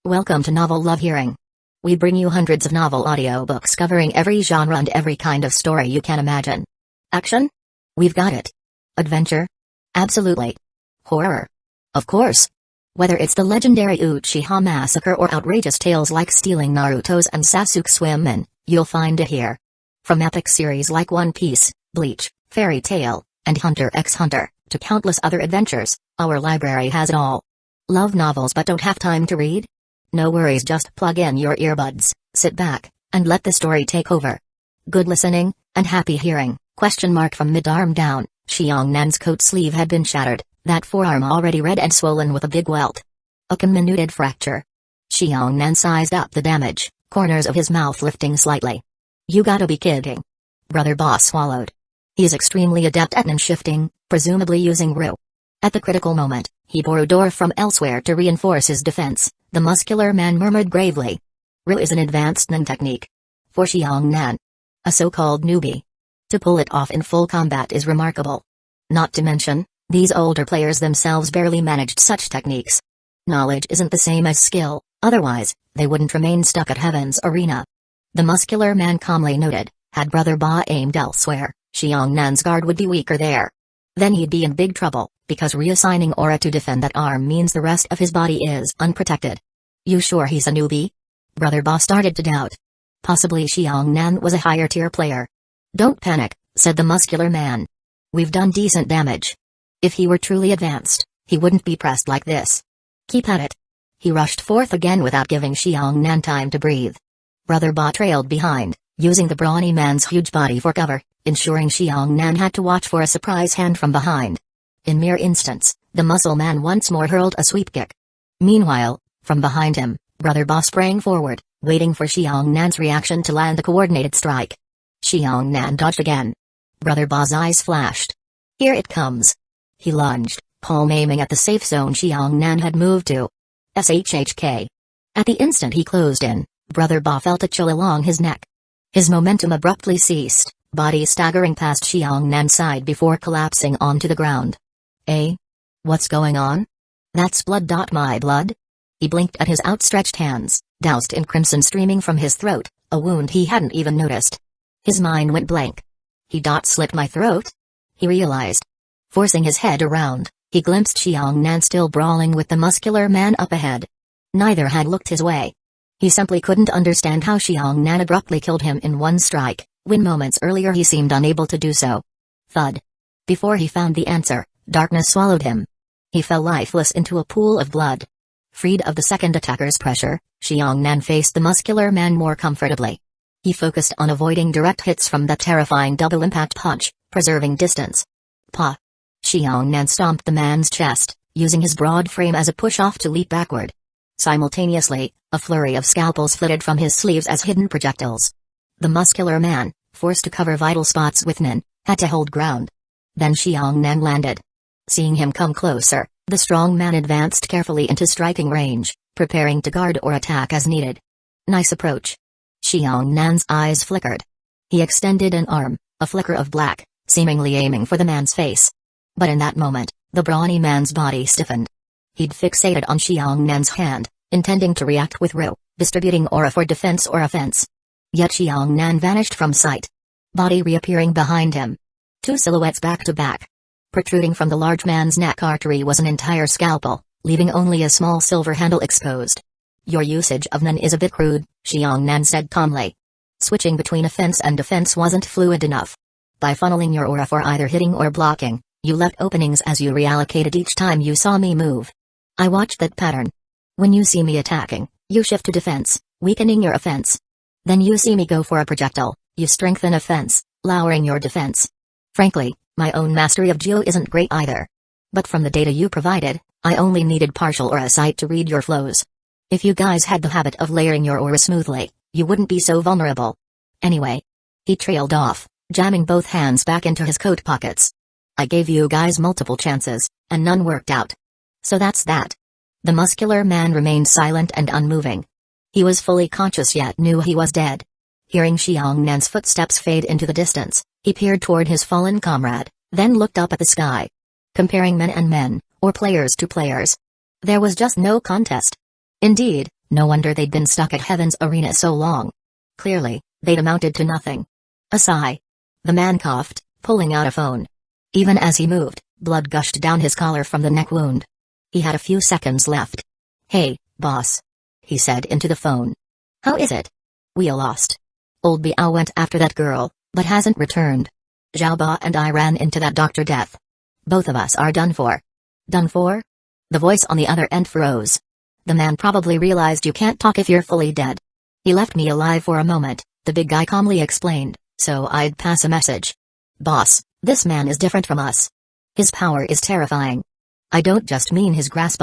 Welcome to Novel Love Hearing. We bring you hundreds of novel audiobooks covering every genre and every kind of story you can imagine. Action? We've got it. Adventure? Absolutely. Horror? Of course. Whether it's the legendary Uchiha Massacre or outrageous tales like stealing Naruto's and Sasuke's women, you'll find it here. From epic series like One Piece, Bleach, Fairy Tail, and Hunter x Hunter, to countless other adventures, our library has it all. Love novels but don't have time to read? No worries, just plug in your earbuds, sit back, and let the story take over. Good listening, and happy hearing. From mid-arm down, Xiong Nan's coat sleeve had been shattered, that forearm already red and swollen with a big welt. A comminuted fracture. Xiong Nan sized up the damage, corners of his mouth lifting slightly. You gotta be kidding. Brother Boss swallowed. He's extremely adept at shifting, presumably using Ryu. At the critical moment, he borrowed ore from elsewhere to reinforce his defense, the muscular man murmured gravely. Ryu is an advanced nin technique. For Xiong Nan, a so-called newbie, to pull it off in full combat is remarkable. Not to mention, these older players themselves barely managed such techniques. Knowledge isn't the same as skill, otherwise, they wouldn't remain stuck at Heaven's Arena. The muscular man calmly noted, had Brother Ba aimed elsewhere, Xiong Nan's guard would be weaker there. Then he'd be in big trouble, because reassigning aura to defend that arm means the rest of his body is unprotected. You sure he's a newbie? Brother Ba started to doubt. Possibly Xiong Nan was a higher tier player. Don't panic, said the muscular man. We've done decent damage. If he were truly advanced, he wouldn't be pressed like this. Keep at it. He rushed forth again without giving Xiong Nan time to breathe. Brother Ba trailed behind, using the brawny man's huge body for cover, ensuring Xiong Nan had to watch for a surprise hand from behind. In mere instants, the muscle man once more hurled a sweep kick. Meanwhile, from behind him, Brother Ba sprang forward, waiting for Xiong Nan's reaction to land the coordinated strike. Xiong Nan dodged again. Brother Ba's eyes flashed. Here it comes. He lunged, palm aiming at the safe zone Xiong Nan had moved to. SHHK. At the instant he closed in, Brother Ba felt a chill along his neck. His momentum abruptly ceased, body staggering past Xiong Nan's side before collapsing onto the ground. What's going on? That's blood. My blood? He blinked at his outstretched hands, doused in crimson streaming from his throat, a wound he hadn't even noticed. His mind went blank. He slit my throat? He realized. Forcing his head around, he glimpsed Xiong Nan still brawling with the muscular man up ahead. Neither had looked his way. He simply couldn't understand how Xiong Nan abruptly killed him in one strike, when moments earlier he seemed unable to do so. Thud. Before he found the answer, darkness swallowed him. He fell lifeless into a pool of blood. Freed of the second attacker's pressure, Xiong Nan faced the muscular man more comfortably. He focused on avoiding direct hits from that terrifying double-impact punch, preserving distance. Pa! Xiong Nan stomped the man's chest, using his broad frame as a push-off to leap backward. Simultaneously, a flurry of scalpels flitted from his sleeves as hidden projectiles. The muscular man, forced to cover vital spots with nin, had to hold ground. Then Xiong Nan landed. Seeing him come closer, the strong man advanced carefully into striking range, preparing to guard or attack as needed. Nice approach. Xiong Nan's eyes flickered. He extended an arm, a flicker of black, seemingly aiming for the man's face. But in that moment, the brawny man's body stiffened. He'd fixated on Xiong Nan's hand, intending to react with Ryu, distributing aura for defense or offense. Yet Xiong Nan vanished from sight. Body reappearing behind him. Two silhouettes back to back. Protruding from the large man's neck artery was an entire scalpel, leaving only a small silver handle exposed. Your usage of nin is a bit crude, Xiong Nan said calmly. Switching between offense and defense wasn't fluid enough. By funneling your aura for either hitting or blocking, you left openings as you reallocated each time you saw me move. I watched that pattern. When you see me attacking, you shift to defense, weakening your offense. Then you see me go for a projectile, you strengthen offense, lowering your defense. Frankly, my own mastery of Geo isn't great either. But from the data you provided, I only needed partial aura sight to read your flows. If you guys had the habit of layering your aura smoothly, you wouldn't be so vulnerable. Anyway. He trailed off, jamming both hands back into his coat pockets. I gave you guys multiple chances, and none worked out. So that's that. The muscular man remained silent and unmoving. He was fully conscious yet knew he was dead. Hearing Xiong Nan's footsteps fade into the distance, he peered toward his fallen comrade, then looked up at the sky. Comparing men and men, or players to players, there was just no contest. Indeed, No wonder they'd been stuck at Heaven's Arena so long. Clearly, they'd amounted to nothing. A sigh. The man coughed, pulling out a phone. Even as he moved, blood gushed down his collar from the neck wound. He had a few seconds left. "Hey, boss," he said into the phone. "How is it?" "We lost. Old Biao went after that girl, but hasn't returned. Zhao Ba and I ran into that Dr. Death. Both of us are done for." "Done for?" The voice on the other end froze. "The man probably realized you can't talk if you're fully dead. He left me alive for a moment," the big guy calmly explained, "so I'd pass a message. Boss, this man is different from us. His power is terrifying. I don't just mean his grasp.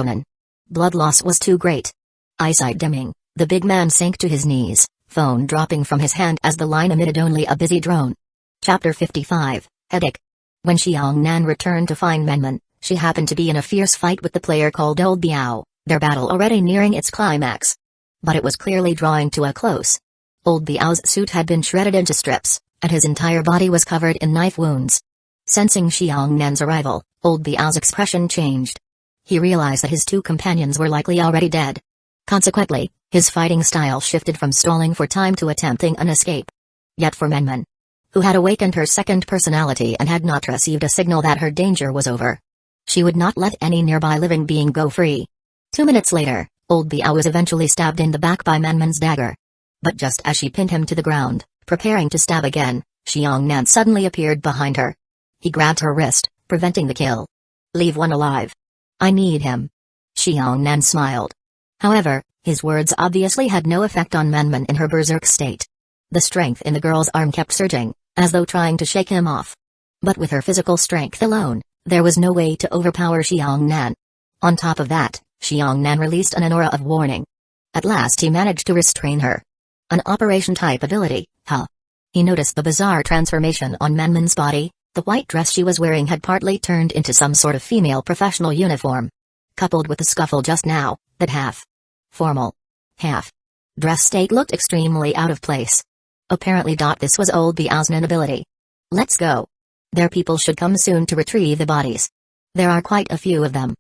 Blood loss was too great." Eyesight dimming, the big man sank to his knees, phone dropping from his hand as the line emitted only a busy drone. Chapter 55, Headache. When Xiang Nan returned to find Menman, she happened to be in a fierce fight with the player called Old Biao, their battle already nearing its climax. But it was clearly drawing to a close. Old Biao's suit had been shredded into strips, and his entire body was covered in knife wounds. Sensing Xiang Nan's arrival, Old Biao's expression changed. He realized that his two companions were likely already dead. Consequently, his fighting style shifted from stalling for time to attempting an escape. Yet for Menman, who had awakened her second personality and had not received a signal that her danger was over, she would not let any nearby living being go free. 2 minutes later, Old Biao was eventually stabbed in the back by Menman's dagger. But just as she pinned him to the ground, preparing to stab again, Xiang Nan suddenly appeared behind her. He grabbed her wrist, preventing the kill. "Leave one alive. I need him." Xiang Nan smiled. However, his words obviously had no effect on Menman in her berserk state. The strength in the girl's arm kept surging, as though trying to shake him off. But with her physical strength alone, there was no way to overpower Xiang Nan. On top of that, Xiang Nan released an aura of warning. At last he managed to restrain her. An operation-type ability, huh? He noticed the bizarre transformation on Menman's body. The white dress she was wearing had partly turned into some sort of female professional uniform. Coupled with the scuffle just now, that half-formal, half-dress state looked extremely out of place. Apparently this was Old Biao's ability. "Let's go. Their people should come soon to retrieve the bodies. There are quite a few of them.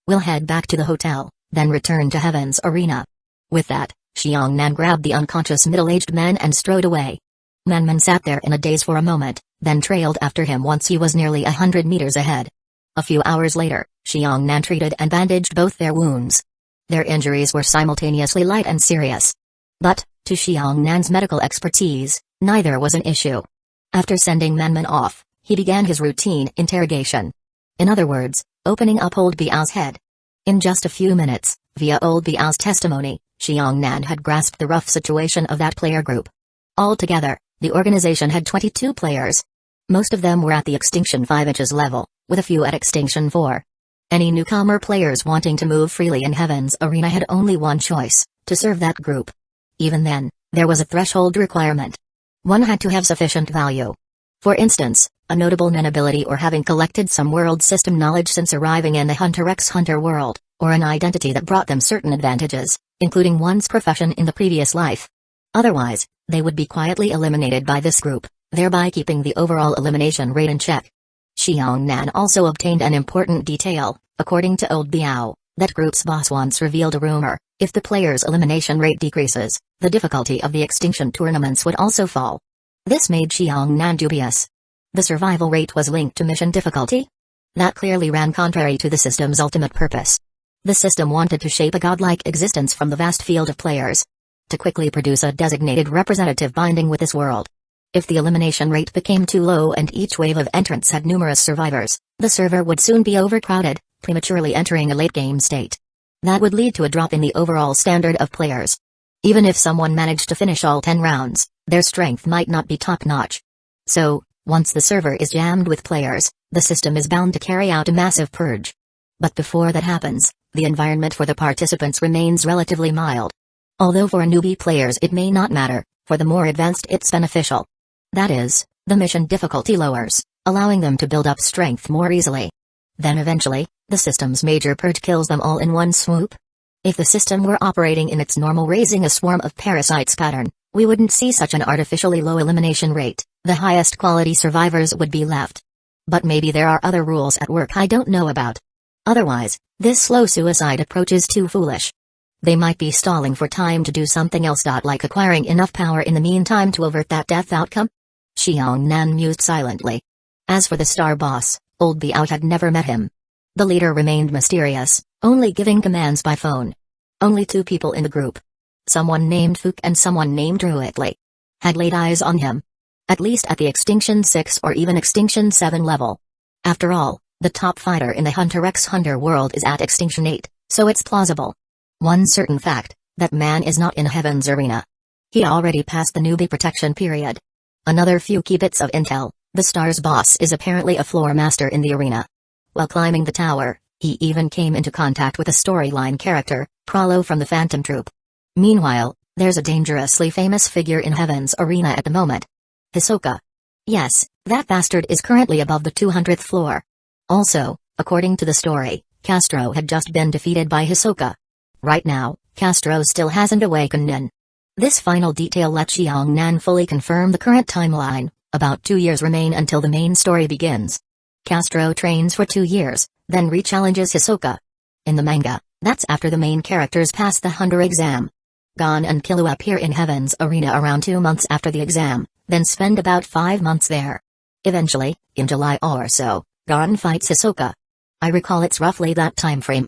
We'll head back to the hotel, then return to Heaven's Arena." With that, Xiang Nan grabbed the unconscious middle-aged man and strode away. Menman sat there in a daze for a moment, then trailed after him once he was nearly 100 meters ahead. A few hours later, Xiang Nan treated and bandaged both their wounds. Their injuries were simultaneously light and serious. But, to Xiang Nan's medical expertise, neither was an issue. After sending Menman off, he began his routine interrogation. In other words, opening up Old Biao's head. In just a few minutes, via Old Biao's testimony, Xiang Nan had grasped the rough situation of that player group. Altogether, the organization had 22 players. Most of them were at the Extinction 5 inches level, with a few at Extinction 4. Any newcomer players wanting to move freely in Heaven's Arena had only one choice, to serve that group. Even then, there was a threshold requirement. One had to have sufficient value. For instance, a notable ability or having collected some world system knowledge since arriving in the Hunter x Hunter world, or an identity that brought them certain advantages, including one's profession in the previous life. Otherwise, they would be quietly eliminated by this group, thereby keeping the overall elimination rate in check. Xiang Nan also obtained an important detail. According to Old Biao, that group's boss once revealed a rumor: if the player's elimination rate decreases, the difficulty of the extinction tournaments would also fall. This made Xiang Nan dubious. The survival rate was linked to mission difficulty? That clearly ran contrary to the system's ultimate purpose. The system wanted to shape a godlike existence from the vast field of players, to quickly produce a designated representative binding with this world. If the elimination rate became too low and each wave of entrants had numerous survivors, the server would soon be overcrowded, prematurely entering a late-game state. That would lead to a drop in the overall standard of players. Even if someone managed to finish all 10 rounds, their strength might not be top-notch. So, once the server is jammed with players, the system is bound to carry out a massive purge. But before that happens, the environment for the participants remains relatively mild. Although for newbie players it may not matter, for the more advanced it's beneficial. That is, the mission difficulty lowers, allowing them to build up strength more easily. Then eventually, the system's major purge kills them all in one swoop. If the system were operating in its normal raising a swarm of parasites pattern, we wouldn't see such an artificially low elimination rate. The highest quality survivors would be left. But maybe there are other rules at work I don't know about. Otherwise, this slow suicide approach is too foolish. They might be stalling for time to do something else. Like acquiring enough power in the meantime to avert that death outcome? Xiang Nan mused silently. As for the star boss, old Biao had never met him. The leader remained mysterious, only giving commands by phone. Only 2 people in the group, someone named Fook and someone named Ruitli, had laid eyes on him. At least at the Extinction 6 or even Extinction 7 level. After all, the top fighter in the Hunter x Hunter world is at Extinction 8, so it's plausible. One certain fact, that man is not in Heaven's arena. He already passed the newbie protection period. Another few key bits of intel, the star's boss is apparently a floor master in the arena. While climbing the tower, he even came into contact with a storyline character, Prolo from the Phantom Troop. Meanwhile, there's a dangerously famous figure in Heaven's arena at the moment. Hisoka. Yes, that bastard is currently above the 200th floor. Also, according to the story, Castro had just been defeated by Hisoka. Right now, Castro still hasn't awakened. This final detail let Xiang Nan fully confirm the current timeline. About 2 years remain until the main story begins. Castro trains for 2 years, then re-challenges Hisoka. In the manga, that's after the main characters pass the Hunter exam. Gon and Killua appear in Heaven's arena around 2 months after the exam, then spend about 5 months there. Eventually, in July or so, Gon fights Hisoka. I recall it's roughly that time frame.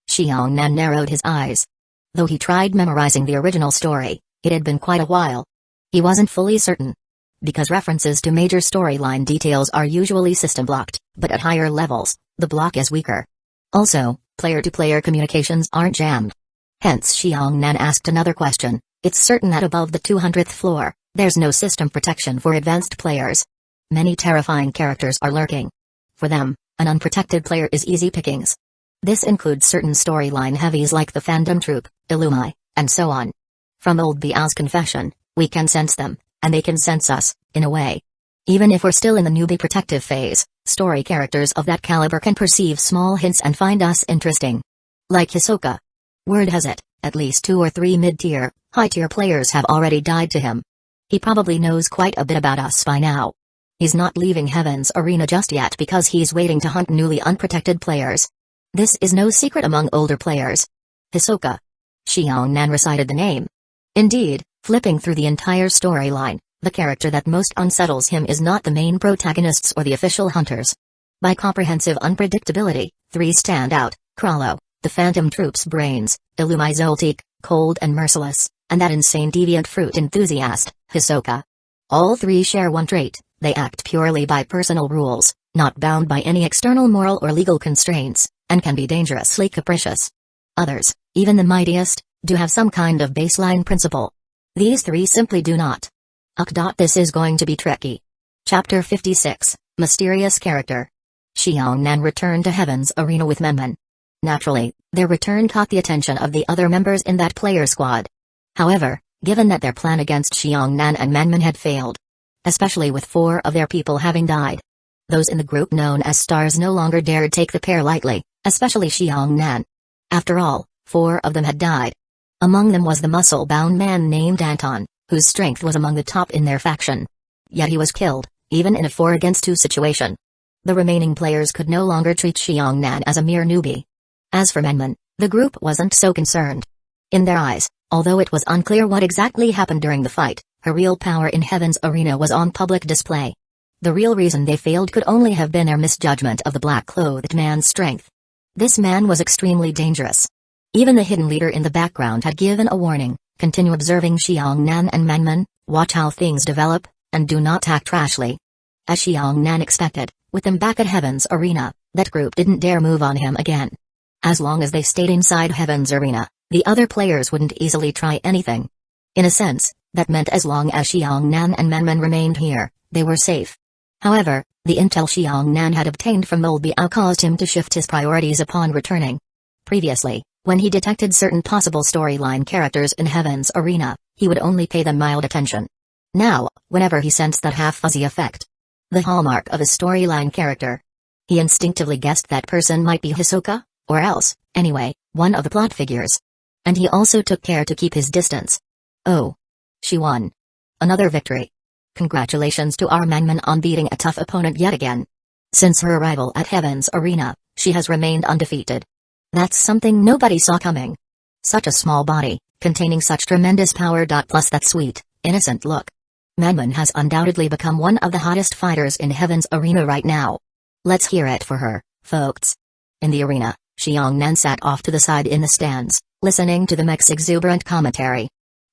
Xiang Nan narrowed his eyes. Though he tried memorizing the original story, it had been quite a while. He wasn't fully certain. Because references to major storyline details are usually system-blocked, but at higher levels, the block is weaker. Also, player-to-player communications aren't jammed. Hence Xiang Nan asked another question. It's certain that above the 200th floor, there's no system protection for advanced players. Many terrifying characters are lurking. For them, an unprotected player is easy pickings. This includes certain storyline heavies like the Phantom Troop, Illumi, and so on. From old Biao's confession, we can sense them, and they can sense us, in a way. Even if we're still in the newbie protective phase, story characters of that caliber can perceive small hints and find us interesting. Like Hisoka. Word has it, at least 2 or 3 mid-tier, high-tier players have already died to him. He probably knows quite a bit about us by now. He's not leaving Heaven's arena just yet because he's waiting to hunt newly unprotected players. This is no secret among older players. Hisoka. Xiang Nan recited the name. Indeed, flipping through the entire storyline, the character that most unsettles him is not the main protagonists or the official hunters. By comprehensive unpredictability, 3 stand out: Prolo, the Phantom Troop's brains, Illumi Zoltik, cold and merciless, and that insane deviant fruit enthusiast, Hisoka. All 3 share one trait: they act purely by personal rules, not bound by any external moral or legal constraints, and can be dangerously capricious. Others, even the mightiest, do have some kind of baseline principle. These 3 simply do not. This is going to be tricky. Chapter 56, Mysterious Character. Xiang Nan returned to Heaven's arena with Menmen. Naturally, their return caught the attention of the other members in that player squad. However, given that their plan against Xiang Nan and Menmen had failed, especially with 4 of their people having died, those in the group known as stars no longer dared take the pair lightly, especially Xiang Nan. After all, 4 of them had died. Among them was the muscle-bound man named Anton, whose strength was among the top in their faction. Yet he was killed, even in a 4-against-2 situation. The remaining players could no longer treat Xiang Nan as a mere newbie. As for Menmen, the group wasn't so concerned. In their eyes, although it was unclear what exactly happened during the fight, her real power in Heaven's arena was on public display. The real reason they failed could only have been their misjudgment of the black-clothed man's strength. This man was extremely dangerous. Even the hidden leader in the background had given a warning: continue observing Xiang Nan and Menmen, watch how things develop, and do not act rashly. As Xiang Nan expected, with them back at Heaven's arena, that group didn't dare move on him again. As long as they stayed inside Heaven's arena, the other players wouldn't easily try anything. In a sense, that meant as long as Xiang Nan and Menmen remained here, they were safe. However, the intel Xiang Nan had obtained from old Biao caused him to shift his priorities upon returning. Previously, when he detected certain possible storyline characters in Heaven's arena, he would only pay them mild attention. Now, whenever he sensed that half-fuzzy effect, the hallmark of a storyline character, he instinctively guessed that person might be Hisoka, or else, anyway, one of the plot figures. And he also took care to keep his distance. Oh. She won. Another victory. Congratulations to our Menmen on beating a tough opponent yet again. Since her arrival at Heaven's arena, she has remained undefeated. That's something nobody saw coming. Such a small body, containing such tremendous power. Plus that sweet, innocent look. Manman has undoubtedly become one of the hottest fighters in Heaven's arena right now. Let's hear it for her, folks. In the arena, Xiangnan sat off to the side in the stands, listening to the mech's exuberant commentary.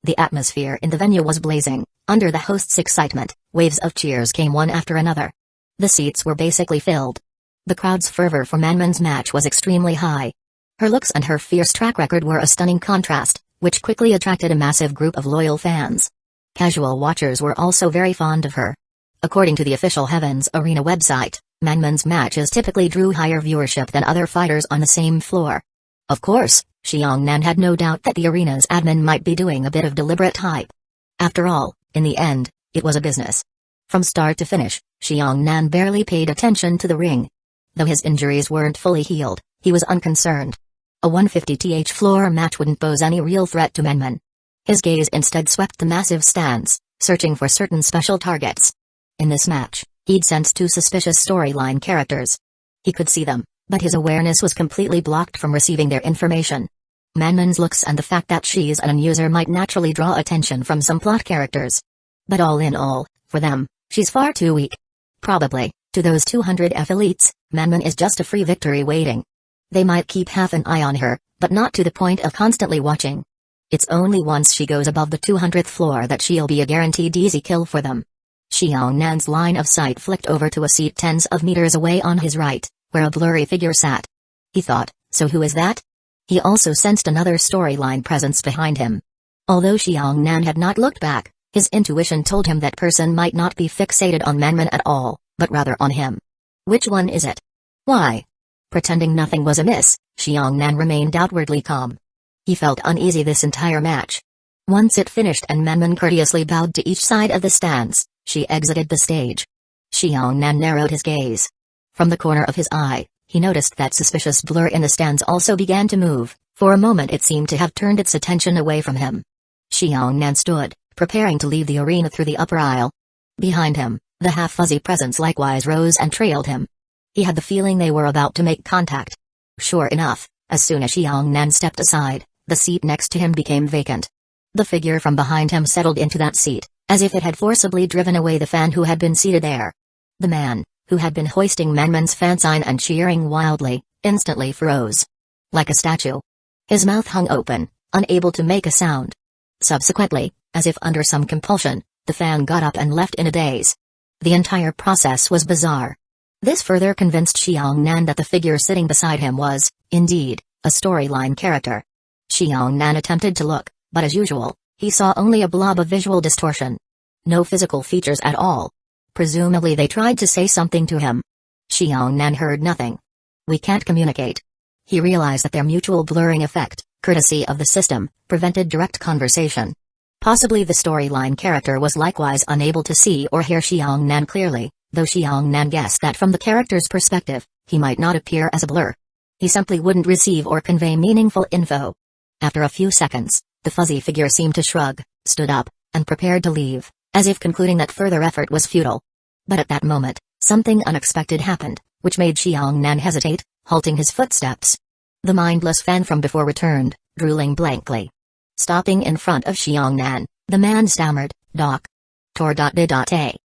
The atmosphere in the venue was blazing. Under the host's excitement, waves of cheers came one after another. The seats were basically filled. The crowd's fervor for Manman's match was extremely high. Her looks and her fierce track record were a stunning contrast, which quickly attracted a massive group of loyal fans. Casual watchers were also very fond of her. According to the official Heaven's Arena website, Manman's matches typically drew higher viewership than other fighters on the same floor. Of course, Xiangnan had no doubt that the arena's admin might be doing a bit of deliberate hype. After all, in the end, it was a business. From start to finish, Xiangnan barely paid attention to the ring. Though his injuries weren't fully healed, he was unconcerned. A 150th floor match wouldn't pose any real threat to Manman. His gaze instead swept the massive stands, searching for certain special targets. In this match, he'd sensed two suspicious storyline characters. He could see them, but his awareness was completely blocked from receiving their information. Manman's looks and the fact that she's an user might naturally draw attention from some plot characters. But all in all, for them, she's far too weak. Probably, to those 200 F elites, Manman is just a free victory waiting. They might keep half an eye on her, but not to the point of constantly watching. It's only once she goes above the 200th floor that she'll be a guaranteed easy kill for them. Xiangnan's line of sight flicked over to a seat tens of meters away on his right, where a blurry figure sat. He thought, so who is that? He also sensed another storyline presence behind him. Although Xiangnan had not looked back, his intuition told him that person might not be fixated on Manman at all, but rather on him. Which one is it? Why? Pretending nothing was amiss, Xiangnan remained outwardly calm. He felt uneasy this entire match. Once it finished and Manman courteously bowed to each side of the stands, she exited the stage. Xiangnan narrowed his gaze. From the corner of his eye, he noticed that suspicious blur in the stands also began to move. For a moment it seemed to have turned its attention away from him. Xiangnan stood, preparing to leave the arena through the upper aisle. Behind him, the half-fuzzy presence likewise rose and trailed him. He had the feeling they were about to make contact. Sure enough, as soon as Xiangnan stepped aside, the seat next to him became vacant. The figure from behind him settled into that seat, as if it had forcibly driven away the fan who had been seated there. The man, who had been hoisting Manman's fan sign and cheering wildly, instantly froze. Like a statue. His mouth hung open, unable to make a sound. Subsequently, as if under some compulsion, the fan got up and left in a daze. The entire process was bizarre. This further convinced Xiangnan that the figure sitting beside him was, indeed, a storyline character. Xiangnan attempted to look, but as usual, he saw only a blob of visual distortion. No physical features at all. Presumably they tried to say something to him. Xiangnan heard nothing. We can't communicate. He realized that their mutual blurring effect, courtesy of the system, prevented direct conversation. Possibly the storyline character was likewise unable to see or hear Xiangnan clearly, though Xiangnan guessed that from the character's perspective, he might not appear as a blur. He simply wouldn't receive or convey meaningful info. After a few seconds, the fuzzy figure seemed to shrug, stood up, and prepared to leave, as if concluding that further effort was futile. But at that moment, something unexpected happened, which made Xiangnan hesitate, halting his footsteps. The mindless fan from before returned, drooling blankly. Stopping in front of Xiangnan, the man stammered, Doc. Tor.bid.a.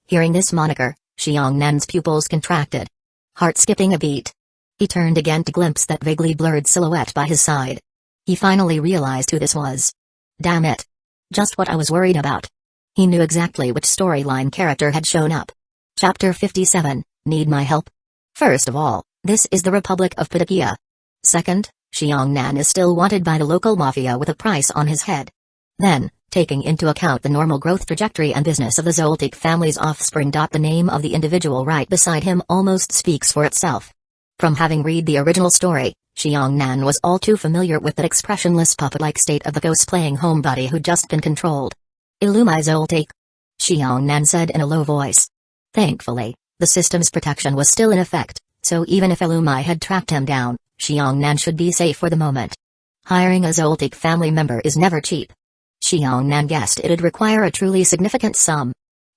Hearing this moniker, Xiangnan's pupils contracted. Heart skipping a beat. He turned again to glimpse that vaguely blurred silhouette by his side. He finally realized who this was. Damn it. Just what I was worried about. He knew exactly which storyline character had shown up. Chapter 57, Need My Help? First of all, this is the Republic of Patakia. Second, Xiangnan is still wanted by the local mafia with a price on his head. Then, taking into account the normal growth trajectory and business of the Zoltik family's offspring. The name of the individual right beside him almost speaks for itself. From having read the original story, Xiangnan was all too familiar with that expressionless puppet-like state of the ghost-playing homebody who'd just been controlled. Illumai Zoltik, Xiangnan said in a low voice. Thankfully, the system's protection was still in effect, so even if Illumai had tracked him down, Xiangnan should be safe for the moment. Hiring a Zoltik family member is never cheap. Xiangnan guessed it'd require a truly significant sum.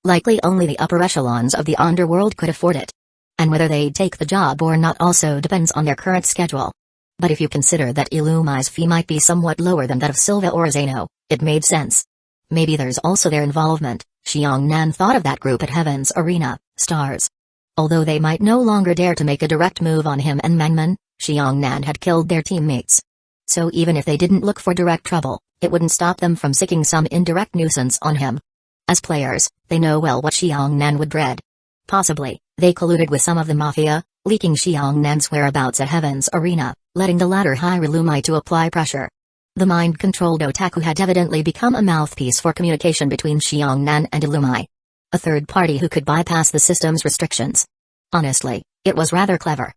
Likely only the upper echelons of the underworld could afford it. And whether they'd take the job or not also depends on their current schedule. But if you consider that Illumai's fee might be somewhat lower than that of Silva or Zeno, it made sense. Maybe there's also their involvement. Xiongnan thought of that group at Heaven's Arena, Stars. Although they might no longer dare to make a direct move on him and Mangman, Xiongnan had killed their teammates. So even if they didn't look for direct trouble, it wouldn't stop them from seeking some indirect nuisance on him. As players, they know well what Xiongnan would dread. Possibly, they colluded with some of the mafia, leaking Xiongnan's whereabouts at Heaven's Arena, letting the latter hire Illumai to apply pressure. The mind-controlled otaku had evidently become a mouthpiece for communication between Xiongnan and Illumai. A third party who could bypass the system's restrictions. Honestly, it was rather clever.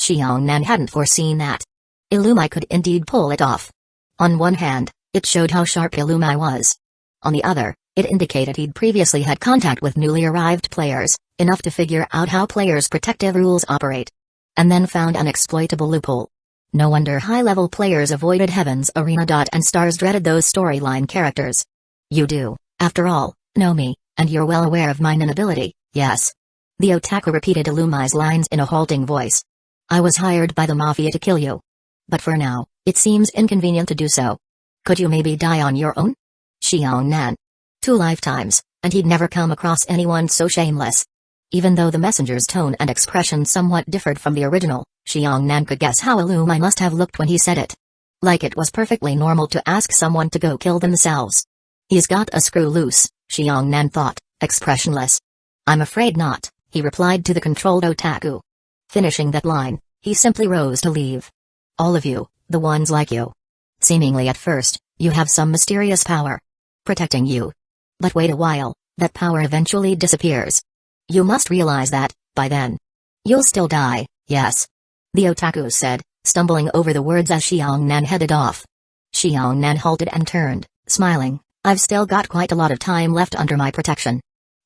Xiongnan hadn't foreseen that. Illumai could indeed pull it off. On one hand, it showed how sharp Illumai was. On the other, it indicated he'd previously had contact with newly arrived players, enough to figure out how players' protective rules operate. And then found an exploitable loophole. No wonder high-level players avoided Heaven's Arena. And Stars dreaded those storyline characters. You do, after all, know me, and you're well aware of my inability, yes? The otaku repeated Illumai's lines in a halting voice. I was hired by the Mafia to kill you. But for now, it seems inconvenient to do so. Could you maybe die on your own? Xiongnan. 2 lifetimes, and he'd never come across anyone so shameless. Even though the messenger's tone and expression somewhat differed from the original, Xiongnan could guess how Illumai must have looked when he said it. Like it was perfectly normal to ask someone to go kill themselves. He's got a screw loose, Xiongnan thought, expressionless. I'm afraid not, he replied to the controlled otaku. Finishing that line, he simply rose to leave. All of you, the ones like you. Seemingly at first, you have some mysterious power. Protecting you. But wait a while, that power eventually disappears. You must realize that, by then. You'll still die, yes. The otaku said, stumbling over the words as Xiongnan headed off. Xiongnan halted and turned, smiling. I've still got quite a lot of time left under my protection.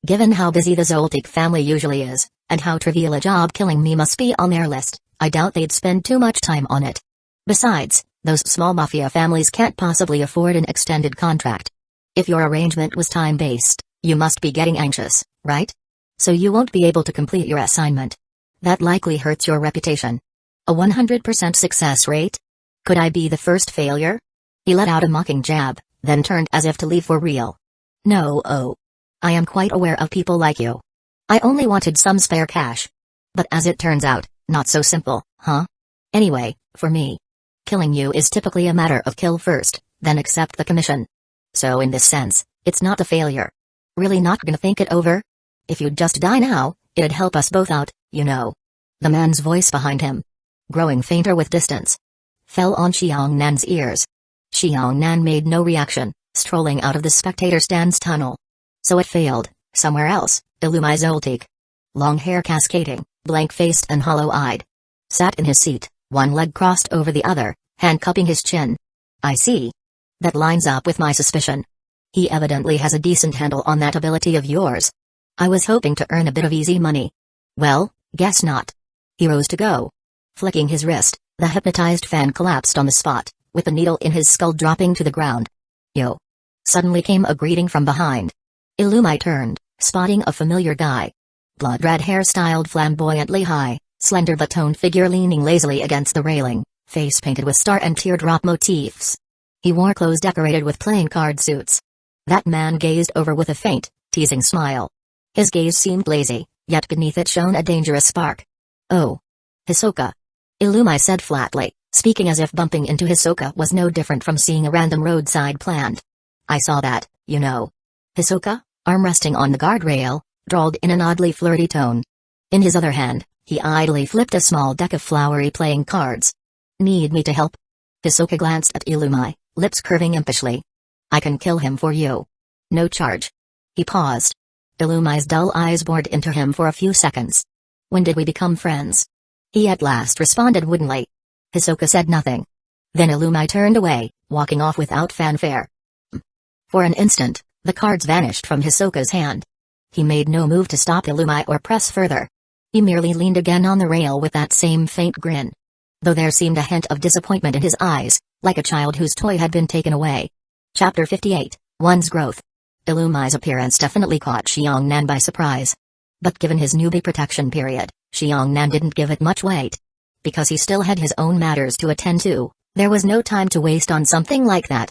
Given how busy the Zoltik family usually is, and how trivial a job killing me must be on their list, I doubt they'd spend too much time on it. Besides, those small mafia families can't possibly afford an extended contract. If your arrangement was time-based, you must be getting anxious, right? So you won't be able to complete your assignment. That likely hurts your reputation. A 100% success rate? Could I be the first failure? He let out a mocking jab, then turned as if to leave for real. No, oh. I am quite aware of people like you. I only wanted some spare cash. But as it turns out, not so simple, huh? Anyway, for me, killing you is typically a matter of kill first, then accept the commission. So in this sense, it's not a failure. Really not gonna think it over? If you'd just die now, it'd help us both out, you know. The man's voice behind him, growing fainter with distance, fell on Xiongnan's ears. Xiongnan made no reaction, strolling out of the spectator stand's tunnel. So it failed, somewhere else, Illumai Zoltik. Long hair cascading, blank-faced and hollow-eyed. Sat in his seat, one leg crossed over the other, hand cupping his chin. I see. That lines up with my suspicion. He evidently has a decent handle on that ability of yours. I was hoping to earn a bit of easy money. Well, guess not. He rose to go. Flicking his wrist, the hypnotized fan collapsed on the spot, with the needle in his skull dropping to the ground. Yo. Suddenly came a greeting from behind. Illumai turned, spotting a familiar guy. Blood-red hair styled flamboyantly high, slender but toned figure leaning lazily against the railing, face painted with star and teardrop motifs. He wore clothes decorated with plain card suits. That man gazed over with a faint, teasing smile. His gaze seemed lazy, yet beneath it shone a dangerous spark. Oh. Hisoka. Illumai said flatly, speaking as if bumping into Hisoka was no different from seeing a random roadside plant. I saw that, you know. Hisoka, arm resting on the guardrail, drawled in an oddly flirty tone. In his other hand, he idly flipped a small deck of flowery playing cards. Need me to help? Hisoka glanced at Illumai, lips curving impishly. I can kill him for you. No charge. He paused. Illumai's dull eyes bored into him for a few seconds. When did we become friends? He at last responded woodenly. Hisoka said nothing. Then Illumai turned away, walking off without fanfare. For an instant, the cards vanished from Hisoka's hand. He made no move to stop Illumai or press further. He merely leaned again on the rail with that same faint grin. Though there seemed a hint of disappointment in his eyes, like a child whose toy had been taken away. Chapter 58, One's Growth. Illumai's appearance definitely caught Xiongnan by surprise. But given his newbie protection period, Xiongnan didn't give it much weight. because he still had his own matters to attend to. There was no time to waste on something like that.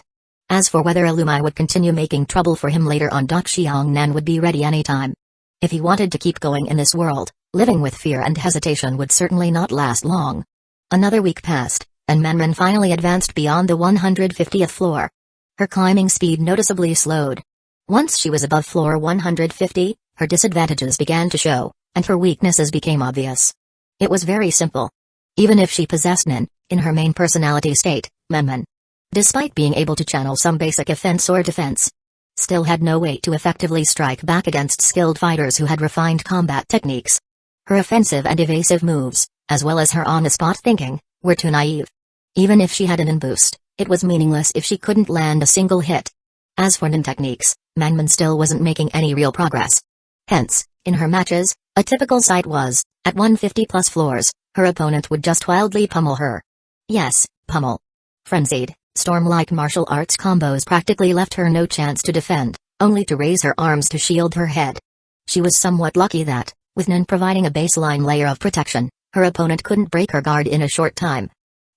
As for whether Alumai would continue making trouble for him later on, Xiongnan would be ready anytime. If he wanted to keep going in this world, living with fear and hesitation would certainly not last long. Another week passed, and Menman finally advanced beyond the 150th floor. Her climbing speed noticeably slowed. Once she was above floor 150, her disadvantages began to show, and her weaknesses became obvious. It was very simple. Even if she possessed Nin, in her main personality state, Menman, despite being able to channel some basic offense or defense, still had no way to effectively strike back against skilled fighters who had refined combat techniques. Her offensive and evasive moves, as well as her on-the-spot thinking, were too naive. Even if she had an Nin boost, it was meaningless if she couldn't land a single hit. As for Nin techniques, Menman still wasn't making any real progress. Hence, in her matches, a typical sight was, at 150-plus floors, her opponent would just wildly pummel her. Yes, pummel. Frenzied, storm-like martial arts combos practically left her no chance to defend, only to raise her arms to shield her head. She was somewhat lucky that, with Nin providing a baseline layer of protection, her opponent couldn't break her guard in a short time.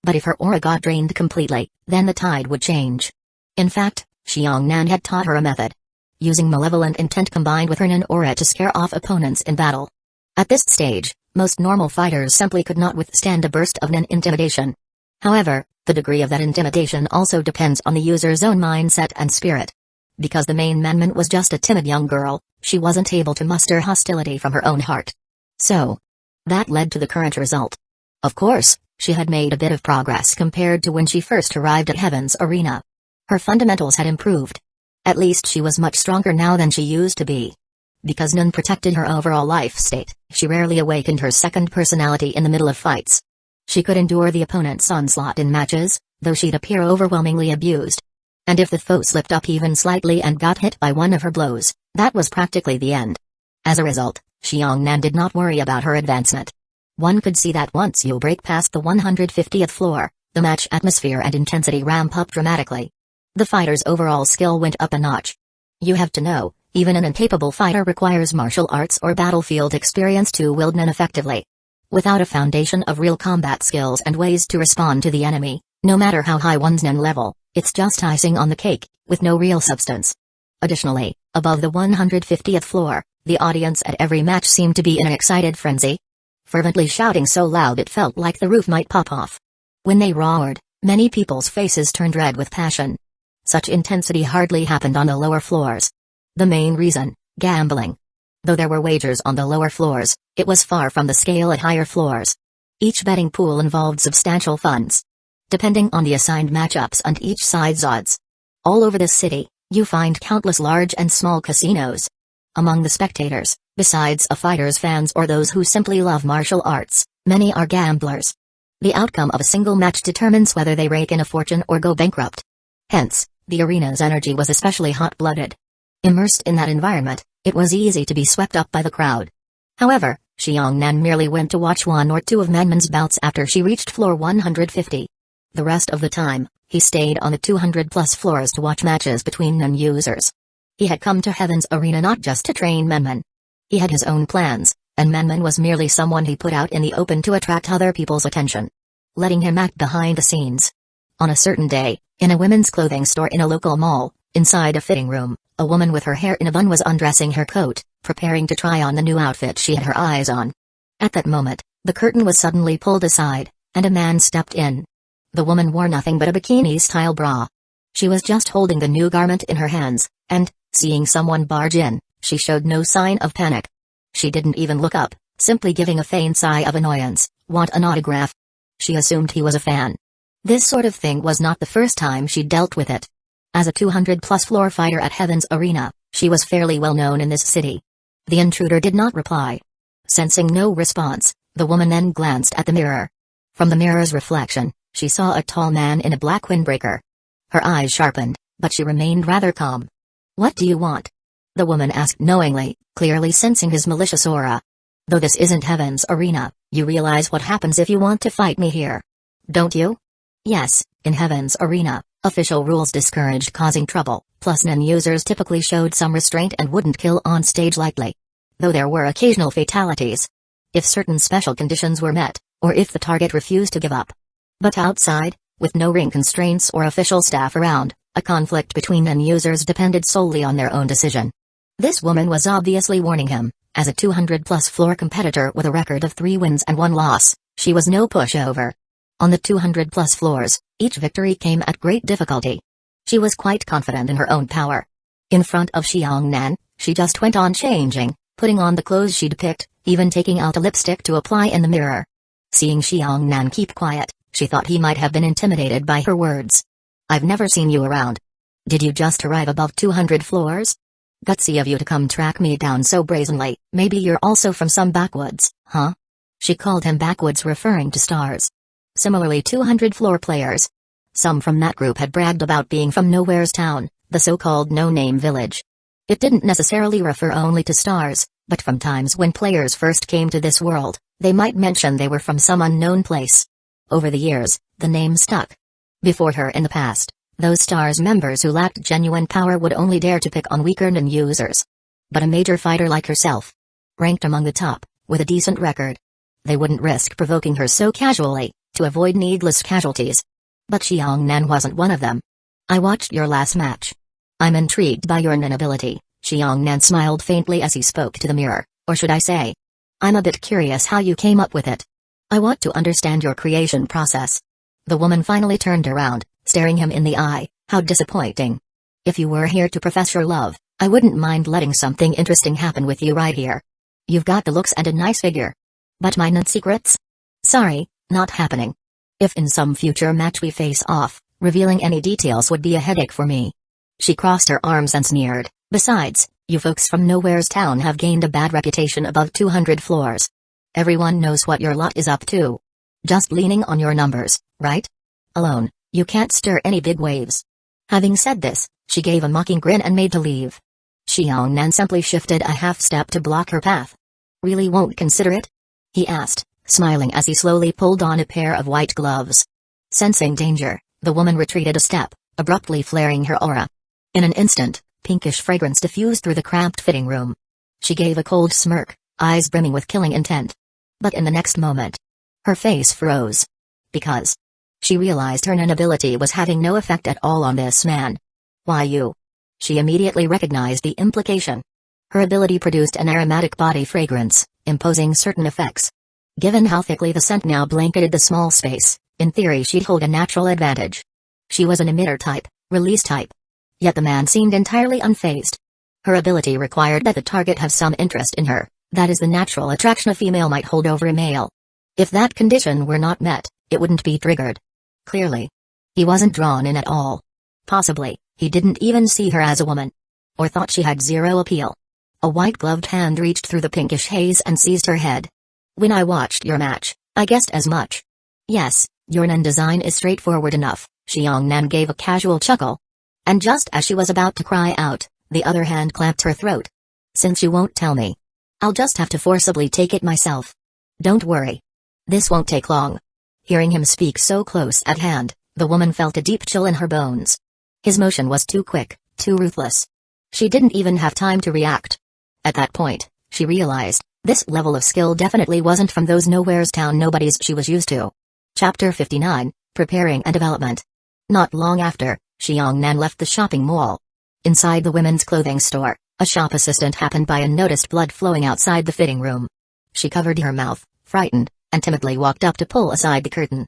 But if her aura got drained completely, then the tide would change. In fact, Xiongnan had taught her a method. Using malevolent intent combined with her Nin aura to scare off opponents in battle. At this stage, most normal fighters simply could not withstand a burst of Nin intimidation. However, the degree of that intimidation also depends on the user's own mindset and spirit. Because the main Menman was just a timid young girl, she wasn't able to muster hostility from her own heart. So, that led to the current result. Of course, she had made a bit of progress compared to when she first arrived at Heaven's Arena. Her fundamentals had improved. At least she was much stronger now than she used to be. Because Nun protected her overall life state, she rarely awakened her second personality in the middle of fights. She could endure the opponent's onslaught in matches, though she'd appear overwhelmingly abused. And if the foe slipped up even slightly and got hit by one of her blows, that was practically the end. As a result, Xiongnan did not worry about her advancement. One could see that once you break past the 150th floor, the match atmosphere and intensity ramp up dramatically. The fighter's overall skill went up a notch. You have to know, even an incapable fighter requires martial arts or battlefield experience to wield Nin effectively. Without a foundation of real combat skills and ways to respond to the enemy, no matter how high one's Nin level, it's just icing on the cake, with no real substance. Additionally, above the 150th floor, the audience at every match seemed to be in an excited frenzy. Fervently shouting so loud it felt like the roof might pop off. When they roared, many people's faces turned red with passion. Such intensity hardly happened on the lower floors. The main reason, gambling. Though there were wagers on the lower floors, it was far from the scale at higher floors. Each betting pool involved substantial funds. Depending on the assigned matchups and each side's odds. All over the city, you find countless large and small casinos. Among the spectators, besides a fighter's fans or those who simply love martial arts, many are gamblers. The outcome of a single match determines whether they rake in a fortune or go bankrupt. Hence, the arena's energy was especially hot-blooded. Immersed in that environment, it was easy to be swept up by the crowd. However, Xiongnan merely went to watch one or two of Menman's bouts after she reached floor 150. The rest of the time, he stayed on the 200-plus floors to watch matches between Nin users. He had come to Heaven's Arena not just to train Menman. He had his own plans, and Menman was merely someone he put out in the open to attract other people's attention. Letting him act behind the scenes. On a certain day, in a women's clothing store in a local mall, inside a fitting room, a woman with her hair in a bun was undressing her coat, preparing to try on the new outfit she had her eyes on. At that moment, the curtain was suddenly pulled aside, and a man stepped in. The woman wore nothing but a bikini-style bra. She was just holding the new garment in her hands, and, seeing someone barge in, she showed no sign of panic. She didn't even look up, simply giving a faint sigh of annoyance. "Want an autograph?" She assumed he was a fan. This sort of thing was not the first time she dealt with it. As a 200-plus floor fighter at Heaven's Arena, she was fairly well known in this city. The intruder did not reply. Sensing no response, the woman then glanced at the mirror. From the mirror's reflection, she saw a tall man in a black windbreaker. Her eyes sharpened, but she remained rather calm. "What do you want?" the woman asked knowingly, clearly sensing his malicious aura. "Though this isn't Heaven's Arena, you realize what happens if you want to fight me here, don't you?" Yes, in Heaven's Arena, official rules discouraged causing trouble, plus Nin users typically showed some restraint and wouldn't kill on stage lightly. Though there were occasional fatalities. If certain special conditions were met, or if the target refused to give up. But outside, with no ring constraints or official staff around, a conflict between end users depended solely on their own decision. This woman was obviously warning him. As a 200-plus floor competitor with a record of 3 wins and 1 loss, she was no pushover. On the 200-plus floors, each victory came at great difficulty. She was quite confident in her own power. In front of Xiangnan, she just went on changing, putting on the clothes she'd picked, even taking out a lipstick to apply in the mirror. Seeing Xiangnan keep quiet, she thought he might have been intimidated by her words. "I've never seen you around. Did you just arrive above 200 floors? Gutsy of you to come track me down so brazenly. Maybe you're also from some backwoods, huh?" She called him backwoods, referring to stars. Similarly, 200-floor players. Some from that group had bragged about being from Nowhere's Town, the so-called no-name village. It didn't necessarily refer only to stars, but from times when players first came to this world, they might mention they were from some unknown place. Over the years, the name stuck. Before her in the past, those stars members who lacked genuine power would only dare to pick on weaker non users. But a major fighter like herself, ranked among the top, with a decent record, they wouldn't risk provoking her so casually, to avoid needless casualties. But Xiangnan wasn't one of them. "I watched your last match. I'm intrigued by your nin ability." Xiangnan smiled faintly as he spoke to the mirror, "or should I say, I'm a bit curious how you came up with it. I want to understand your creation process." The woman finally turned around, staring him in the eye. "How disappointing. If you were here to profess your love, I wouldn't mind letting something interesting happen with you right here. You've got the looks and a nice figure. But my nin secrets? Sorry, not happening. If in some future match we face off, revealing any details would be a headache for me." She crossed her arms and sneered. "Besides, you folks from Nowhere's Town have gained a bad reputation above 200 floors. Everyone knows what your lot is up to. Just leaning on your numbers, right? Alone, you can't stir any big waves." Having said this, she gave a mocking grin and made to leave. Xiangnan simply shifted a half step to block her path. "Really won't consider it?" he asked, smiling as he slowly pulled on a pair of white gloves. Sensing danger, the woman retreated a step, abruptly flaring her aura. In an instant, pinkish fragrance diffused through the cramped fitting room. She gave a cold smirk, eyes brimming with killing intent. But in the next moment, her face froze. Because she realized her nin ability was having no effect at all on this man. "Why you?" She immediately recognized the implication. Her ability produced an aromatic body fragrance, imposing certain effects. Given how thickly the scent now blanketed the small space, in theory she'd hold a natural advantage. She was an emitter type, release type. Yet the man seemed entirely unfazed. Her ability required that the target have some interest in her, that is the natural attraction a female might hold over a male. If that condition were not met, it wouldn't be triggered. Clearly, he wasn't drawn in at all. Possibly, he didn't even see her as a woman. Or thought she had zero appeal. A white-gloved hand reached through the pinkish haze and seized her head. "When I watched your match, I guessed as much. Yes, your nin design is straightforward enough." Xiangnan gave a casual chuckle. And just as she was about to cry out, the other hand clamped her throat. "Since you won't tell me, I'll just have to forcibly take it myself. Don't worry. This won't take long." Hearing him speak so close at hand, the woman felt a deep chill in her bones. His motion was too quick, too ruthless. She didn't even have time to react. At that point, she realized, this level of skill definitely wasn't from those Nowhere's Town nobodies she was used to. Chapter 59, Preparing and Development. Not long after, Xiangnan left the shopping mall. Inside the women's clothing store, a shop assistant happened by and noticed blood flowing outside the fitting room. She covered her mouth, frightened, and timidly walked up to pull aside the curtain.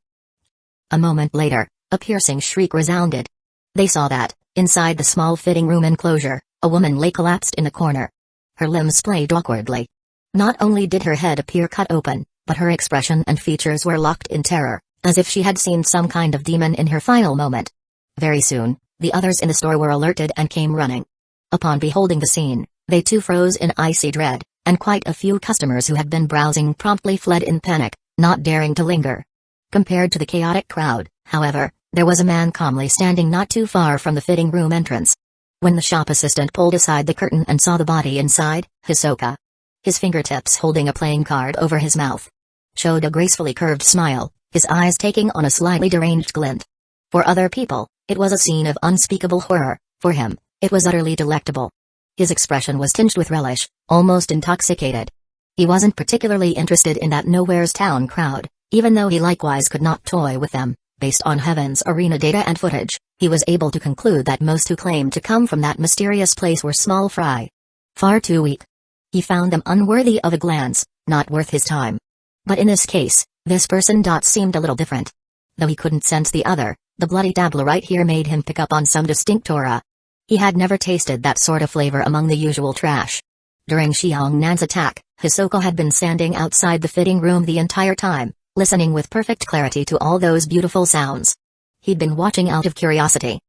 A moment later, a piercing shriek resounded. They saw that, inside the small fitting room enclosure, a woman lay collapsed in the corner. Her limbs splayed awkwardly. Not only did her head appear cut open, but her expression and features were locked in terror, as if she had seen some kind of demon in her final moment. Very soon, the others in the store were alerted and came running. Upon beholding the scene, they too froze in icy dread, and quite a few customers who had been browsing promptly fled in panic, not daring to linger. Compared to the chaotic crowd, however, there was a man calmly standing not too far from the fitting room entrance. When the shop assistant pulled aside the curtain and saw the body inside, Hisoka, his fingertips holding a playing card over his mouth, showed a gracefully curved smile, his eyes taking on a slightly deranged glint. For other people, it was a scene of unspeakable horror. For him, it was utterly delectable. His expression was tinged with relish, almost intoxicated. He wasn't particularly interested in that Nowhere's Town crowd, Even though he likewise could not toy with them, based on Heaven's Arena data and footage, he was able to conclude that most who claimed to come from that mysterious place were small fry. Far too weak. He found them unworthy of a glance, not worth his time. But in this case, this person seemed a little different. Though he couldn't sense the other, the bloody dabbler right here made him pick up on some distinct aura. He had never tasted that sort of flavor among the usual trash. During Xiangnan's attack, Hisoka had been standing outside the fitting room the entire time, listening with perfect clarity to all those beautiful sounds. He'd been watching out of curiosity.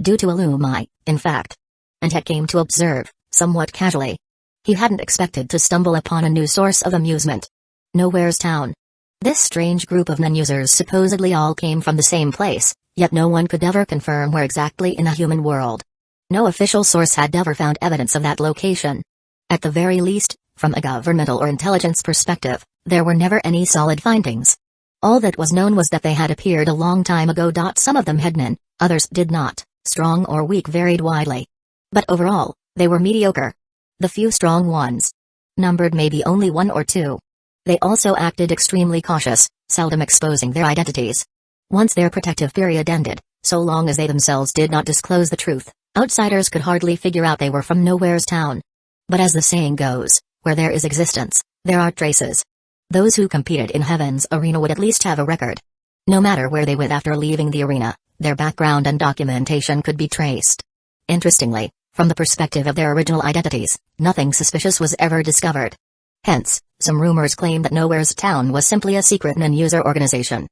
Due to Illumi, in fact. And had came to observe, somewhat casually. He hadn't expected to stumble upon a new source of amusement. Nowhere's Town. This strange group of non-users supposedly all came from the same place, yet no one could ever confirm where exactly in the human world. No official source had ever found evidence of that location. At the very least, from a governmental or intelligence perspective, there were never any solid findings. All that was known was that they had appeared a long time ago. Some of them had none, others did not, strong or weak varied widely. But overall, they were mediocre. The few strong ones numbered maybe only one or two. They also acted extremely cautious, seldom exposing their identities. Once their protective period ended, so long as they themselves did not disclose the truth, outsiders could hardly figure out they were from Nowhere's Town. But as the saying goes, where there is existence, there are traces. Those who competed in Heaven's Arena would at least have a record. No matter where they went after leaving the arena, their background and documentation could be traced. Interestingly, from the perspective of their original identities, nothing suspicious was ever discovered. Hence, some rumors claim that Nowhere's Town was simply a secret non-user organization.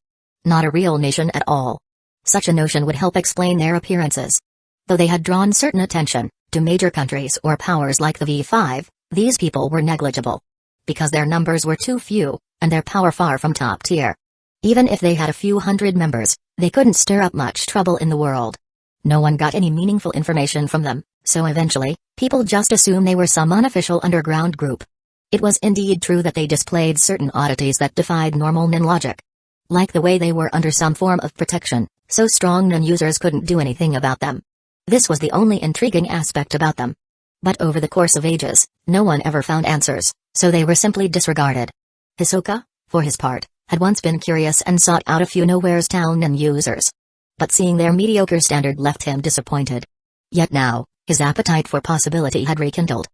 Not a real nation at all. Such a notion would help explain their appearances. Though they had drawn certain attention to major countries or powers like the V5, these people were negligible. Because their numbers were too few, and their power far from top tier. Even if they had a few hundred members, they couldn't stir up much trouble in the world. No one got any meaningful information from them, so eventually, people just assumed they were some unofficial underground group. It was indeed true that they displayed certain oddities that defied normal nin logic. Like the way they were under some form of protection, so strong non-users couldn't do anything about them. This was the only intriguing aspect about them. But over the course of ages, no one ever found answers, so they were simply disregarded. Hisoka, for his part, had once been curious and sought out a few Nowhere's Town non-users. But seeing their mediocre standard left him disappointed. Yet now, his appetite for possibility had rekindled.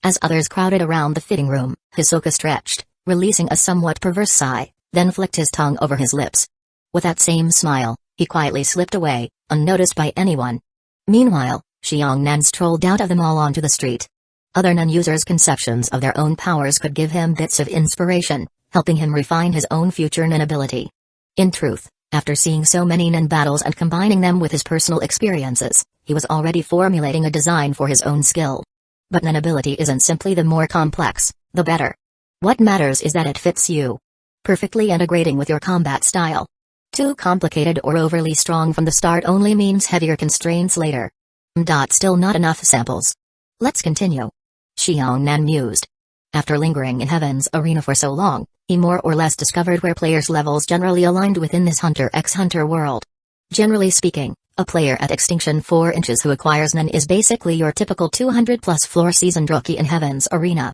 As others crowded around the fitting room, Hisoka stretched, releasing a somewhat perverse sigh, then flicked his tongue over his lips. With that same smile, he quietly slipped away, unnoticed by anyone. Meanwhile, Xiangnan strolled out of them all onto the street. Other non-users' conceptions of their own powers could give him bits of inspiration, helping him refine his own future nin ability. In truth, after seeing so many nin battles and combining them with his personal experiences, he was already formulating a design for his own skill. But nin ability isn't simply the more complex, the better. What matters is that it fits you perfectly, integrating with your combat style. Too complicated or overly strong from the start only means heavier constraints later. Still not enough samples. Let's continue. Xiangnan mused. After lingering in Heaven's Arena for so long, he more or less discovered where players' levels generally aligned within this Hunter x Hunter world. Generally speaking, a player at Extinction 4 inches who acquires nin is basically your typical 200+ floor seasoned rookie in Heaven's Arena.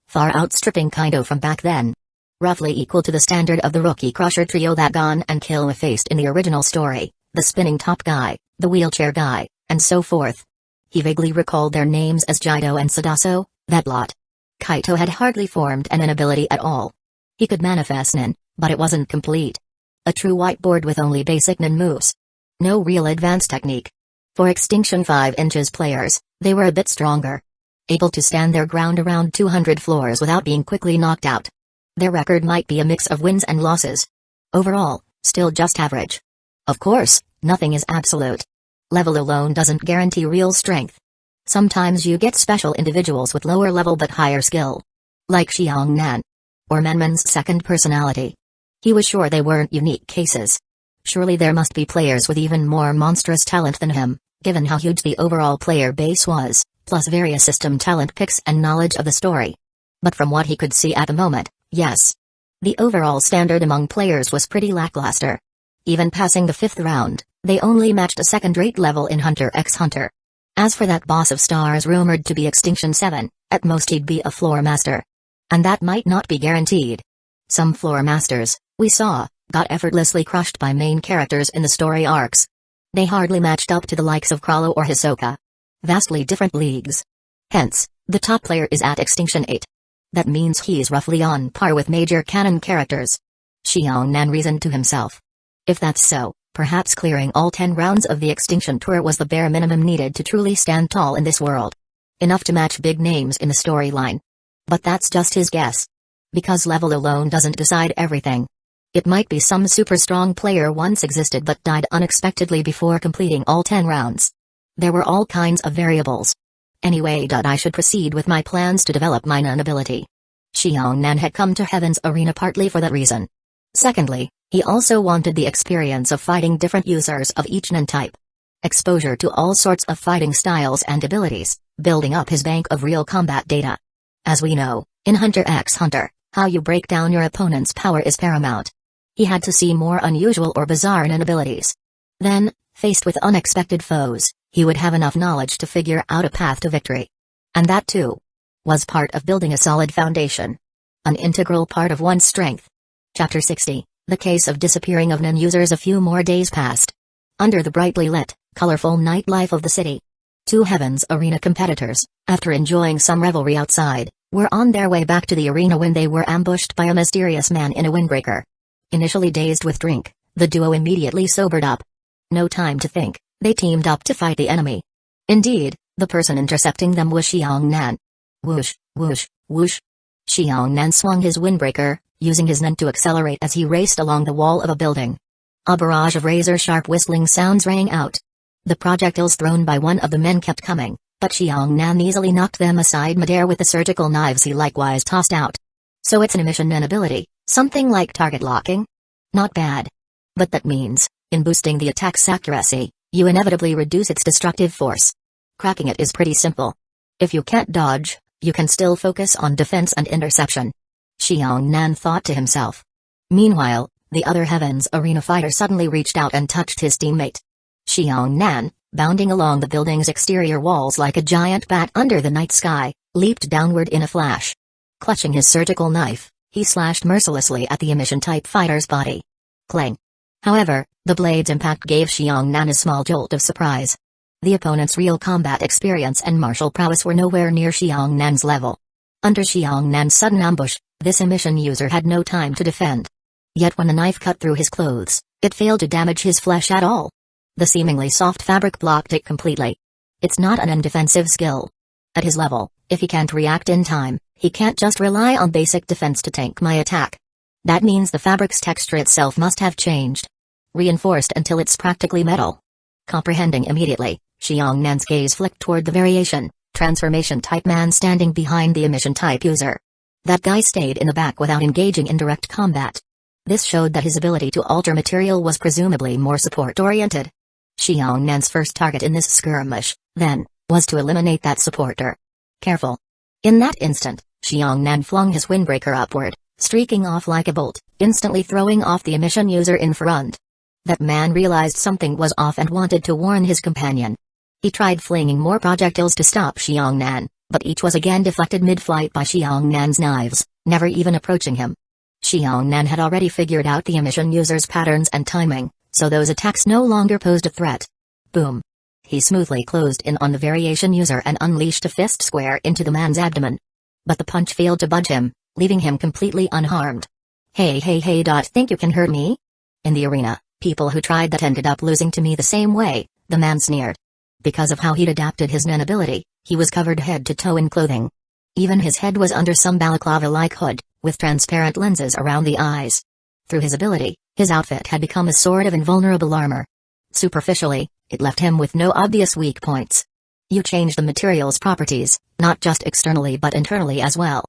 Far outstripping Kaido from back then. Roughly equal to the standard of the Rookie Crusher trio that Gon and Killua faced in the original story, the spinning top guy, the wheelchair guy, and so forth. He vaguely recalled their names as Jido and Sadaso, that lot. Kaito had hardly formed an ability at all. He could manifest nin, but it wasn't complete. A true whiteboard with only basic nin moves. No real advanced technique. For Extinction 5 inches players, they were a bit stronger. Able to stand their ground around 200 floors without being quickly knocked out. Their record might be a mix of wins and losses. Overall, still just average. Of course, nothing is absolute. Level alone doesn't guarantee real strength. Sometimes you get special individuals with lower level but higher skill. Like Xiangnan. Or Menmen's second personality. He was sure they weren't unique cases. Surely there must be players with even more monstrous talent than him, given how huge the overall player base was, plus various system talent picks and knowledge of the story. But from what he could see at the moment, yes. The overall standard among players was pretty lackluster. Even passing the 5th round, they only matched a second-rate level in Hunter x Hunter. As for that boss of stars rumored to be Extinction 7, at most he'd be a floor master. And that might not be guaranteed. Some floor masters, we saw, got effortlessly crushed by main characters in the story arcs. They hardly matched up to the likes of Crawlo or Hisoka. Vastly different leagues. Hence, the top player is at Extinction 8. That means he's roughly on par with major canon characters. Xiongnan reasoned to himself. If that's so, perhaps clearing all 10 rounds of the Extinction Tour was the bare minimum needed to truly stand tall in this world. Enough to match big names in the storyline. But that's just his guess. Because level alone doesn't decide everything. It might be some super strong player once existed but died unexpectedly before completing all 10 rounds. There were all kinds of variables. Anyway, I should proceed with my plans to develop my Nun ability. Xiongnan had come to Heaven's Arena partly for that reason. Secondly, he also wanted the experience of fighting different users of each Nun type. Exposure to all sorts of fighting styles and abilities, building up his bank of real combat data. As we know, in Hunter x Hunter, how you break down your opponent's power is paramount. He had to see more unusual or bizarre Nun abilities. Then, faced with unexpected foes, he would have enough knowledge to figure out a path to victory. And that too was part of building a solid foundation. An integral part of one's strength. Chapter 60, The Case of Disappearing of Nun Users. A few more days passed. Under the brightly lit, colorful nightlife of the city. 2 Heaven's Arena competitors, after enjoying some revelry outside, were on their way back to the arena when they were ambushed by a mysterious man in a windbreaker. Initially dazed with drink, the duo immediately sobered up. No time to think, they teamed up to fight the enemy. Indeed, the person intercepting them was Xiongnan. Whoosh, whoosh, whoosh. Xiongnan swung his windbreaker, using his Nun to accelerate as he raced along the wall of a building. A barrage of razor-sharp whistling sounds rang out. The projectiles thrown by one of the men kept coming, but Xiongnan easily knocked them aside midair with the surgical knives he likewise tossed out. So it's an emission Nun ability, something like target locking? Not bad. But that means, in boosting the attack's accuracy, you inevitably reduce its destructive force. Cracking it is pretty simple. If you can't dodge, you can still focus on defense and interception. Xiongnan thought to himself. Meanwhile, the other Heaven's Arena fighter suddenly reached out and touched his teammate. Xiongnan, bounding along the building's exterior walls like a giant bat under the night sky, leaped downward in a flash. Clutching his surgical knife, he slashed mercilessly at the emission-type fighter's body. Clang. However, the blade's impact gave Xiongnan a small jolt of surprise. The opponent's real combat experience and martial prowess were nowhere near Xiongnan level. Under Xiongnan sudden ambush, this emission user had no time to defend. Yet when the knife cut through his clothes, it failed to damage his flesh at all. The seemingly soft fabric blocked it completely. It's not an undefensive skill. At his level, if he can't react in time, he can't just rely on basic defense to tank my attack. That means the fabric's texture itself must have changed. Reinforced until it's practically metal. Comprehending immediately, Xiongnan's gaze flicked toward the variation, transformation-type man standing behind the emission-type user. That guy stayed in the back without engaging in direct combat. This showed that his ability to alter material was presumably more support-oriented. Xiongnan's first target in this skirmish, then, was to eliminate that supporter. Careful. In that instant, Xiongnan flung his windbreaker upward, streaking off like a bolt, instantly throwing off the emission user in front. That man realized something was off and wanted to warn his companion. He tried flinging more projectiles to stop Xiongnan, but each was again deflected mid-flight by Xiongnan knives, never even approaching him. Xiongnan had already figured out the emission user's patterns and timing, so those attacks no longer posed a threat. Boom. He smoothly closed in on the variation user and unleashed a fist square into the man's abdomen. But the punch failed to budge him, leaving him completely unharmed. Hey, think you can hurt me? In the arena, people who tried that ended up losing to me the same way, the man sneered. Because of how he'd adapted his Nen ability, he was covered head to toe in clothing. Even his head was under some balaclava-like hood, with transparent lenses around the eyes. Through his ability, his outfit had become a sort of invulnerable armor. Superficially, it left him with no obvious weak points. You change the material's properties, not just externally but internally as well.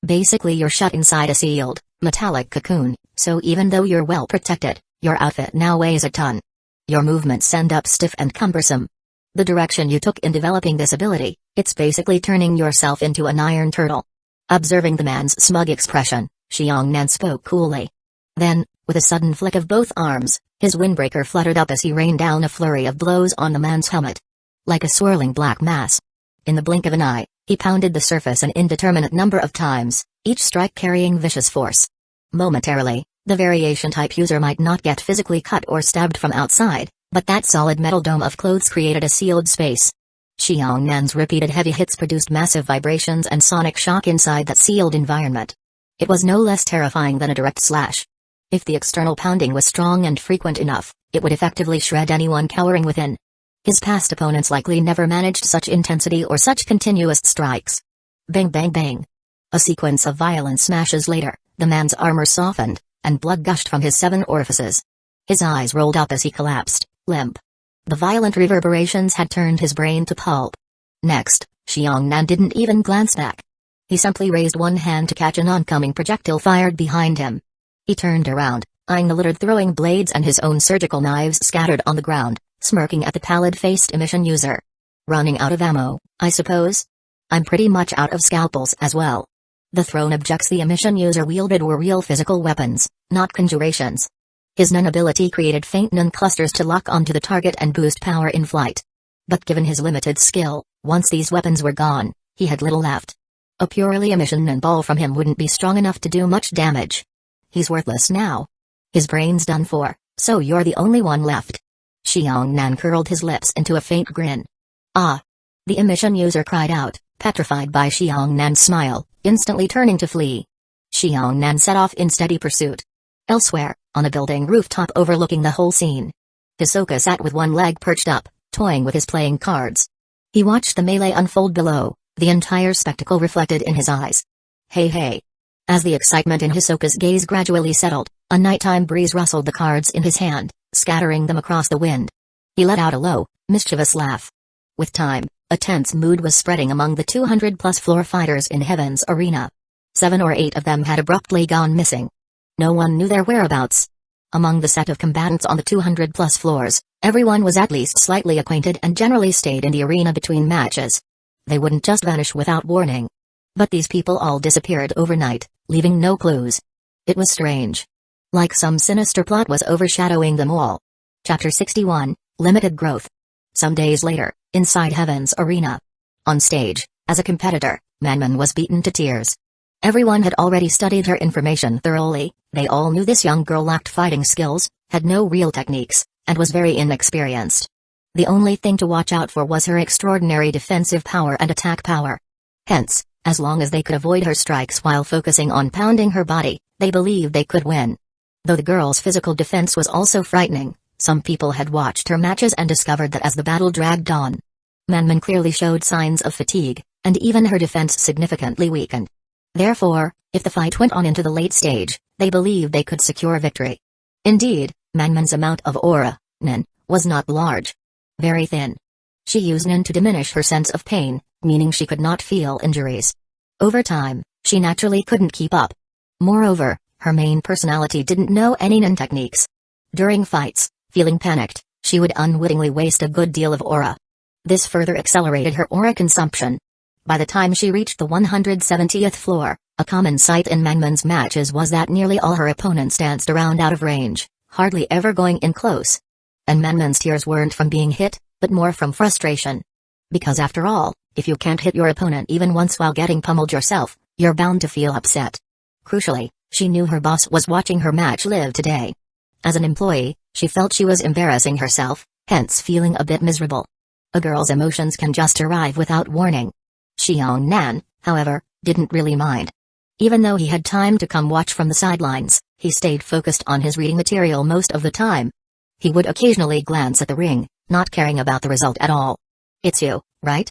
Basically you're shut inside a sealed, metallic cocoon, so even though you're well protected, your outfit now weighs a ton. Your movements end up stiff and cumbersome. The direction you took in developing this ability, it's basically turning yourself into an iron turtle. Observing the man's smug expression, Xiongnan spoke coolly. Then, with a sudden flick of both arms, his windbreaker fluttered up as he rained down a flurry of blows on the man's helmet. Like a swirling black mass. In the blink of an eye, he pounded the surface an indeterminate number of times, each strike carrying vicious force. Momentarily, The variation type user might not get physically cut or stabbed from outside, but that solid metal dome of clothes created a sealed space. Xiangnan's repeated heavy hits produced massive vibrations and sonic shock inside that sealed environment. It was no less terrifying than a direct slash. If the external pounding was strong and frequent enough, it would effectively shred anyone cowering within. His past opponents likely never managed such intensity or such continuous strikes. Bang bang bang. A sequence of violent smashes later, the man's armor softened, and blood gushed from his 7 orifices. His eyes rolled up as he collapsed, limp. The violent reverberations had turned his brain to pulp. Next, Xiangnan didn't even glance back. He simply raised one hand to catch an oncoming projectile fired behind him. He turned around, eyeing the littered throwing blades and his own surgical knives scattered on the ground, smirking at the pallid-faced emission user. Running out of ammo, I suppose? I'm pretty much out of scalpels as well. The thrown objects the emission user wielded were real physical weapons, not conjurations. His nun ability created faint nun clusters to lock onto the target and boost power in flight. But given his limited skill, once these weapons were gone, he had little left. A purely emission nun ball from him wouldn't be strong enough to do much damage. He's worthless now. His brain's done for, so you're the only one left. Xiangnan curled his lips into a faint grin. Ah! The emission user cried out, petrified by Xiangnan's smile, instantly turning to flee. Xiangnan set off in steady pursuit. Elsewhere, on a building rooftop overlooking the whole scene, Hisoka sat with one leg perched up, toying with his playing cards. He watched the melee unfold below, the entire spectacle reflected in his eyes. Hey hey! As the excitement in Hisoka's gaze gradually settled, a nighttime breeze rustled the cards in his hand, scattering them across the wind. He let out a low, mischievous laugh. With time, a tense mood was spreading among the 200-plus floor fighters in Heaven's arena. 7 or 8 of them had abruptly gone missing. No one knew their whereabouts. Among the set of combatants on the 200-plus floors, everyone was at least slightly acquainted and generally stayed in the arena between matches. They wouldn't just vanish without warning. But these people all disappeared overnight, leaving no clues. It was strange. Like some sinister plot was overshadowing them all. Chapter 61, Limited Growth. Some days later, inside Heaven's arena. On stage, as a competitor, Manman was beaten to tears. Everyone had already studied her information thoroughly, they all knew this young girl lacked fighting skills, had no real techniques, and was very inexperienced. The only thing to watch out for was her extraordinary defensive power and attack power. Hence, as long as they could avoid her strikes while focusing on pounding her body, they believed they could win. Though the girl's physical defense was also frightening, some people had watched her matches and discovered that as the battle dragged on, Manman clearly showed signs of fatigue, and even her defense significantly weakened. Therefore, if the fight went on into the late stage, they believed they could secure victory. Indeed, Manman's amount of aura, Nen, was not large. Very thin. She used Nen to diminish her sense of pain, meaning she could not feel injuries. Over time, she naturally couldn't keep up. Moreover, her main personality didn't know any Nen techniques. During fights, feeling panicked, she would unwittingly waste a good deal of aura. This further accelerated her aura consumption. By the time she reached the 170th floor, a common sight in Manman's matches was that nearly all her opponents danced around out of range, hardly ever going in close. And Manman's tears weren't from being hit, but more from frustration. Because after all, if you can't hit your opponent even once while getting pummeled yourself, you're bound to feel upset. Crucially, she knew her boss was watching her match live today. As an employee, she felt she was embarrassing herself, hence feeling a bit miserable. A girl's emotions can just arrive without warning. Xiangnan, however, didn't really mind. Even though he had time to come watch from the sidelines, he stayed focused on his reading material most of the time. He would occasionally glance at the ring, not caring about the result at all. It's you, right?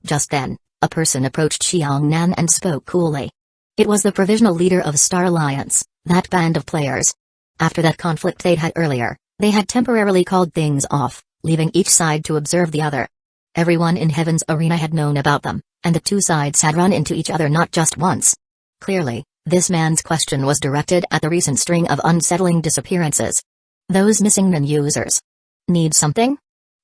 Just then, a person approached Xiangnan and spoke coolly. It was the provisional leader of Star Alliance, that band of players. After that conflict they'd had earlier, they had temporarily called things off, leaving each side to observe the other. Everyone in Heaven's arena had known about them, and the two sides had run into each other not just once. Clearly, this man's question was directed at the recent string of unsettling disappearances. Those missing Nen users. Need something?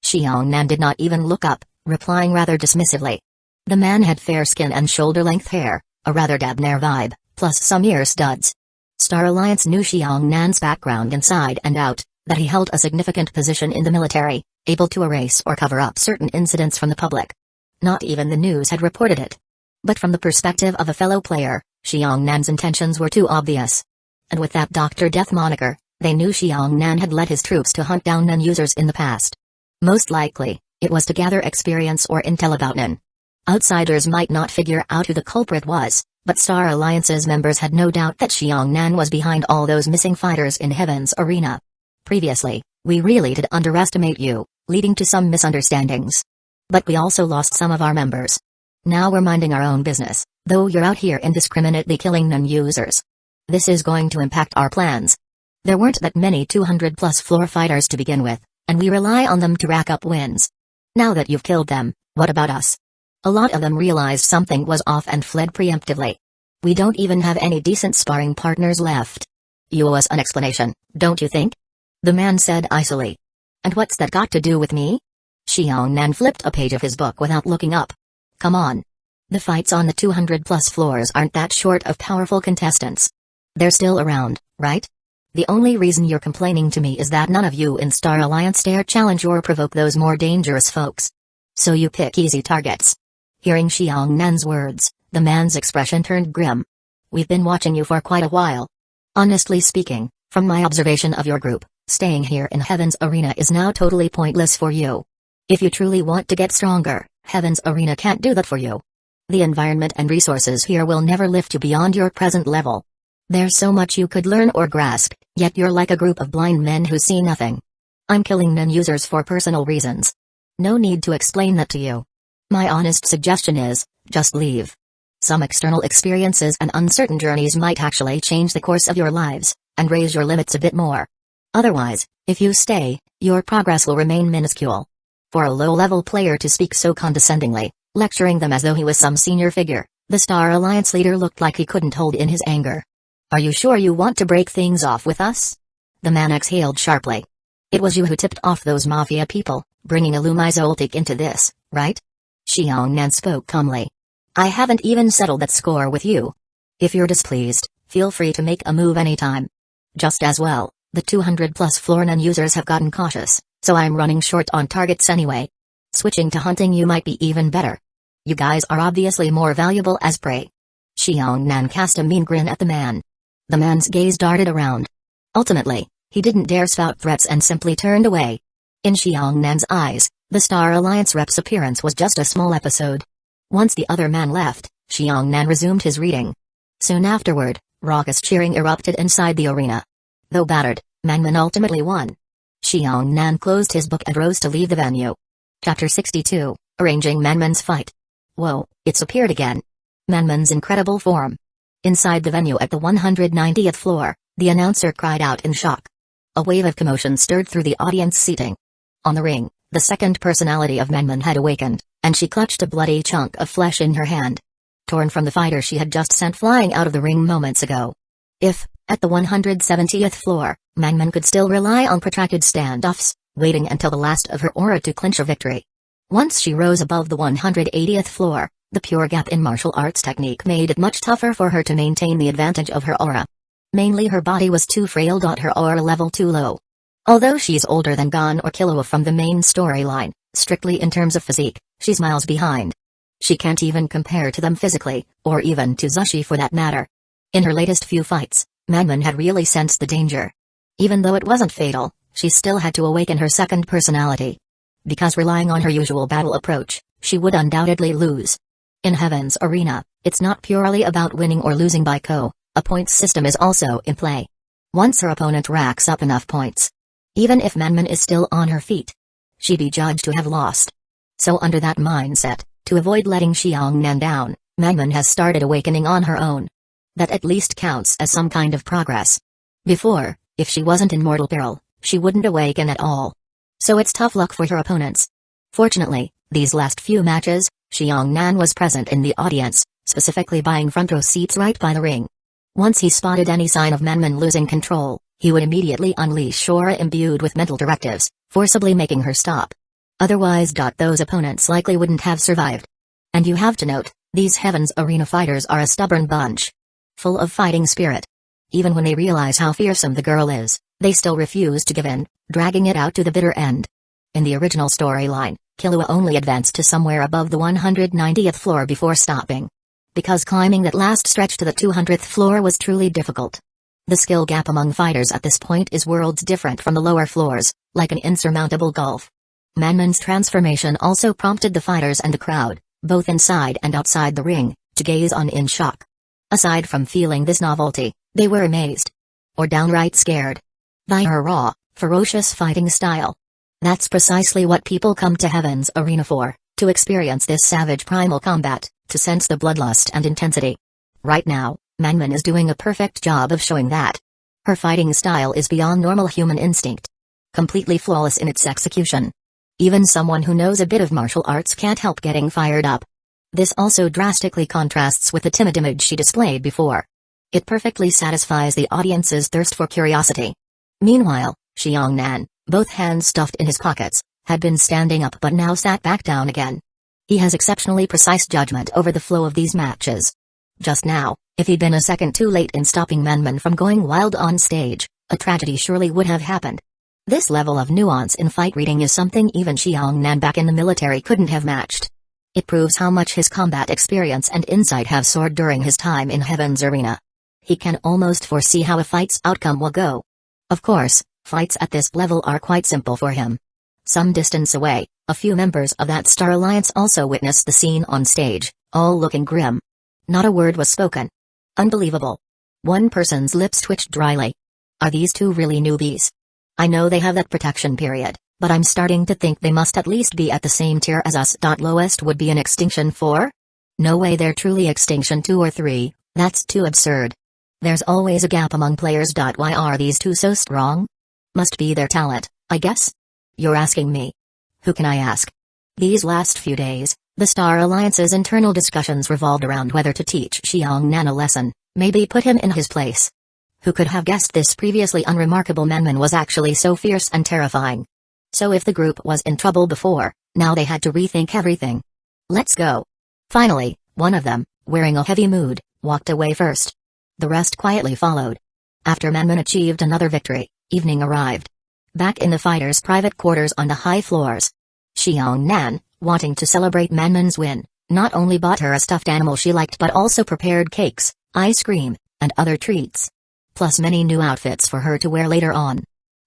Xiangnan did not even look up, replying rather dismissively. The man had fair skin and shoulder-length hair, a rather debonair vibe, plus some ear studs. Star Alliance knew Xiangnan's background inside and out, that he held a significant position in the military, able to erase or cover up certain incidents from the public. Not even the news had reported it. But from the perspective of a fellow player, Xiangnan's intentions were too obvious. And with that Dr. Death moniker, they knew Xiong Nan had led his troops to hunt down Nen users in the past. Most likely, it was to gather experience or intel about Nen. Outsiders might not figure out who the culprit was, but Star Alliance's members had no doubt that Xiong Nan was behind all those missing fighters in Heaven's Arena. Previously, we really did underestimate you, leading to some misunderstandings. But we also lost some of our members. Now we're minding our own business, though you're out here indiscriminately killing non-users. This is going to impact our plans. There weren't that many 200-plus floor fighters to begin with, and we rely on them to rack up wins. Now that you've killed them, what about us? A lot of them realized something was off and fled preemptively. We don't even have any decent sparring partners left. You owe us an explanation, don't you think? The man said icily. And what's that got to do with me? Xiong Nan flipped a page of his book without looking up. Come on. The fights on the 200-plus floors aren't that short of powerful contestants. They're still around, right? The only reason you're complaining to me is that none of you in Star Alliance dare challenge or provoke those more dangerous folks. So you pick easy targets. Hearing Xiong Nan's words, the man's expression turned grim. We've been watching you for quite a while. Honestly speaking, from my observation of your group, staying here in Heaven's Arena is now totally pointless for you. If you truly want to get stronger, Heaven's Arena can't do that for you. The environment and resources here will never lift you beyond your present level. There's so much you could learn or grasp, yet you're like a group of blind men who see nothing. I'm killing non-users for personal reasons. No need to explain that to you. My honest suggestion is, just leave. Some external experiences and uncertain journeys might actually change the course of your lives, and raise your limits a bit more. Otherwise, if you stay, your progress will remain minuscule. For a low-level player to speak so condescendingly, lecturing them as though he was some senior figure, the Star Alliance leader looked like he couldn't hold in his anger. Are you sure you want to break things off with us? The man exhaled sharply. It was you who tipped off those mafia people, bringing Illumi Zoltik into this, right? Xiong Nan spoke calmly. I haven't even settled that score with you. If you're displeased, feel free to make a move anytime. Just as well, the 200-plus floor non-users have gotten cautious, so I'm running short on targets anyway. Switching to hunting you might be even better. You guys are obviously more valuable as prey. Xiong Nan cast a mean grin at the man. The man's gaze darted around. Ultimately, he didn't dare spout threats and simply turned away. In Xiong Nan's eyes, the Star Alliance rep's appearance was just a small episode. Once the other man left, Xiong Nan resumed his reading. Soon afterward, raucous cheering erupted inside the arena. Though battered, Mangman ultimately won. Xiong Nan closed his book and rose to leave the venue. Chapter 62, Arranging Mangman's Fight. Whoa, it's appeared again. Mangman's incredible form. Inside the venue at the 190th floor, the announcer cried out in shock. A wave of commotion stirred through the audience seating. On the ring, the second personality of Mangman had awakened, and she clutched a bloody chunk of flesh in her hand. Torn from the fighter she had just sent flying out of the ring moments ago. If, at the 170th floor, Mangman could still rely on protracted standoffs, waiting until the last of her aura to clinch a victory. Once she rose above the 180th floor, the pure gap in martial arts technique made it much tougher for her to maintain the advantage of her aura. Mainly her body was too frail. Her aura level too low. Although she's older than Gon or Killua from the main storyline, strictly in terms of physique, she's miles behind. She can't even compare to them physically, or even to Zushi for that matter. In her latest few fights, Mangman had really sensed the danger. Even though it wasn't fatal, she still had to awaken her second personality. Because relying on her usual battle approach, she would undoubtedly lose. In Heaven's Arena, it's not purely about winning or losing by KO, a points system is also in play. Once her opponent racks up enough points, even if Mangman is still on her feet, she'd be judged to have lost. So under that mindset, to avoid letting Xiong Nan down, Mangman has started awakening on her own. That at least counts as some kind of progress. Before, if she wasn't in mortal peril, she wouldn't awaken at all. So it's tough luck for her opponents. Fortunately, these last few matches, Xiong Nan was present in the audience, specifically buying front row seats right by the ring. Once he spotted any sign of Mangman losing control, he would immediately unleash aura imbued with mental directives, forcibly making her stop. Otherwise, those opponents likely wouldn't have survived. And you have to note, these Heaven's Arena fighters are a stubborn bunch. Full of fighting spirit. Even when they realize how fearsome the girl is, they still refuse to give in, dragging it out to the bitter end. In the original storyline, Killua only advanced to somewhere above the 190th floor before stopping. Because climbing that last stretch to the 200th floor was truly difficult. The skill gap among fighters at this point is worlds different from the lower floors, like an insurmountable gulf. Manman's transformation also prompted the fighters and the crowd, both inside and outside the ring, to gaze on in shock. Aside from feeling this novelty, they were amazed. Or downright scared. By her raw, ferocious fighting style. That's precisely what people come to Heaven's Arena for, to experience this savage primal combat, to sense the bloodlust and intensity. Right now, Manman is doing a perfect job of showing that. Her fighting style is beyond normal human instinct. Completely flawless in its execution. Even someone who knows a bit of martial arts can't help getting fired up. This also drastically contrasts with the timid image she displayed before. It perfectly satisfies the audience's thirst for curiosity. Meanwhile, Xiongnan, both hands stuffed in his pockets, had been standing up but now sat back down again. He has exceptionally precise judgment over the flow of these matches. Just now, if he'd been a second too late in stopping Manman from going wild on stage, a tragedy surely would have happened. This level of nuance in fight reading is something even Xiongnan back in the military couldn't have matched. It proves how much his combat experience and insight have soared during his time in Heaven's Arena. He can almost foresee how a fight's outcome will go. Of course, fights at this level are quite simple for him. Some distance away, a few members of that Star Alliance also witnessed the scene on stage, all looking grim. Not a word was spoken. Unbelievable. One person's lips twitched dryly. Are these two really newbies? I know they have that protection period, but I'm starting to think they must at least be at the same tier as us. Lowest would be an extinction 4? No way they're truly extinction 2 or 3, that's too absurd. There's always a gap among players. Why are these two so strong? Must be their talent, I guess? You're asking me. Who can I ask? These last few days, the Star Alliance's internal discussions revolved around whether to teach Xiongnan a lesson, maybe put him in his place. Who could have guessed this previously unremarkable Manman was actually so fierce and terrifying? So if the group was in trouble before, now they had to rethink everything. Let's go. Finally, one of them, wearing a heavy mood, walked away first. The rest quietly followed. After Manman achieved another victory, evening arrived. Back in the fighters' private quarters on the high floors. Xiongnan, wanting to celebrate Manman's win, not only bought her a stuffed animal she liked but also prepared cakes, ice cream, and other treats. Plus many new outfits for her to wear later on.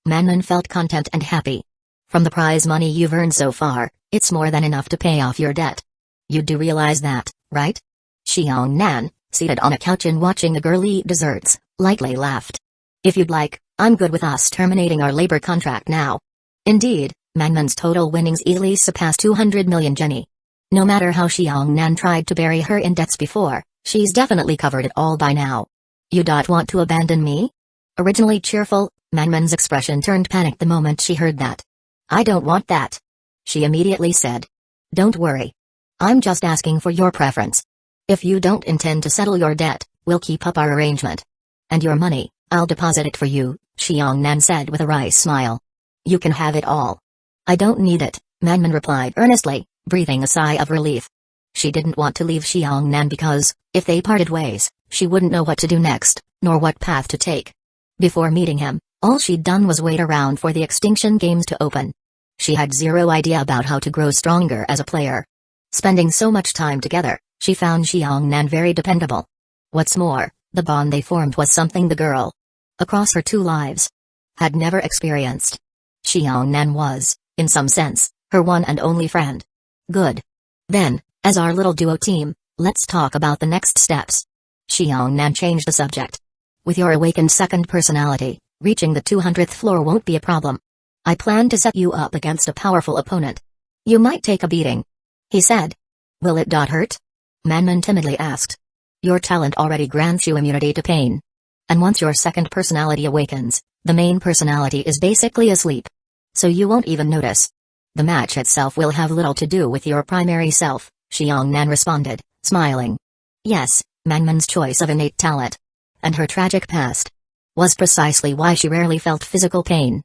Manman felt content and happy. From the prize money you've earned so far, it's more than enough to pay off your debt. You do realize that, right? Xiongnan, seated on a couch and watching the girl eat desserts, lightly laughed. If you'd like, I'm good with us terminating our labor contract now. Indeed, Manman's total winnings easily surpassed 200 million Jenny. No matter how Xiongnan tried to bury her in debts before, she's definitely covered it all by now. You want to abandon me? Originally cheerful, Manman's expression turned panicked the moment she heard that. I don't want that. She immediately said. Don't worry. I'm just asking for your preference. If you don't intend to settle your debt, we'll keep up our arrangement. And your money, I'll deposit it for you, Xiongnan said with a wry smile. You can have it all. I don't need it, Manman replied earnestly, breathing a sigh of relief. She didn't want to leave Xiongnan because, if they parted ways, she wouldn't know what to do next, nor what path to take. Before meeting him, all she'd done was wait around for the Extinction Games to open. She had zero idea about how to grow stronger as a player. Spending so much time together, she found Xiongnan very dependable. What's more, the bond they formed was something the girl, across her 2 lives, had never experienced. Xiongnan was, in some sense, her one and only friend. Good. Then, as our little duo team, let's talk about the next steps. Xiongnan changed the subject. With your awakened second personality, reaching the 200th floor won't be a problem. I plan to set you up against a powerful opponent. You might take a beating, he said. Will it hurt? Manman timidly asked. Your talent already grants you immunity to pain. And once your second personality awakens, the main personality is basically asleep. So you won't even notice. The match itself will have little to do with your primary self, Xiongnan responded, smiling. Yes, Manman's choice of innate talent, and her tragic past, was precisely why she rarely felt physical pain.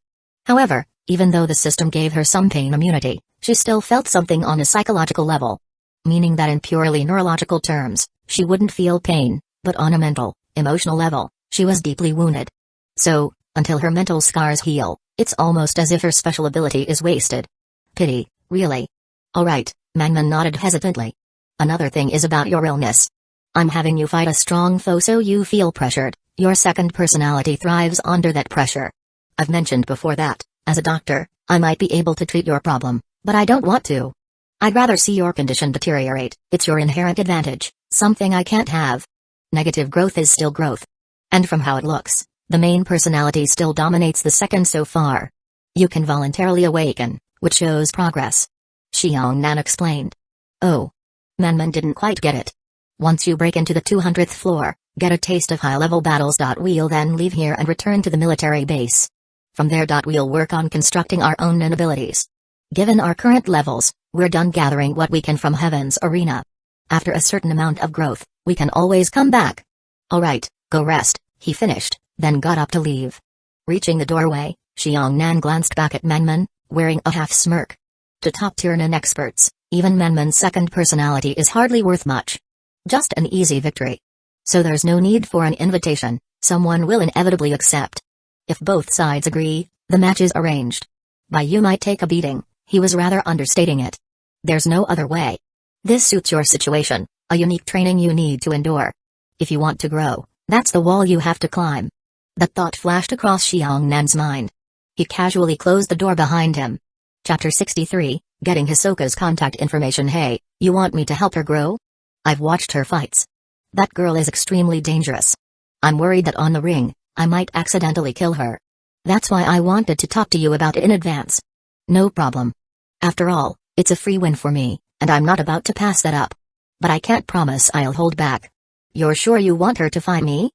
However, even though the system gave her some pain immunity, she still felt something on a psychological level. Meaning that in purely neurological terms, she wouldn't feel pain, but on a mental, emotional level, she was deeply wounded. So, until her mental scars heal, it's almost as if her special ability is wasted. Pity, really. Alright, Manman nodded hesitantly. Another thing is about your illness. I'm having you fight a strong foe so you feel pressured, Your second personality thrives under that pressure. I've mentioned before that, as a doctor, I might be able to treat your problem, but I don't want to. I'd rather see your condition deteriorate. It's your inherent advantage, something I can't have. Negative growth is still growth. And from how it looks, the main personality still dominates the second so far. You can voluntarily awaken, which shows progress. Xiangnan explained. Oh. Menman didn't quite get it. Once you break into the 200th floor, get a taste of high-level battles. We'll then leave here and return to the military base. From there. We'll work on constructing our own abilities. Given our current levels, we're done gathering what we can from Heaven's arena. After a certain amount of growth, we can always come back. Alright, go rest, he finished, then got up to leave. Reaching the doorway, Xiangnan glanced back at Menman, wearing a half-smirk. To top-tier Nen experts, even Menman's second personality is hardly worth much. Just an easy victory. So there's no need for an invitation, someone will inevitably accept. If both sides agree, the match is arranged. By you might take a beating, he was rather understating it. There's no other way. This suits your situation, a unique training you need to endure. If you want to grow, that's the wall you have to climb. That thought flashed across Xiangnan's mind. He casually closed the door behind him. Chapter 63, Getting Hisoka's Contact Information. Hey, you want me to help her grow? I've watched her fights. That girl is extremely dangerous. I'm worried that on the ring, I might accidentally kill her. That's why I wanted to talk to you about it in advance. No problem. After all, it's a free win for me, and I'm not about to pass that up. But I can't promise I'll hold back. You're sure you want her to find me?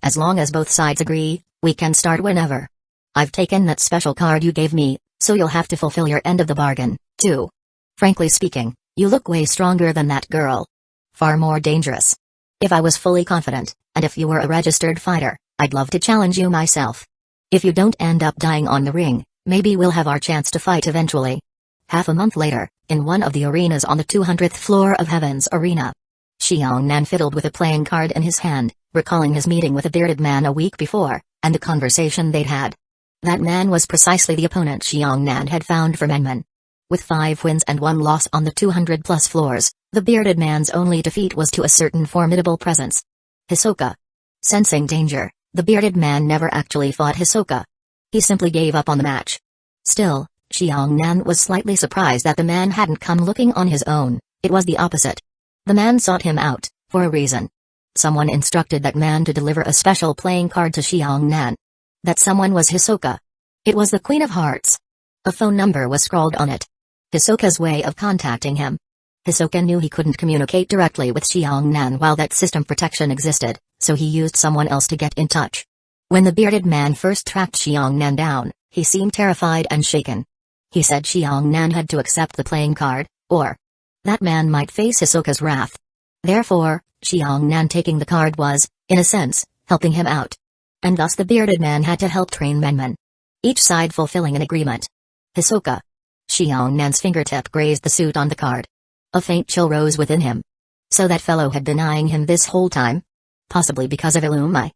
As long as both sides agree, we can start whenever. I've taken that special card you gave me, so you'll have to fulfill your end of the bargain, too. Frankly speaking, you look way stronger than that girl. Far more dangerous. If I was fully confident, and if you were a registered fighter, I'd love to challenge you myself. If you don't end up dying on the ring, maybe we'll have our chance to fight eventually. Half a month later, in one of the arenas on the 200th floor of Heaven's Arena. Xiangnan fiddled with a playing card in his hand, recalling his meeting with a bearded man a week before, and the conversation they'd had. That man was precisely the opponent Xiangnan had found for Menman. With 5 wins and 1 loss on the 200-plus floors, the bearded man's only defeat was to a certain formidable presence. Hisoka. Sensing danger, the bearded man never actually fought Hisoka. He simply gave up on the match. Still, Xiangnan was slightly surprised that the man hadn't come looking on his own. It was the opposite. The man sought him out, for a reason. Someone instructed that man to deliver a special playing card to Xiangnan. That someone was Hisoka. It was the Queen of Hearts. A phone number was scrawled on it. Hisoka's way of contacting him. Hisoka knew he couldn't communicate directly with Xiangnan while that system protection existed, so he used someone else to get in touch. When the bearded man first tracked Xiangnan down, he seemed terrified and shaken. He said Xiangnan had to accept the playing card, or that man might face Hisoka's wrath. Therefore, Xiangnan taking the card was, in a sense, helping him out. And thus the bearded man had to help train Menman. Each side fulfilling an agreement. Hisoka. Xiangnan's fingertip grazed the suit on the card. A faint chill rose within him. So that fellow had been eyeing him this whole time? Possibly because of Illumai.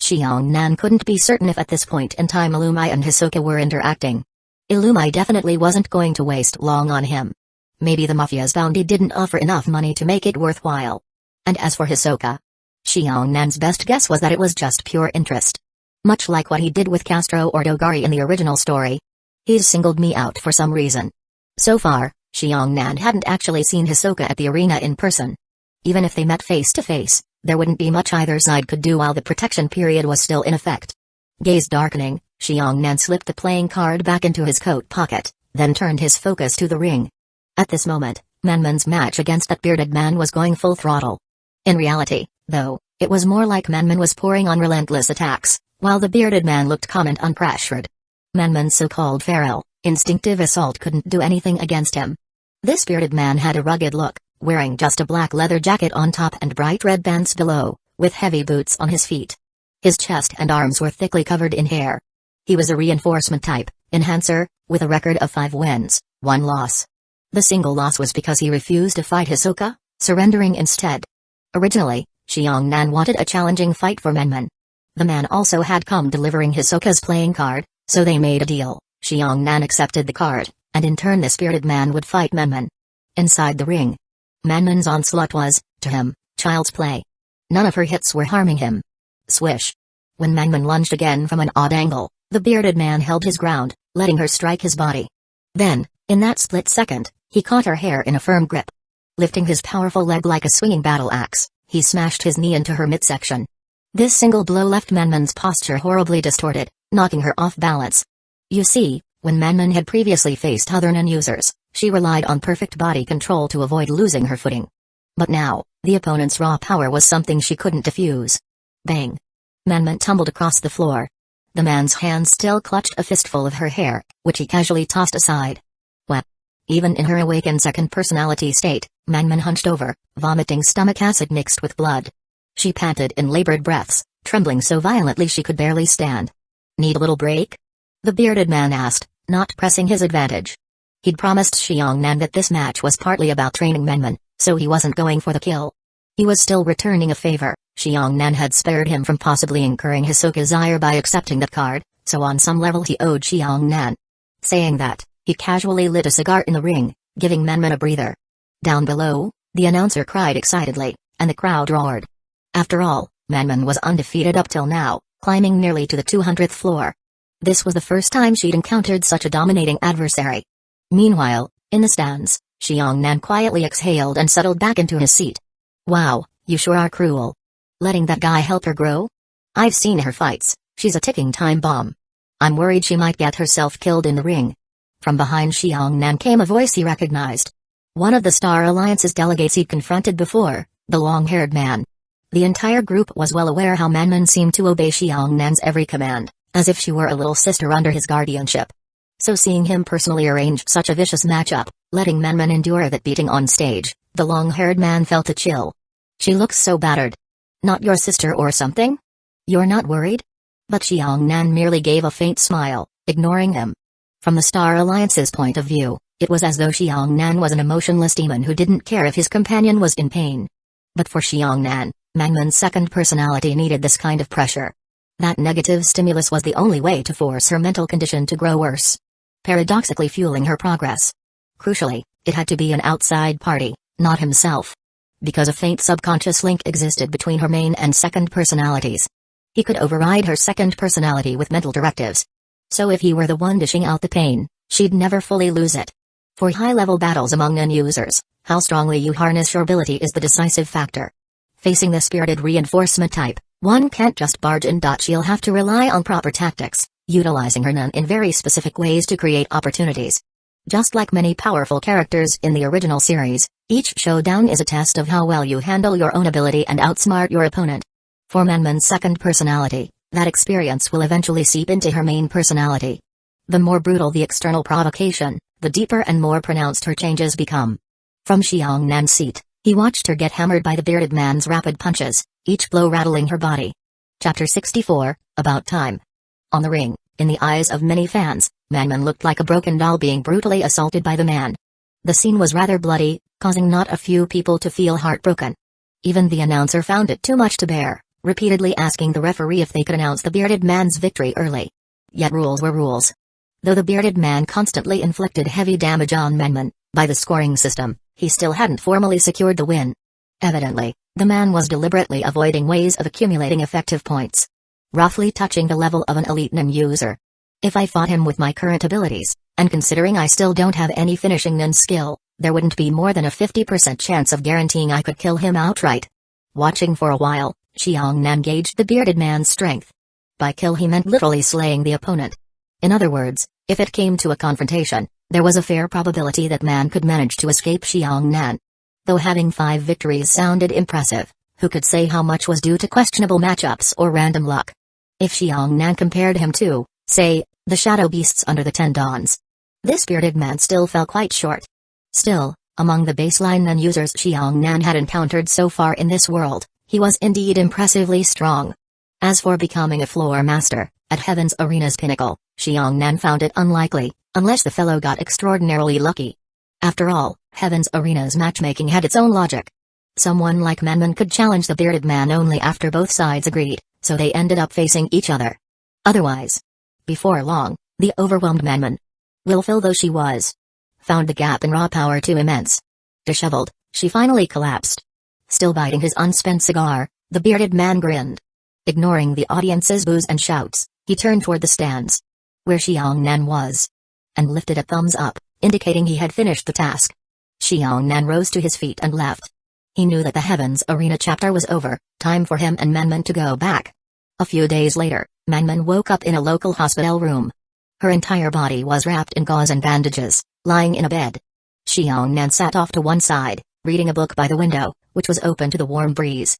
Xiangnan couldn't be certain if at this point in time Illumai and Hisoka were interacting. Illumai definitely wasn't going to waste long on him. Maybe the Mafia's bounty didn't offer enough money to make it worthwhile. And as for Hisoka, Xiangnan's best guess was that it was just pure interest. Much like what he did with Castro or Dogari in the original story. He's singled me out for some reason. So far, Xiangnan hadn't actually seen Hisoka at the arena in person. Even if they met face to face, there wouldn't be much either side could do while the protection period was still in effect. Gaze darkening, Xiangnan slipped the playing card back into his coat pocket, then turned his focus to the ring. At this moment, Menman's match against that bearded man was going full throttle. In reality, though, it was more like Menman was pouring on relentless attacks, while the bearded man looked calm and unpressured. Menman's so-called feral, instinctive assault couldn't do anything against him. This bearded man had a rugged look, wearing just a black leather jacket on top and bright red bands below, with heavy boots on his feet. His chest and arms were thickly covered in hair. He was a reinforcement type, enhancer, with a record of 5 wins, 1 loss. The single loss was because he refused to fight Hisoka, surrendering instead. Originally, Xiangnan wanted a challenging fight for Menman. The man also had come delivering Hisoka's playing card, so they made a deal. Xiangnan accepted the card, and in turn the bearded man would fight Menman. Inside the ring, Menman's onslaught was, to him, child's play. None of her hits were harming him. Swish. When Mangman lunged again from an odd angle, the bearded man held his ground, letting her strike his body. Then, in that split second, he caught her hair in a firm grip. Lifting his powerful leg like a swinging battle axe, he smashed his knee into her midsection. This single blow left Manman's posture horribly distorted, knocking her off balance. You see, when Manman had previously faced other non-users, she relied on perfect body control to avoid losing her footing. But now, the opponent's raw power was something she couldn't defuse. Bang! Manman tumbled across the floor. The man's hand still clutched a fistful of her hair, which he casually tossed aside. What? Even in her awakened second personality state, Mangman hunched over, vomiting stomach acid mixed with blood. She panted in labored breaths, trembling so violently she could barely stand. Need a little break? The bearded man asked, not pressing his advantage. He'd promised Xiongnan that this match was partly about training Mangman, so he wasn't going for the kill. He was still returning a favor. Xiongnan had spared him from possibly incurring his Hisoka's ire by accepting that card, so on some level he owed Xiongnan. Saying that, he casually lit a cigar in the ring, giving Mangman a breather. Down below, the announcer cried excitedly, and the crowd roared. After all, Mangman was undefeated up till now, climbing nearly to the 200th floor. This was the first time she'd encountered such a dominating adversary. Meanwhile, in the stands, Xiongnan quietly exhaled and settled back into his seat. Wow, you sure are cruel. Letting that guy help her grow? I've seen her fights, she's a ticking time bomb. I'm worried she might get herself killed in the ring. From behind Xiongnan came a voice he recognized. One of the Star Alliance's delegates he'd confronted before, the long-haired man. The entire group was well aware how Mangman seemed to obey Xiongnan every command, as if she were a little sister under his guardianship. So seeing him personally arrange such a vicious matchup, letting Mangman endure that beating on stage, the long-haired man felt a chill. She looks so battered. Not your sister or something? You're not worried? But Xiongnan merely gave a faint smile, ignoring him. From the Star Alliance's point of view, it was as though Xiongnan was an emotionless demon who didn't care if his companion was in pain. But for Xiongnan, Mangman's second personality needed this kind of pressure. That negative stimulus was the only way to force her mental condition to grow worse, paradoxically fueling her progress. Crucially, it had to be an outside party, not himself. Because a faint subconscious link existed between her main and second personalities. He could override her second personality with mental directives. So if he were the one dishing out the pain, she'd never fully lose it. For high-level battles among non-users, how strongly you harness your ability is the decisive factor. Facing the spirited reinforcement type, one can't just barge in. She'll have to rely on proper tactics, utilizing her nun in very specific ways to create opportunities. Just like many powerful characters in the original series, each showdown is a test of how well you handle your own ability and outsmart your opponent. For Mangman's second personality, that experience will eventually seep into her main personality. The more brutal the external provocation, the deeper and more pronounced her changes become. From Xiongnan's seat, he watched her get hammered by the bearded man's rapid punches, each blow rattling her body. Chapter 64, About Time. On the ring, in the eyes of many fans, Mangman looked like a broken doll being brutally assaulted by the man. The scene was rather bloody, causing not a few people to feel heartbroken. Even the announcer found it too much to bear, repeatedly asking the referee if they could announce the bearded man's victory early. Yet rules were rules. Though the bearded man constantly inflicted heavy damage on Mangman, by the scoring system, he still hadn't formally secured the win. Evidently, the man was deliberately avoiding ways of accumulating effective points. Roughly touching the level of an elite nin user. If I fought him with my current abilities, and considering I still don't have any finishing nin skill, there wouldn't be more than a 50% chance of guaranteeing I could kill him outright. Watching for a while, Xiongnan gauged the bearded man's strength. By kill he meant literally slaying the opponent. In other words, if it came to a confrontation, there was a fair probability that man could manage to escape Xiongnan. Though having 5 victories sounded impressive, who could say how much was due to questionable matchups or random luck? If Xiongnan compared him to, say, the shadow beasts under the 10 Dawns, this bearded man still fell quite short. Still, among the baseline non-users Xiongnan had encountered so far in this world, he was indeed impressively strong. As for becoming a floor master, at Heaven's Arena's pinnacle, Xiongnan found it unlikely, unless the fellow got extraordinarily lucky. After all, Heaven's Arena's matchmaking had its own logic. Someone like Mangman could challenge the bearded man only after both sides agreed, so they ended up facing each other. Otherwise, before long, the overwhelmed Mangman, willful though she was, found the gap in raw power too immense. Disheveled, she finally collapsed. Still biting his unspent cigar, the bearded man grinned. Ignoring the audience's boos and shouts, he turned toward the stands, where Xiongnan was, and lifted a thumbs up, indicating he had finished the task. Xiongnan rose to his feet and left. He knew that the Heavens Arena chapter was over, time for him and Manman to go back. A few days later, Manman woke up in a local hospital room. Her entire body was wrapped in gauze and bandages, lying in a bed. Xiongnan sat off to one side, reading a book by the window, which was open to the warm breeze.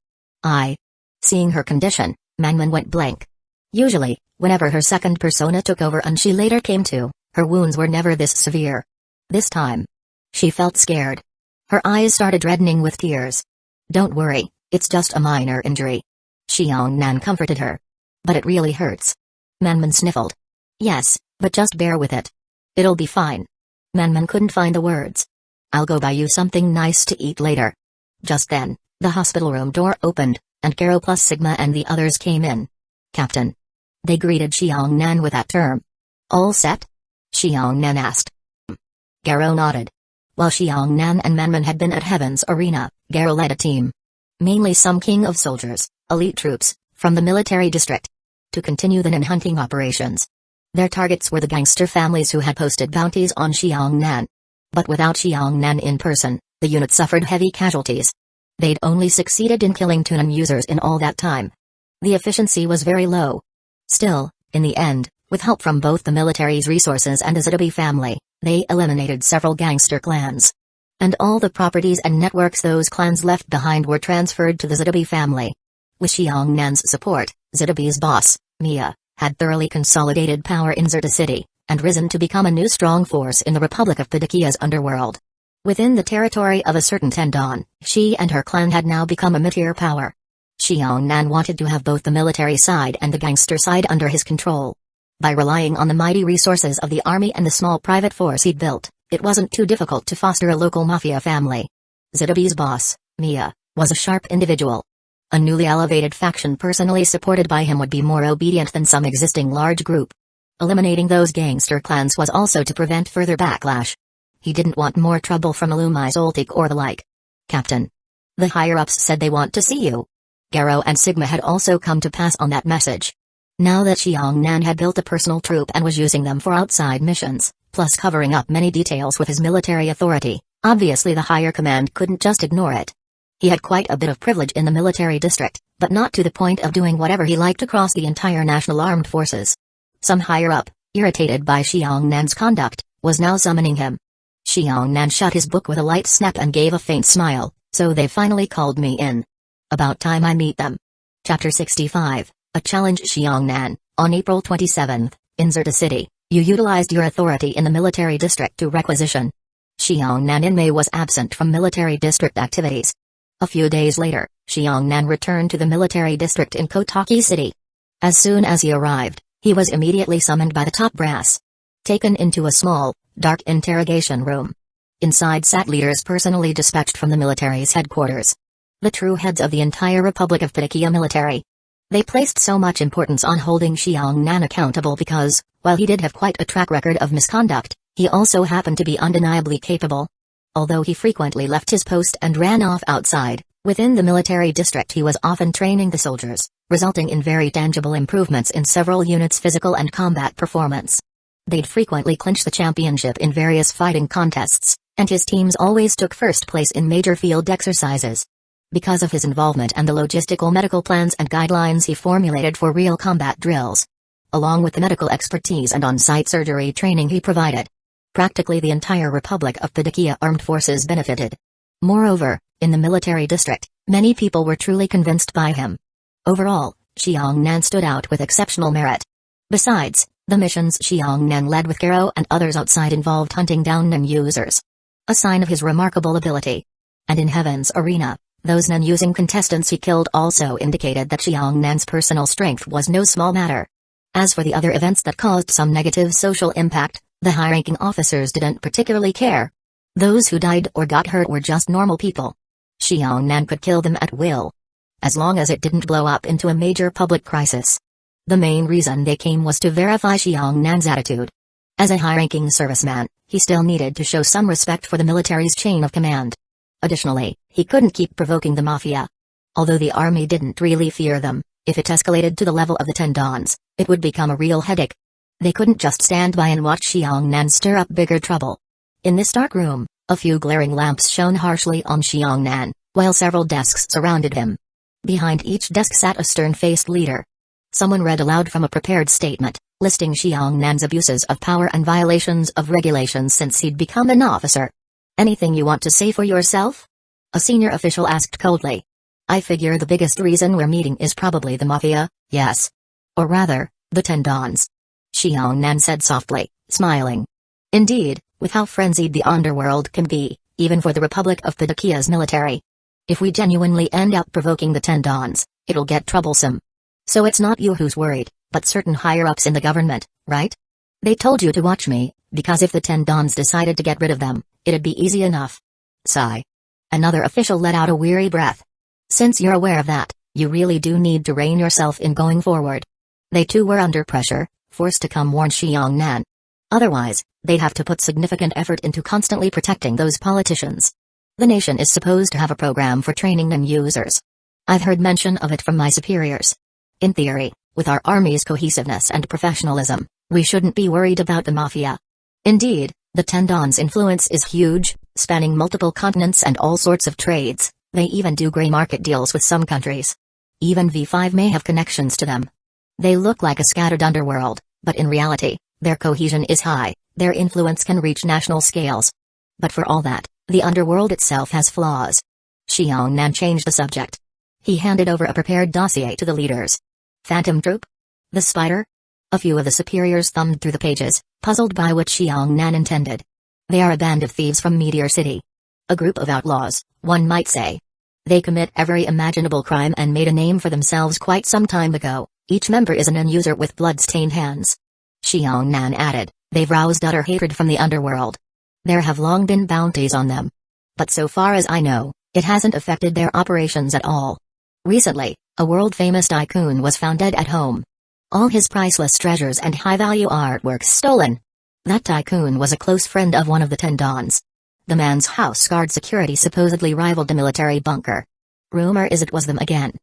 Seeing her condition, Manman went blank. Usually, whenever her second persona took over and she later came to, her wounds were never this severe. This time, she felt scared. Her eyes started reddening with tears. "Don't worry, it's just a minor injury." Xiongnan comforted her. "But it really hurts." Manman sniffled. "Yes, but just bear with it. It'll be fine." Manman couldn't find the words. "I'll go buy you something nice to eat later." Just then, the hospital room door opened, and Garo plus Sigma and the others came in. "Captain." They greeted Xiongnan with that term. "All set?" Xiongnan asked. Garo nodded. While Xiongnan and Manman had been at Heaven's Arena, Garo led a team. Mainly some king of soldiers, elite troops, from the military district, to continue the Nin hunting operations. Their targets were the gangster families who had posted bounties on Xiongnan. But without Xiongnan in person, the unit suffered heavy casualties. They'd only succeeded in killing Tunan users in all that time. The efficiency was very low. Still, in the end, with help from both the military's resources and the Zidabi family, they eliminated several gangster clans. And all the properties and networks those clans left behind were transferred to the Zidabi family. With Xiongnan support, Zidabi's boss, Mia, had thoroughly consolidated power in Zerta City, and risen to become a new strong force in the Republic of Padakia's underworld. Within the territory of a certain Tendon, she and her clan had now become a mid-tier power. Xiongnan wanted to have both the military side and the gangster side under his control. By relying on the mighty resources of the army and the small private force he'd built, it wasn't too difficult to foster a local mafia family. Zidabi's boss, Mia, was a sharp individual. A newly elevated faction personally supported by him would be more obedient than some existing large group. Eliminating those gangster clans was also to prevent further backlash. He didn't want more trouble from Alumai Zoltik or the like. "Captain. The higher-ups said they want to see you." Garo and Sigma had also come to pass on that message. Now that Xiongnan had built a personal troop and was using them for outside missions, plus covering up many details with his military authority, obviously the higher command couldn't just ignore it. He had quite a bit of privilege in the military district, but not to the point of doing whatever he liked across the entire national armed forces. Some higher-up, irritated by Xiongnan conduct, was now summoning him. Xiongnan shut his book with a light snap and gave a faint smile. "So they finally called me in. About time I meet them." Chapter 65, A Challenge. Xiongnan, on April 27, in Zerta City, you utilized your authority in the military district to requisition. Xiongnan in May was absent from military district activities. A few days later, Xiongnan returned to the military district in Kotaki City. As soon as he arrived, he was immediately summoned by the top brass. Taken into a small, dark interrogation room. Inside sat leaders personally dispatched from the military's headquarters. The true heads of the entire Republic of Padakia military. They placed so much importance on holding Xiongnan accountable because, while he did have quite a track record of misconduct, he also happened to be undeniably capable. Although he frequently left his post and ran off outside, within the military district he was often training the soldiers, resulting in very tangible improvements in several units' physical and combat performance. They'd frequently clinch the championship in various fighting contests, and his teams always took first place in major field exercises. Because of his involvement and the logistical medical plans and guidelines he formulated for real combat drills, along with the medical expertise and on-site surgery training he provided, practically the entire Republic of Padakia armed forces benefited. Moreover, in the military district, many people were truly convinced by him. Overall, Xiongnan stood out with exceptional merit. Besides, the missions Xiongnan led with Garo and others outside involved hunting down Nin users. A sign of his remarkable ability. And in Heaven's Arena, those Nin-using contestants he killed also indicated that Xiongnan personal strength was no small matter. As for the other events that caused some negative social impact, the high-ranking officers didn't particularly care. Those who died or got hurt were just normal people. Xiongnan could kill them at will. As long as it didn't blow up into a major public crisis. The main reason they came was to verify Xiongnan attitude. As a high-ranking serviceman, he still needed to show some respect for the military's chain of command. Additionally, he couldn't keep provoking the mafia. Although the army didn't really fear them, If it escalated to the level of the 10 Dons, it would become a real headache. They couldn't just stand by and watch Xiongnan stir up bigger trouble. In this dark room, a few glaring lamps shone harshly on Xiongnan, while several desks surrounded him. Behind each desk sat a stern-faced leader. Someone read aloud from a prepared statement, listing Xiongnan abuses of power and violations of regulations since he'd become an officer. "Anything you want to say for yourself?" a senior official asked coldly. "I figure the biggest reason we're meeting is probably the Mafia, yes. Or rather, the 10 Dons." Xiongnan said softly, smiling. "Indeed, with how frenzied the underworld can be, even for the Republic of Padakia's military. If we genuinely end up provoking the 10 Dons, it'll get troublesome. So it's not you who's worried, but certain higher-ups in the government, right? They told you to watch me, because if the 10 Dons decided to get rid of them, it'd be easy enough." Sigh. Another official let out a weary breath. "Since you're aware of that, you really do need to rein yourself in going forward." They too were under pressure, forced to come warn Xiongnan. Otherwise, they'd have to put significant effort into constantly protecting those politicians. The nation is supposed to have a program for training NIN users. I've heard mention of it from my superiors. In theory, with our army's cohesiveness and professionalism, we shouldn't be worried about the Mafia. Indeed, the 10 Dons' influence is huge, spanning multiple continents and all sorts of trades. They even do grey market deals with some countries. Even V5 may have connections to them. They look like a scattered underworld, but in reality, their cohesion is high, their influence can reach national scales. But for all that, the underworld itself has flaws." Xiongnan changed the subject. He handed over a prepared dossier to the leaders. "Phantom Troop? The Spider?" A few of the superiors thumbed through the pages, puzzled by what Xiongnan intended. "They are a band of thieves from Meteor City. A group of outlaws, one might say. They commit every imaginable crime and made a name for themselves quite some time ago. Each member is an NIN user with blood-stained hands." Xiongnan added, "They've roused utter hatred from the underworld. There have long been bounties on them. But so far as I know, it hasn't affected their operations at all. Recently, a world-famous tycoon was found dead at home. All his priceless treasures and high-value artworks stolen. That tycoon was a close friend of one of the 10 Dons. The man's house guard security supposedly rivaled the military bunker. Rumor is it was them again.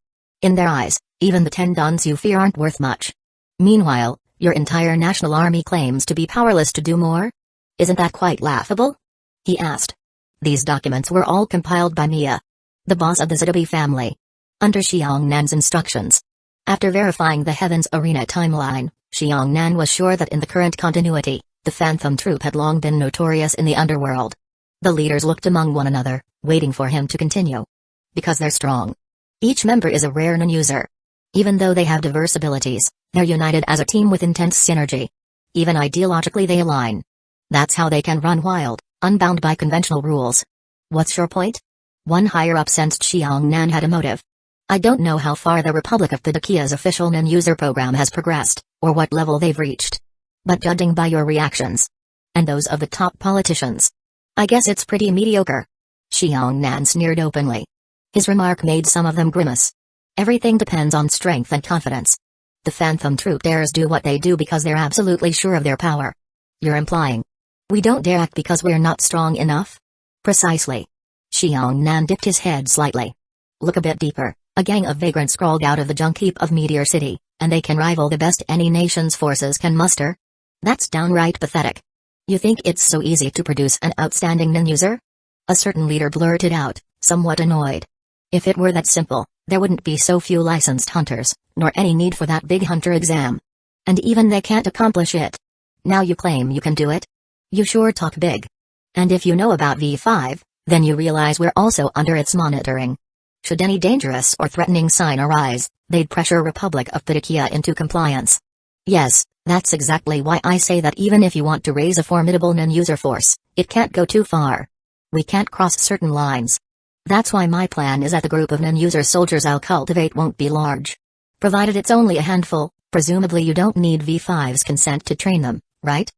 In their eyes, even the 10 Dons you fear aren't worth much. Meanwhile, your entire national army claims to be powerless to do more? Isn't that quite laughable?" he asked. These documents were all compiled by Mia, the boss of the Zetabi family, under Xiongnan's instructions. After verifying the Heavens Arena timeline, Xiongnan was sure that in the current continuity, the Phantom Troop had long been notorious in the underworld. The leaders looked among one another, waiting for him to continue. Because they're strong. Each member is a rare NIN user. Even though they have diverse abilities, they're united as a team with intense synergy. Even ideologically they align. That's how they can run wild, unbound by conventional rules. What's your point? One higher-up sensed Xiongnan had a motive. "I don't know how far the Republic of Padakia's official NIN user program has progressed, or what level they've reached. But judging by your reactions, and those of the top politicians, I guess it's pretty mediocre." Xiongnan sneered openly. His remark made some of them grimace. Everything depends on strength and confidence. The Phantom Troop dares do what they do because they're absolutely sure of their power. You're implying we don't dare act because we're not strong enough? Precisely. Xiongnan dipped his head slightly. Look a bit deeper. A gang of vagrants crawled out of the junk heap of Meteor City, and they can rival the best any nation's forces can muster? That's downright pathetic. You think it's so easy to produce an outstanding NIN user? A certain leader blurted out, somewhat annoyed. If it were that simple, there wouldn't be so few licensed hunters, nor any need for that big hunter exam. And even they can't accomplish it. Now you claim you can do it? You sure talk big. And if you know about V5, then you realize we're also under its monitoring. Should any dangerous or threatening sign arise, they'd pressure Republic of Padakia into compliance. Yes, that's exactly why I say that even if you want to raise a formidable NIN user force, it can't go too far. We can't cross certain lines. That's why my plan is that the group of NIN user soldiers I'll cultivate won't be large. Provided it's only a handful, presumably you don't need V5's consent to train them, right?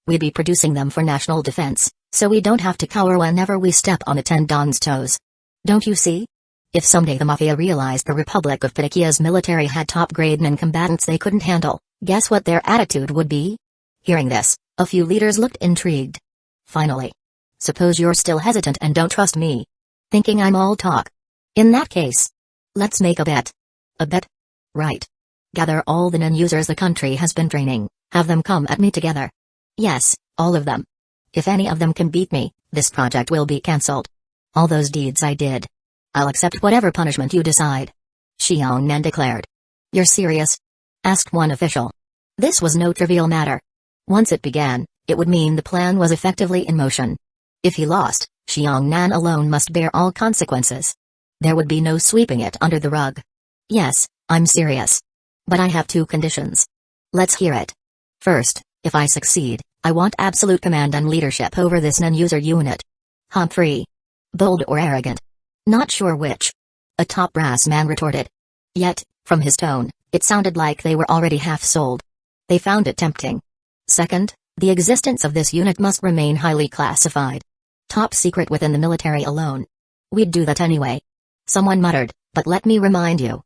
We'd be producing them for national defense, so we don't have to cower whenever we step on the 10 Don's toes. Don't you see? If someday the Mafia realized the Republic of Padakia's military had top-grade NIN combatants they couldn't handle, guess what their attitude would be? Hearing this, a few leaders looked intrigued. Finally. Suppose you're still hesitant and don't trust me. Thinking I'm all talk. In that case, let's make a bet. A bet? Right. Gather all the non-users the country has been training, have them come at me together. Yes, all of them. If any of them can beat me, this project will be cancelled. All those deeds I did. I'll accept whatever punishment you decide. Xiang Nan declared. You're serious? Asked one official. This was no trivial matter. Once it began, it would mean the plan was effectively in motion. If he lost, Xiang Nan alone must bear all consequences. There would be no sweeping it under the rug. Yes, I'm serious. But I have two conditions. Let's hear it. First, if I succeed, I want absolute command and leadership over this non-user unit. Humphrey. Bold or arrogant? Not sure which. A top brass man retorted. Yet, from his tone, it sounded like they were already half sold. They found it tempting. Second, the existence of this unit must remain highly classified. Top secret within the military alone. We'd do that anyway. Someone muttered, but let me remind you.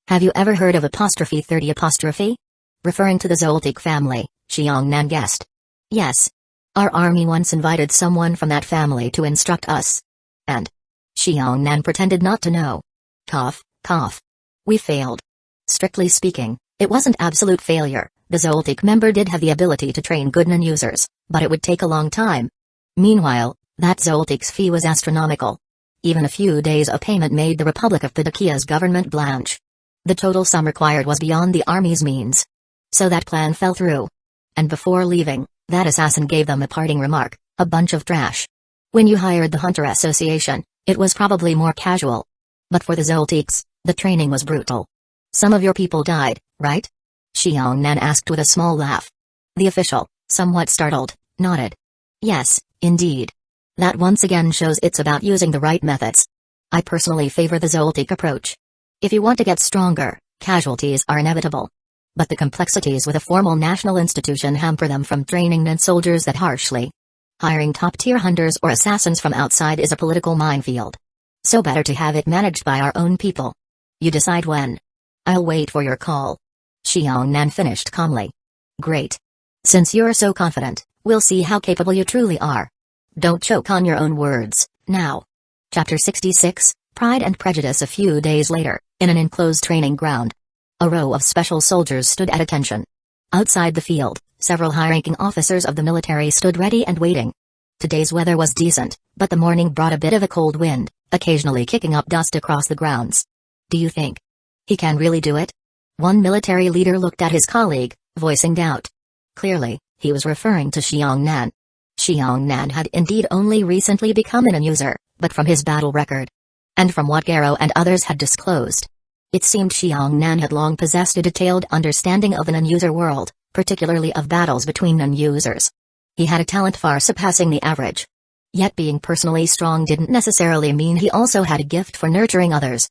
Have you ever heard of '30'? Referring to the Zoltik family, Xiang Nan guessed. Yes. Our army once invited someone from that family to instruct us. And Xiang Nan pretended not to know. Cough, cough. We failed. Strictly speaking, it wasn't absolute failure. The Zoltik member did have the ability to train good non-users, but it would take a long time. Meanwhile, that Zoltik's fee was astronomical. Even a few days of payment made the Republic of Padakia's government blanch. The total sum required was beyond the army's means. So that plan fell through. And before leaving, that assassin gave them a parting remark, a bunch of trash. When you hired the Hunter Association, it was probably more casual. But for the Zoltiks, the training was brutal. Some of your people died, right? Xiang Nan asked with a small laugh. The official, somewhat startled, nodded. Yes, indeed. That once again shows it's about using the right methods. I personally favor the Zoltik approach. If you want to get stronger, casualties are inevitable. But the complexities with a formal national institution hamper them from training non-soldiers that harshly. Hiring top-tier hunters or assassins from outside is a political minefield. So better to have it managed by our own people. You decide when. I'll wait for your call. Xiang Nan finished calmly. Great. Since you're so confident, we'll see how capable you truly are. Don't choke on your own words, now. Chapter 66, Pride and Prejudice. A few days later, in an enclosed training ground. A row of special soldiers stood at attention. Outside the field, several high-ranking officers of the military stood ready and waiting. Today's weather was decent, but the morning brought a bit of a cold wind, occasionally kicking up dust across the grounds. Do you think he can really do it? One military leader looked at his colleague, voicing doubt. Clearly, he was referring to Xiang Nan. Xiang Nan had indeed only recently become an user, but from his battle record, and from what Garrow and others had disclosed, it seemed Xiang Nan had long possessed a detailed understanding of the non-user world, particularly of battles between non-users. He had a talent far surpassing the average. Yet being personally strong didn't necessarily mean he also had a gift for nurturing others.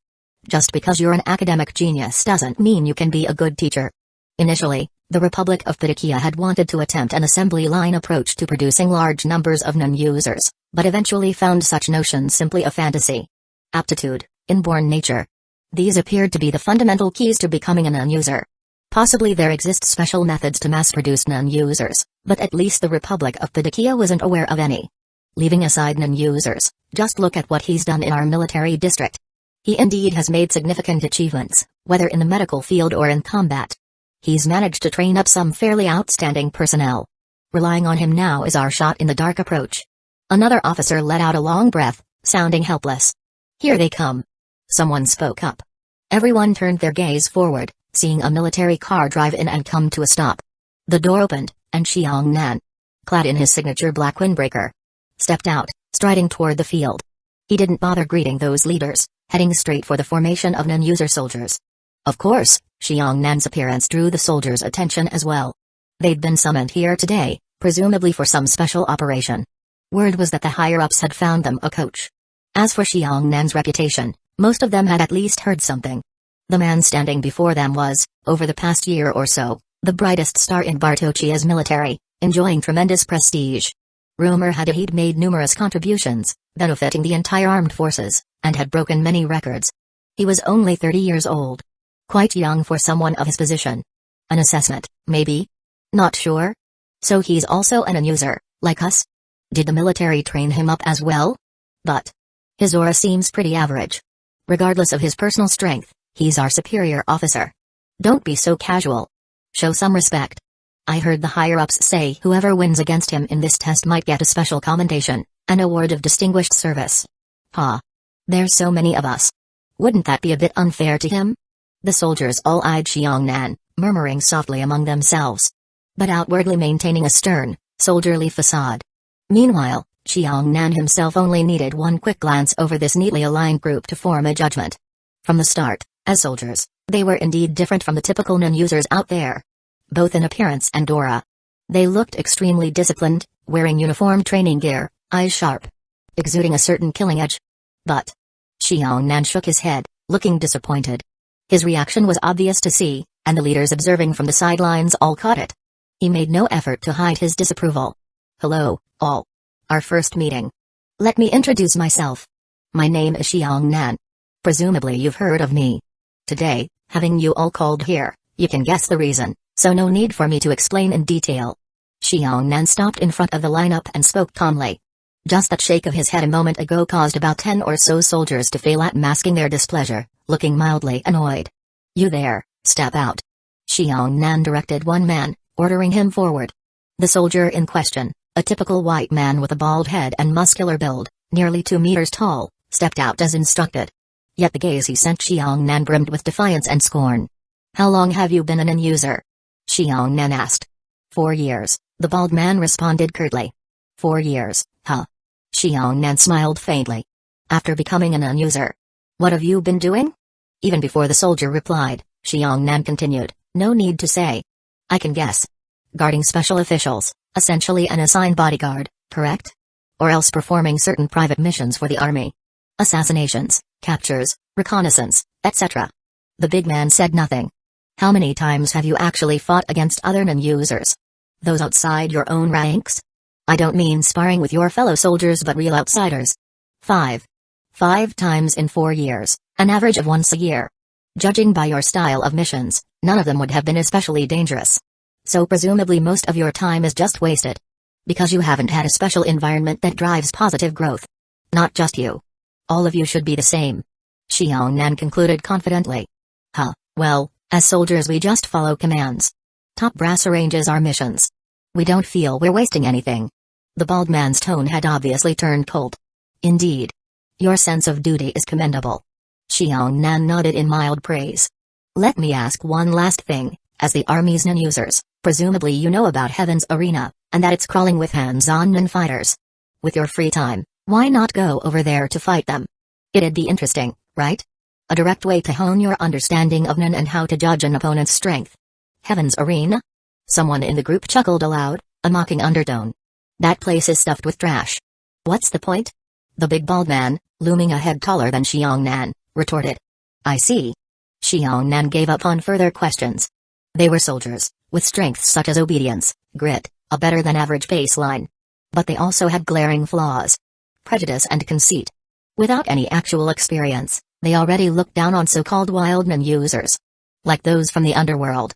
Just because you're an academic genius doesn't mean you can be a good teacher. Initially, the Republic of Padakia had wanted to attempt an assembly line approach to producing large numbers of non-users, but eventually found such notions simply a fantasy. Aptitude, inborn nature. These appeared to be the fundamental keys to becoming a non-user. Possibly there exist special methods to mass-produce non-users, but at least the Republic of Padakia wasn't aware of any. Leaving aside non-users, just look at what he's done in our military district. He indeed has made significant achievements, whether in the medical field or in combat. He's managed to train up some fairly outstanding personnel. Relying on him now is our shot-in-the-dark approach. Another officer let out a long breath, sounding helpless. Here they come. Someone spoke up. Everyone turned their gaze forward, seeing a military car drive in and come to a stop. The door opened, and Xiang Nan, clad in his signature black windbreaker, stepped out, striding toward the field. He didn't bother greeting those leaders, heading straight for the formation of non-user soldiers. Of course, Xiang Nan's appearance drew the soldiers' attention as well. They'd been summoned here today, presumably for some special operation. Word was that the higher-ups had found them a coach. As for Xiang Nan's reputation, most of them had at least heard something. The man standing before them was, over the past year or so, the brightest star in Bartochia's military, enjoying tremendous prestige. Rumor had it he'd made numerous contributions, benefiting the entire armed forces, and had broken many records. He was only 30 years old. Quite young for someone of his position. An assessment, maybe? Not sure? So he's also an user, like us? Did the military train him up as well? But his aura seems pretty average. Regardless of his personal strength, he's our superior officer. Don't be so casual. Show some respect. I heard the higher-ups say whoever wins against him in this test might get a special commendation, an award of distinguished service. Ha. There's so many of us. Wouldn't that be a bit unfair to him? The soldiers all eyed Xiongnan, murmuring softly among themselves, but outwardly maintaining a stern, soldierly facade. Meanwhile, Xiongnan himself only needed one quick glance over this neatly aligned group to form a judgment. From the start, as soldiers, they were indeed different from the typical non-users out there, both in appearance and aura. They looked extremely disciplined, wearing uniform training gear, eyes sharp, exuding a certain killing edge. But Xiongnan shook his head, looking disappointed. His reaction was obvious to see, and the leaders observing from the sidelines all caught it. He made no effort to hide his disapproval. Hello, all. Our first meeting. Let me introduce myself. My name is Xiongnan. Presumably you've heard of me. Today, having you all called here, you can guess the reason, so no need for me to explain in detail. Xiongnan stopped in front of the lineup and spoke calmly. Just that shake of his head a moment ago caused about 10 or so soldiers to fail at masking their displeasure, looking mildly annoyed. You there, step out. Xiongnan directed one man, ordering him forward. The soldier in question, a typical white man with a bald head and muscular build, nearly 2 meters tall, stepped out as instructed. Yet the gaze he sent Xiongnan brimmed with defiance and scorn. How long have you been an user? Xiongnan asked. 4 years, the bald man responded curtly. 4 years, huh? Xiongnan smiled faintly. After becoming an user, what have you been doing? Even before the soldier replied, Xiongnan continued, no need to say. I can guess. Guarding special officials, essentially an assigned bodyguard, correct? Or else performing certain private missions for the army. Assassinations, captures, reconnaissance, etc. The big man said nothing. How many times have you actually fought against other non-users? Those outside your own ranks? I don't mean sparring with your fellow soldiers but real outsiders. 5. 5 times in 4 years, an average of once a year. Judging by your style of missions, none of them would have been especially dangerous. So presumably most of your time is just wasted. Because you haven't had a special environment that drives positive growth. Not just you. All of you should be the same. Xiongnan concluded confidently. Huh, well, as soldiers we just follow commands. Top brass arranges our missions. We don't feel we're wasting anything. The bald man's tone had obviously turned cold. Indeed. Your sense of duty is commendable. Xiongnan nodded in mild praise. Let me ask one last thing, as the army's non-users, presumably you know about Heaven's Arena, and that it's crawling with hands-on non-fighters. With your free time, why not go over there to fight them? It'd be interesting, right? A direct way to hone your understanding of non and how to judge an opponent's strength. Heaven's Arena? Someone in the group chuckled aloud, a mocking undertone. That place is stuffed with trash. What's the point? The big bald man, looming a head taller than Xiongnan, retorted. I see. Xiongnan gave up on further questions. They were soldiers, with strengths such as obedience, grit, a better-than-average baseline. But they also had glaring flaws. Prejudice and conceit. Without any actual experience, they already looked down on so-called wild non-users. Like those from the underworld.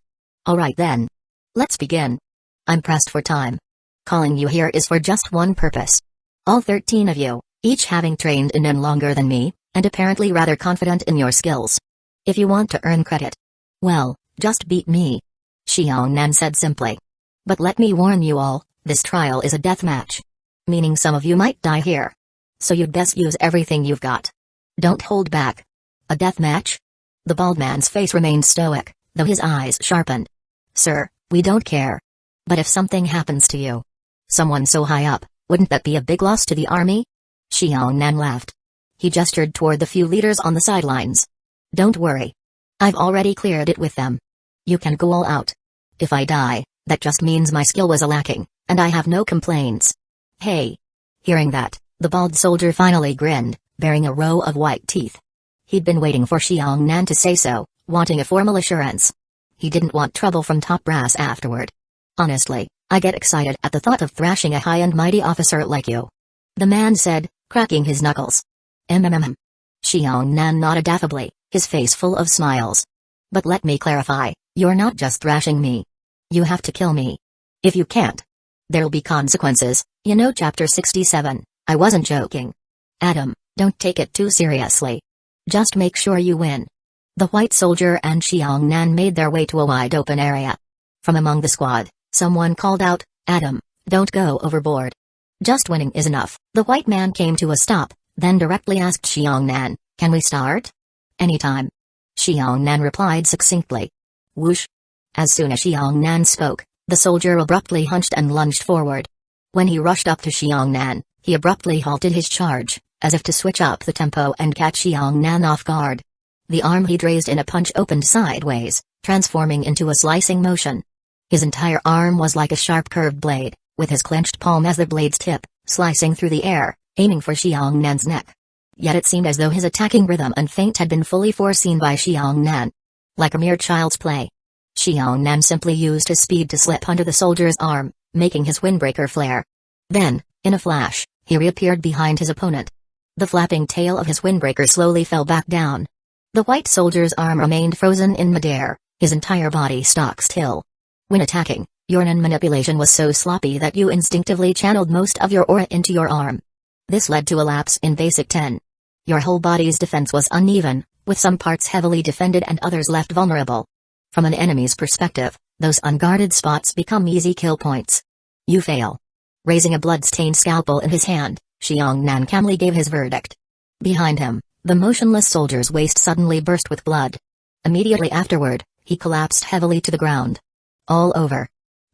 Alright then. Let's begin. I'm pressed for time. Calling you here is for just one purpose. All 13 of you, each having trained in non longer than me, and apparently rather confident in your skills. If you want to earn credit, well, just beat me. Xiongnan said simply. But let me warn you all, this trial is a death match. Meaning some of you might die here. So you'd best use everything you've got. Don't hold back. A death match? The bald man's face remained stoic, though his eyes sharpened. Sir, we don't care. But if something happens to you, someone so high up, wouldn't that be a big loss to the army? Xiongnan laughed. He gestured toward the few leaders on the sidelines. Don't worry. I've already cleared it with them. You can go all out. If I die, that just means my skill was lacking, and I have no complaints. Hey. Hearing that, the bald soldier finally grinned, baring a row of white teeth. He'd been waiting for Xiongnan to say so, wanting a formal assurance. He didn't want trouble from top brass afterward. Honestly, I get excited at the thought of thrashing a high and mighty officer like you. The man said, cracking his knuckles. Xiongnan nodded affably, his face full of smiles. But let me clarify, you're not just thrashing me. You have to kill me. If you can't, there'll be consequences, you know chapter 67, I wasn't joking. Adam, don't take it too seriously. Just make sure you win. The white soldier and Xiang Nan made their way to a wide open area. From among the squad, someone called out, "Adam, don't go overboard. Just winning is enough." The white man came to a stop, then directly asked Xiang Nan, "Can we start?" "Anytime." Xiang Nan replied succinctly. Whoosh. As soon as Xiang Nan spoke, the soldier abruptly hunched and lunged forward. When he rushed up to Xiang Nan, he abruptly halted his charge, as if to switch up the tempo and catch Xiang Nan off guard. The arm he'd raised in a punch opened sideways, transforming into a slicing motion. His entire arm was like a sharp curved blade, with his clenched palm as the blade's tip, slicing through the air, aiming for Xiang Nan's neck. Yet it seemed as though his attacking rhythm and feint had been fully foreseen by Xiang Nan. Like a mere child's play, Xiang Nan simply used his speed to slip under the soldier's arm, making his windbreaker flare. Then, in a flash, he reappeared behind his opponent. The flapping tail of his windbreaker slowly fell back down. The white soldier's arm remained frozen in midair, his entire body stock still. When attacking, your manipulation was so sloppy that you instinctively channeled most of your aura into your arm. This led to a lapse in basic 10. Your whole body's defense was uneven, with some parts heavily defended and others left vulnerable. From an enemy's perspective, those unguarded spots become easy kill points. You fail. Raising a blood-stained scalpel in his hand, Xiang Nan calmly gave his verdict. Behind him, the motionless soldier's waist suddenly burst with blood. Immediately afterward, he collapsed heavily to the ground. All over.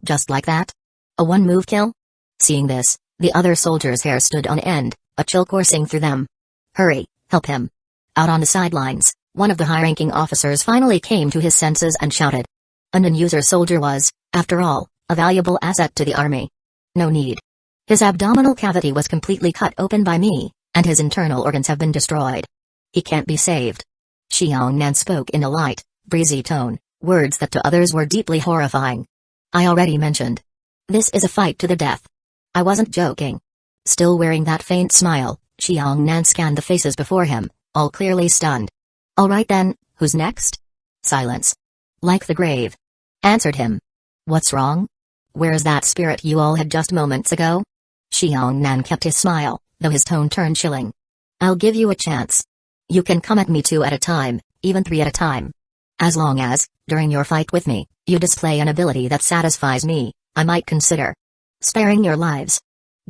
Just like that? A one-move kill? Seeing this, the other soldiers' hair stood on end, a chill coursing through them. "Hurry, help him." Out on the sidelines, one of the high-ranking officers finally came to his senses and shouted. A non-user soldier was, after all, a valuable asset to the army. No need. His abdominal cavity was completely cut open by me, and his internal organs have been destroyed. He can't be saved. Xiang Nan spoke in a light, breezy tone, words that to others were deeply horrifying. "I already mentioned. This is a fight to the death. I wasn't joking." Still wearing that faint smile, Xiang Nan scanned the faces before him, all clearly stunned. "All right then, who's next?" Silence. "Like the grave." Answered him. "What's wrong? Where's that spirit you all had just moments ago?" Xiang Nan kept his smile, though his tone turned chilling. "I'll give you a chance. You can come at me 2 at a time, even 3 at a time. As long as, during your fight with me, you display an ability that satisfies me, I might consider sparing your lives."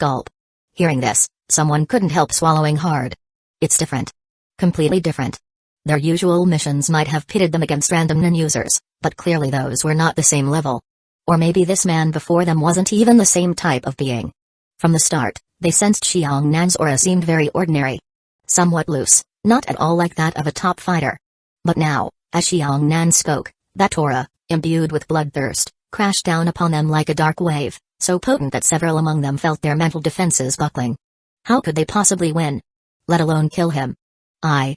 Gulp. Hearing this, someone couldn't help swallowing hard. It's different. Completely different. Their usual missions might have pitted them against random non-users, but clearly those were not the same level. Or maybe this man before them wasn't even the same type of being. From the start, they sensed Xiang Nan's aura seemed very ordinary. Somewhat loose, not at all like that of a top fighter. But now, as Xiang Nan spoke, that aura, imbued with bloodthirst, crashed down upon them like a dark wave, so potent that several among them felt their mental defenses buckling. How could they possibly win? Let alone kill him? I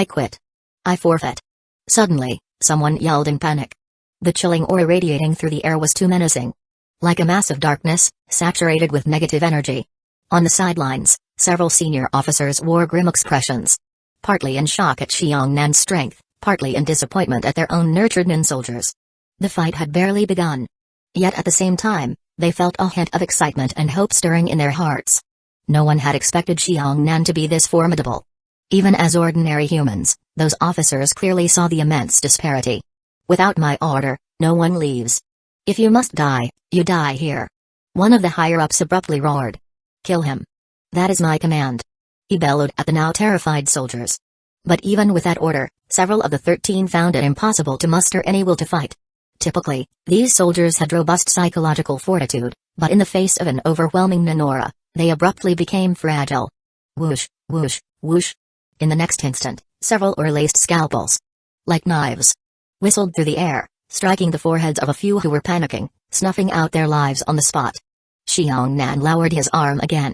quit. I forfeit. Suddenly, someone yelled in panic. The chilling aura radiating through the air was too menacing. Like a massive darkness, saturated with negative energy. On the sidelines, several senior officers wore grim expressions. Partly in shock at Xiang Nan's strength, partly in disappointment at their own nurtured nin soldiers. The fight had barely begun. Yet at the same time, they felt a hint of excitement and hope stirring in their hearts. No one had expected Xiang Nan to be this formidable. Even as ordinary humans, those officers clearly saw the immense disparity. "Without my order, no one leaves. If you must die, you die here." One of the higher-ups abruptly roared. "Kill him. That is my command." He bellowed at the now terrified soldiers. But even with that order, several of the 13 found it impossible to muster any will to fight. Typically, these soldiers had robust psychological fortitude, but in the face of an overwhelming Nanora, they abruptly became fragile. Whoosh, whoosh, whoosh. In the next instant, several ore-laced scalpels, like knives, whistled through the air, striking the foreheads of a few who were panicking, snuffing out their lives on the spot. Xiang Nan lowered his arm again.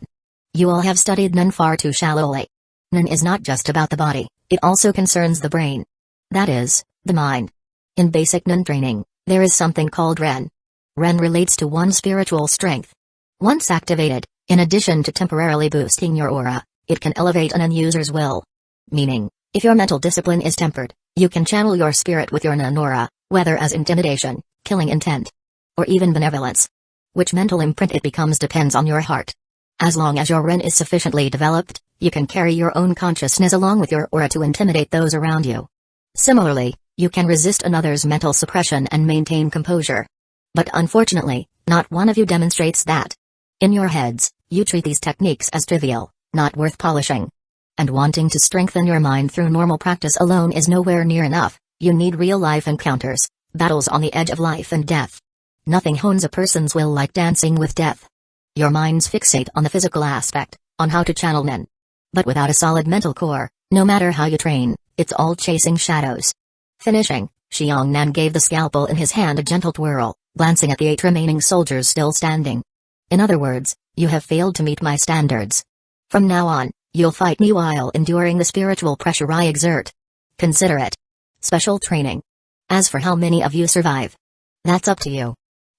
"You all have studied Nun far too shallowly. Nun is not just about the body, it also concerns the brain. That is, the mind. In basic Nun training, there is something called Ren. Ren relates to one's spiritual strength. Once activated, in addition to temporarily boosting your aura, it can elevate an user's will. Meaning, if your mental discipline is tempered, you can channel your spirit with your Nun aura, whether as intimidation, killing intent, or even benevolence. Which mental imprint it becomes depends on your heart. As long as your Ren is sufficiently developed, you can carry your own consciousness along with your aura to intimidate those around you. Similarly, you can resist another's mental suppression and maintain composure. But unfortunately, not one of you demonstrates that. In your heads, you treat these techniques as trivial, not worth polishing. And wanting to strengthen your mind through normal practice alone is nowhere near enough. You need real-life encounters, battles on the edge of life and death. Nothing hones a person's will like dancing with death. Your minds fixate on the physical aspect, on how to channel Nen. But without a solid mental core, no matter how you train, it's all chasing shadows. Finishing, Xiong Nan gave the scalpel in his hand a gentle twirl, glancing at the 8 remaining soldiers still standing. In other words, you have failed to meet my standards. From now on, you'll fight me while enduring the spiritual pressure I exert. Consider it special training. As for how many of you survive, that's up to you.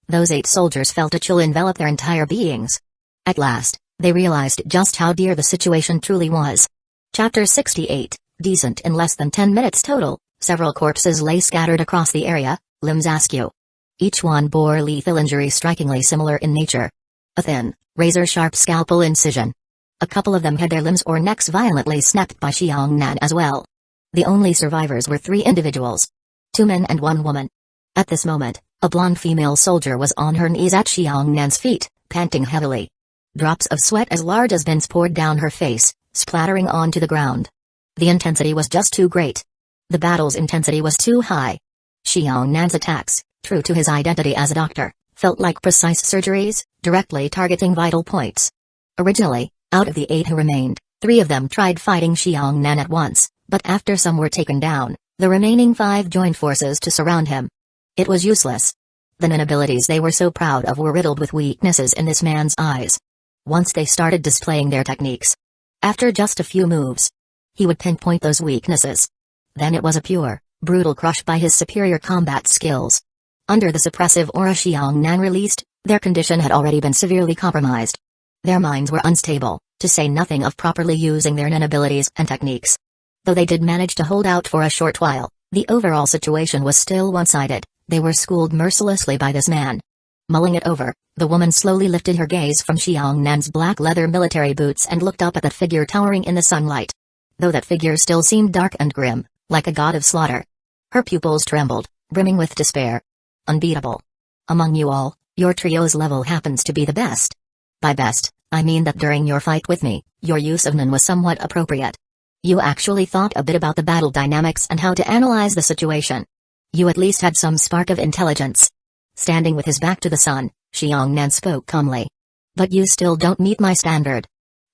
Those 8 soldiers felt a chill envelop their entire beings. At last, they realized just how dear the situation truly was. Chapter 68, decent in less than 10 minutes total, several corpses lay scattered across the area, limbs askew. Each one bore lethal injury strikingly similar in nature. A thin, razor-sharp scalpel incision. A couple of them had their limbs or necks violently snapped by Xiong Nan as well. The only survivors were 3 individuals. 2 men and 1 woman. At this moment, a blonde female soldier was on her knees at Xiong Nan's feet, panting heavily. Drops of sweat as large as bins poured down her face, splattering onto the ground. The intensity was just too great. The battle's intensity was too high. Xiong Nan's attacks, true to his identity as a doctor, felt like precise surgeries, directly targeting vital points. Originally, out of the 8 who remained, 3 of them tried fighting Xiong Nan at once, but after some were taken down, the remaining 5 joined forces to surround him. It was useless. The Nen abilities they were so proud of were riddled with weaknesses in this man's eyes. Once they started displaying their techniques, after just a few moves, he would pinpoint those weaknesses. Then it was a pure, brutal crush by his superior combat skills. Under the suppressive aura Xiong Nan released, their condition had already been severely compromised. Their minds were unstable, to say nothing of properly using their Nen abilities and techniques. Though they did manage to hold out for a short while, the overall situation was still one-sided. They were schooled mercilessly by this man. Mulling it over, the woman slowly lifted her gaze from Xiong Nan's black leather military boots and looked up at that figure towering in the sunlight. Though that figure still seemed dark and grim, like a god of slaughter. Her pupils trembled, brimming with despair. Unbeatable. Among you all, your trio's level happens to be the best. By best, I mean that during your fight with me, your use of Nen was somewhat appropriate. You actually thought a bit about the battle dynamics and how to analyze the situation. You at least had some spark of intelligence. Standing with his back to the sun, Xiong Nan spoke calmly. But you still don't meet my standard.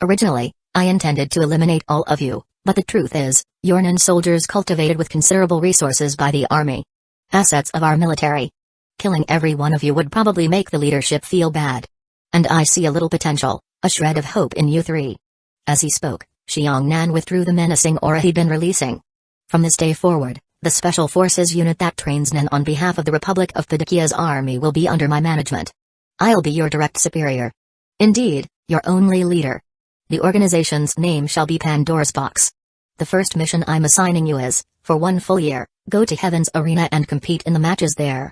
Originally, I intended to eliminate all of you, but the truth is, you're Nen soldiers cultivated with considerable resources by the army. Assets of our military. Killing every one of you would probably make the leadership feel bad. And I see a little potential, a shred of hope in you 3. As he spoke, Xiong Nan withdrew the menacing aura he'd been releasing. From this day forward, the Special Forces unit that trains Nen on behalf of the Republic of Padakia's army will be under my management. I'll be your direct superior. Indeed, your only leader. The organization's name shall be Pandora's Box. The first mission I'm assigning you is, for 1 full year, go to Heaven's Arena and compete in the matches there.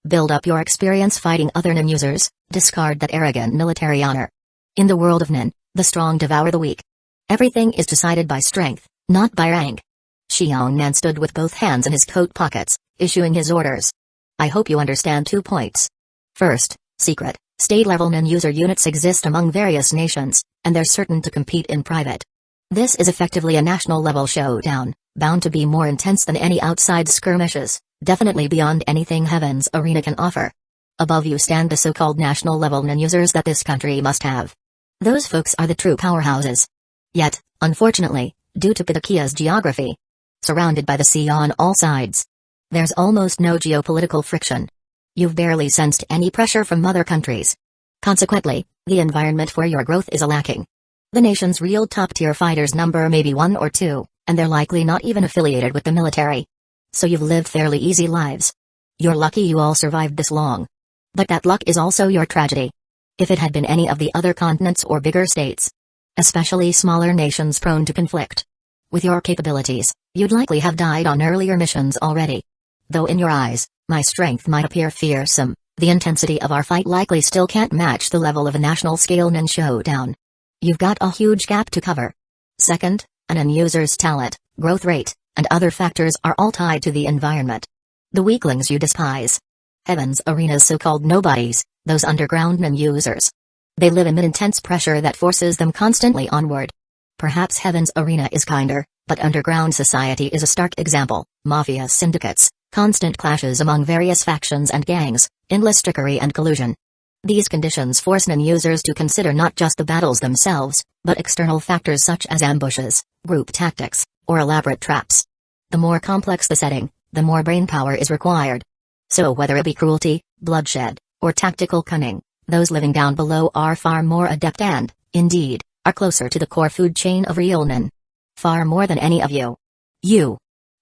Build up your experience fighting other Nen users, discard that arrogant military honor. In the world of Nen, the strong devour the weak. Everything is decided by strength, not by rank. Xiong Nan stood with both hands in his coat pockets, issuing his orders. I hope you understand 2 points. First, secret, state-level Nen user units exist among various nations, and they're certain to compete in private. This is effectively a national-level showdown, bound to be more intense than any outside skirmishes, definitely beyond anything Heaven's Arena can offer. Above you stand the so-called national-level Nen users that this country must have. Those folks are the true powerhouses. Yet, unfortunately, due to Padakia's geography, surrounded by the sea on all sides, there's almost no geopolitical friction. You've barely sensed any pressure from other countries. Consequently, the environment for your growth is lacking. The nation's real top-tier fighters number maybe 1 or 2, and they're likely not even affiliated with the military. So you've lived fairly easy lives. You're lucky you all survived this long. But that luck is also your tragedy. If it had been any of the other continents or bigger states, especially smaller nations prone to conflict, with your capabilities, you'd likely have died on earlier missions already. Though in your eyes, my strength might appear fearsome, the intensity of our fight likely still can't match the level of a national-scale Nen showdown. You've got a huge gap to cover. Second, an Nen user's talent, growth rate, and other factors are all tied to the environment. The weaklings you despise. Heaven's Arena's so-called nobodies, those underground non-users. They live amid intense pressure that forces them constantly onward. Perhaps Heaven's Arena is kinder, but underground society is a stark example. Mafia syndicates, constant clashes among various factions and gangs, endless trickery and collusion. These conditions force non-users to consider not just the battles themselves, but external factors such as ambushes, group tactics, or elaborate traps. The more complex the setting, the more brainpower is required. So whether it be cruelty, bloodshed, or tactical cunning, those living down below are far more adept and, indeed, are closer to the core food chain of real nin. Far more than any of you.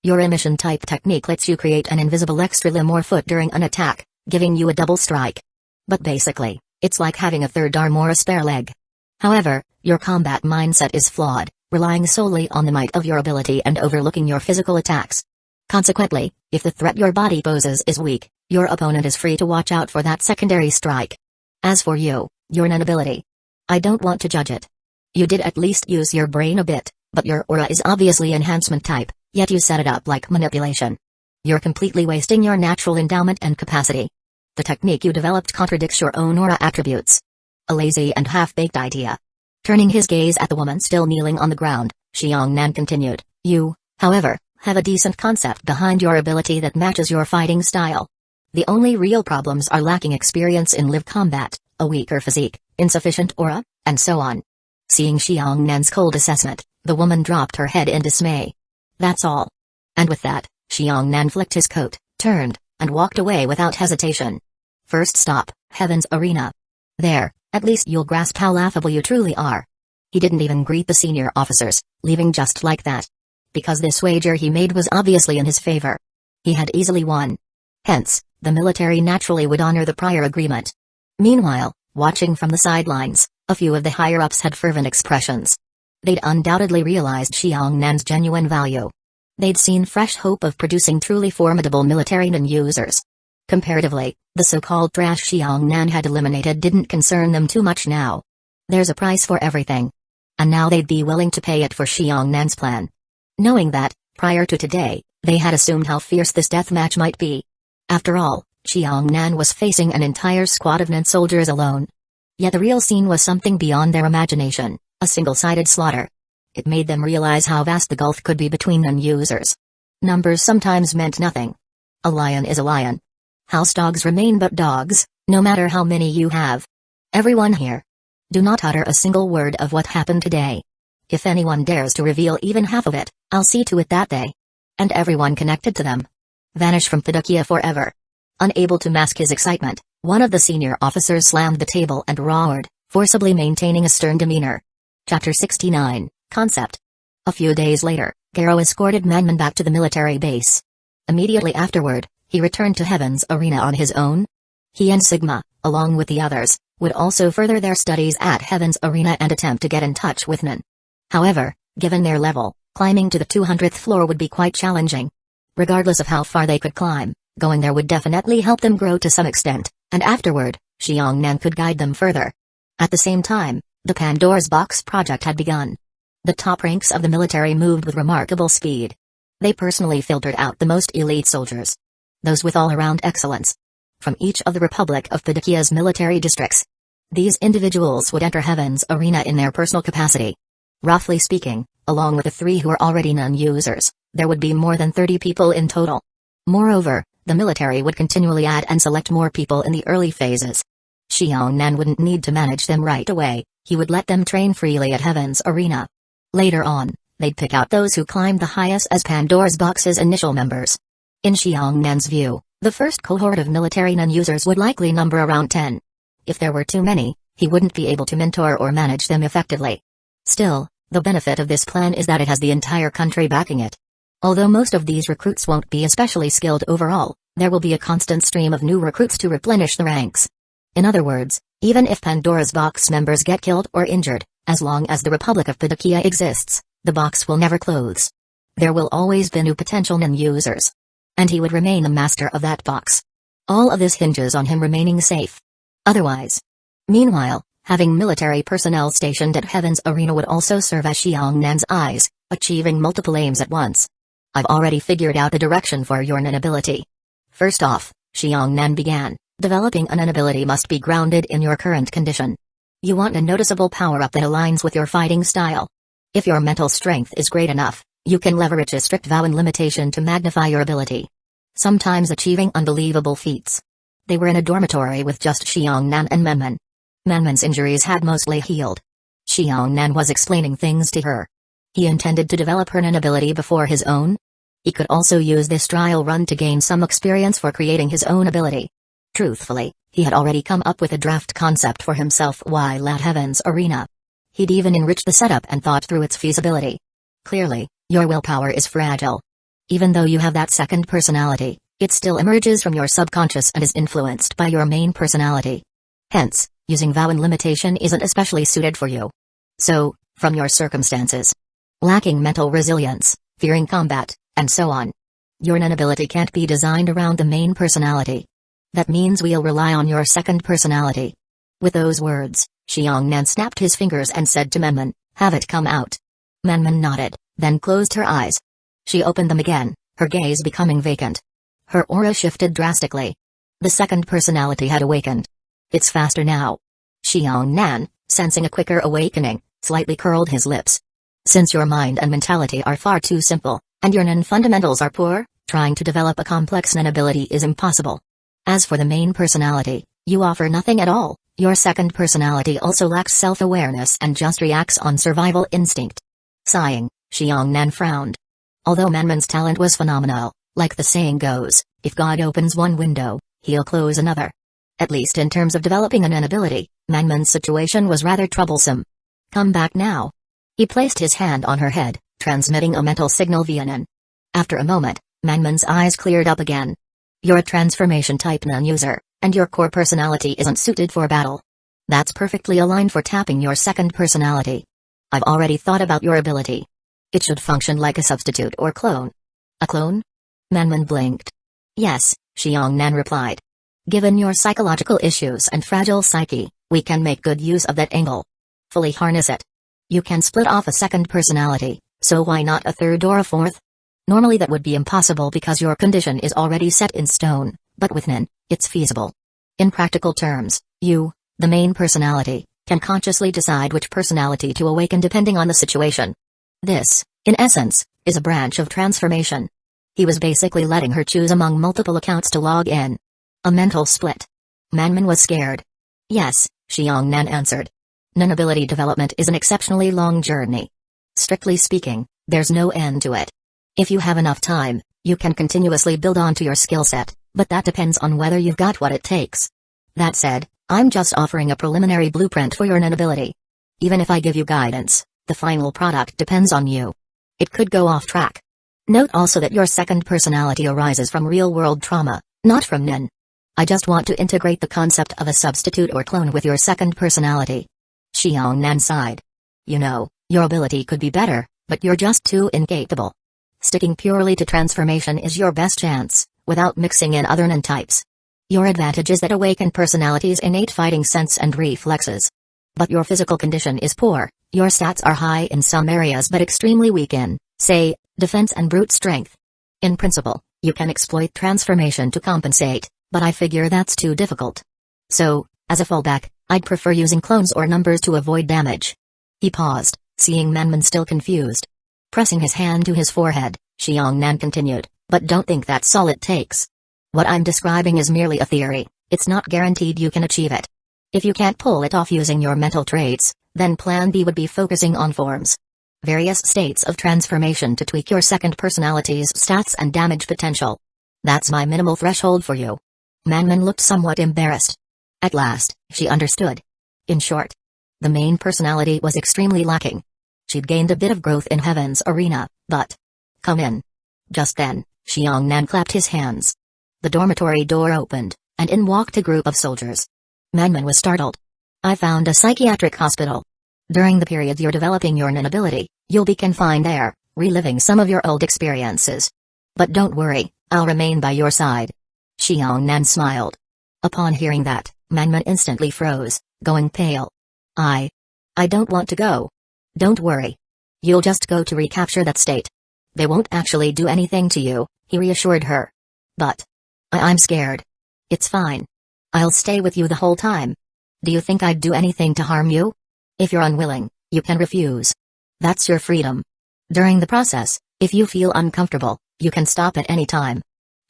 Your emission-type technique lets you create an invisible extra limb or foot during an attack, giving you a double strike. But basically, it's like having a third arm or a spare leg. However, your combat mindset is flawed, relying solely on the might of your ability and overlooking your physical attacks. Consequently, if the threat your body poses is weak, your opponent is free to watch out for that secondary strike. As for you, your nin ability, I don't want to judge it. You did at least use your brain a bit, but your aura is obviously enhancement type, yet you set it up like manipulation. You're completely wasting your natural endowment and capacity. The technique you developed contradicts your own aura attributes. A lazy and half-baked idea. Turning his gaze at the woman still kneeling on the ground, Xiangnan continued, you, however, have a decent concept behind your ability that matches your fighting style. The only real problems are lacking experience in live combat, a weaker physique, insufficient aura, and so on. Seeing Xiangnan's cold assessment, the woman dropped her head in dismay. That's all. And with that, Xiangnan flicked his coat, turned, and walked away without hesitation. First stop, Heaven's Arena. There, at least you'll grasp how laughable you truly are. He didn't even greet the senior officers, leaving just like that. Because this wager he made was obviously in his favor. He had easily won. Hence, the military naturally would honor the prior agreement. Meanwhile, watching from the sidelines, a few of the higher-ups had fervent expressions. They'd undoubtedly realized Xiangnan's genuine value. They'd seen fresh hope of producing truly formidable military non-users. Comparatively, the so-called trash Xiangnan had eliminated didn't concern them too much now. There's a price for everything. And now they'd be willing to pay it for Xiangnan's plan. Knowing that, prior to today, they had assumed how fierce this deathmatch might be. After all, Xiangnan was facing an entire squad of Nin soldiers alone. Yet the real scene was something beyond their imagination, a single-sided slaughter. It made them realize how vast the gulf could be between non-users. Numbers sometimes meant nothing. A lion is a lion. House dogs remain but dogs, no matter how many you have. Everyone here. Do not utter a single word of what happened today. If anyone dares to reveal even half of it, I'll see to it that they, and everyone connected to them, vanish from Fiducia forever. Unable to mask his excitement, one of the senior officers slammed the table and roared, forcibly maintaining a stern demeanor. Chapter 69, Concept. A few days later, Garo escorted Manman back to the military base. Immediately afterward, he returned to Heaven's Arena on his own. He and Sigma, along with the others, would also further their studies at Heaven's Arena and attempt to get in touch with Nin. However, given their level, climbing to the 200th floor would be quite challenging. Regardless of how far they could climb, going there would definitely help them grow to some extent, and afterward, Xiangnan could guide them further. At the same time, the Pandora's Box project had begun. The top ranks of the military moved with remarkable speed. They personally filtered out the most elite soldiers. Those with all-around excellence. From each of the Republic of Fiducia's military districts. These individuals would enter Heaven's Arena in their personal capacity. Roughly speaking, along with the 3 who are already non-users, there would be more than 30 people in total. Moreover, the military would continually add and select more people in the early phases. Xiangnan wouldn't need to manage them right away, he would let them train freely at Heaven's Arena. Later on, they'd pick out those who climbed the highest as Pandora's Box's initial members. In Xiangnan's view, the first cohort of military non-users would likely number around 10. If there were too many, he wouldn't be able to mentor or manage them effectively. Still, the benefit of this plan is that it has the entire country backing it. Although most of these recruits won't be especially skilled overall, there will be a constant stream of new recruits to replenish the ranks. In other words, even if Pandora's Box members get killed or injured, as long as the Republic of Fiducia exists, the box will never close. There will always be new potential non-users. And he would remain the master of that box. All of this hinges on him remaining safe. Otherwise. Meanwhile, having military personnel stationed at Heaven's Arena would also serve as Xiangnan's eyes, achieving multiple aims at once. I've already figured out the direction for your Nen ability. First off, Xiongnan began, developing a Nen ability must be grounded in your current condition. You want a noticeable power-up that aligns with your fighting style. If your mental strength is great enough, you can leverage a strict vow and limitation to magnify your ability, sometimes achieving unbelievable feats. They were in a dormitory with just Xiongnan and Menmen. Menmen's injuries had mostly healed. Xiongnan was explaining things to her. He intended to develop her Nen ability before his own. He could also use this trial run to gain some experience for creating his own ability. Truthfully, he had already come up with a draft concept for himself while at Heaven's Arena. He'd even enriched the setup and thought through its feasibility. Clearly, your willpower is fragile. Even though you have that second personality, it still emerges from your subconscious and is influenced by your main personality. Hence, using vow and limitation isn't especially suited for you. So, from your circumstances, lacking mental resilience, fearing combat, and so on, your Nen ability can't be designed around the main personality. That means we'll rely on your second personality. With those words, Xiongnan snapped his fingers and said to Menmen, "Have it come out." Menmen nodded, then closed her eyes. She opened them again, her gaze becoming vacant. Her aura shifted drastically. The second personality had awakened. It's faster now. Xiongnan, sensing a quicker awakening, slightly curled his lips. Since your mind and mentality are far too simple, and your Nen fundamentals are poor, trying to develop a complex Nen ability is impossible. As for the main personality, you offer nothing at all. Your second personality also lacks self-awareness and just reacts on survival instinct. Sighing, Xiongnan frowned. Although Menmen's talent was phenomenal, like the saying goes, if God opens one window, he'll close another. At least in terms of developing an ability, Menmen's situation was rather troublesome. Come back now. He placed his hand on her head, transmitting a mental signal via Nen. After a moment, Menmen's eyes cleared up again. You're a transformation type Nen user, and your core personality isn't suited for battle. That's perfectly aligned for tapping your second personality. I've already thought about your ability. It should function like a substitute or clone. A clone? Menmen blinked. Yes, Xiongnan replied. Given your psychological issues and fragile psyche, we can make good use of that angle. Fully harness it. You can split off a second personality, so why not a third or a fourth? Normally that would be impossible because your condition is already set in stone, but with Nen, it's feasible. In practical terms, you, the main personality, can consciously decide which personality to awaken depending on the situation. This, in essence, is a branch of transformation. He was basically letting her choose among multiple accounts to log in. A mental split. Menmen was scared. Yes, Xiongnan answered. Nen ability development is an exceptionally long journey. Strictly speaking, there's no end to it. If you have enough time, you can continuously build onto your skill set, but that depends on whether you've got what it takes. That said, I'm just offering a preliminary blueprint for your Nen ability. Even if I give you guidance, the final product depends on you. It could go off track. Note also that your second personality arises from real-world trauma, not from Nen. I just want to integrate the concept of a substitute or clone with your second personality. Xiongnan sighed. You know, your ability could be better, but you're just too incapable. Sticking purely to transformation is your best chance, without mixing in other Nen types. Your advantage is that awakened personality's innate fighting sense and reflexes. But your physical condition is poor, your stats are high in some areas but extremely weak in, say, defense and brute strength. In principle, you can exploit transformation to compensate, but I figure that's too difficult. So, as a fallback, I'd prefer using clones or numbers to avoid damage. He paused, seeing Menmen still confused. Pressing his hand to his forehead, Xiongnan continued, but don't think that's all it takes. What I'm describing is merely a theory, it's not guaranteed you can achieve it. If you can't pull it off using your mental traits, then plan B would be focusing on forms. Various states of transformation to tweak your second personality's stats and damage potential. That's my minimal threshold for you. Menmen looked somewhat embarrassed. At last, she understood. In short, the main personality was extremely lacking. She'd gained a bit of growth in Heaven's Arena, but... Come in. Just then, Xiongnan clapped his hands. The dormitory door opened, and in walked a group of soldiers. Menmen was startled. I found a psychiatric hospital. During the period you're developing your Nen ability, you'll be confined there, reliving some of your old experiences. But don't worry, I'll remain by your side. Xiongnan smiled. Upon hearing that, Menmen instantly froze, going pale. I don't want to go. Don't worry. You'll just go to recapture that state. They won't actually do anything to you, he reassured her. But I'm scared. It's fine. I'll stay with you the whole time. Do you think I'd do anything to harm you? If you're unwilling, you can refuse. That's your freedom. During the process, if you feel uncomfortable, you can stop at any time.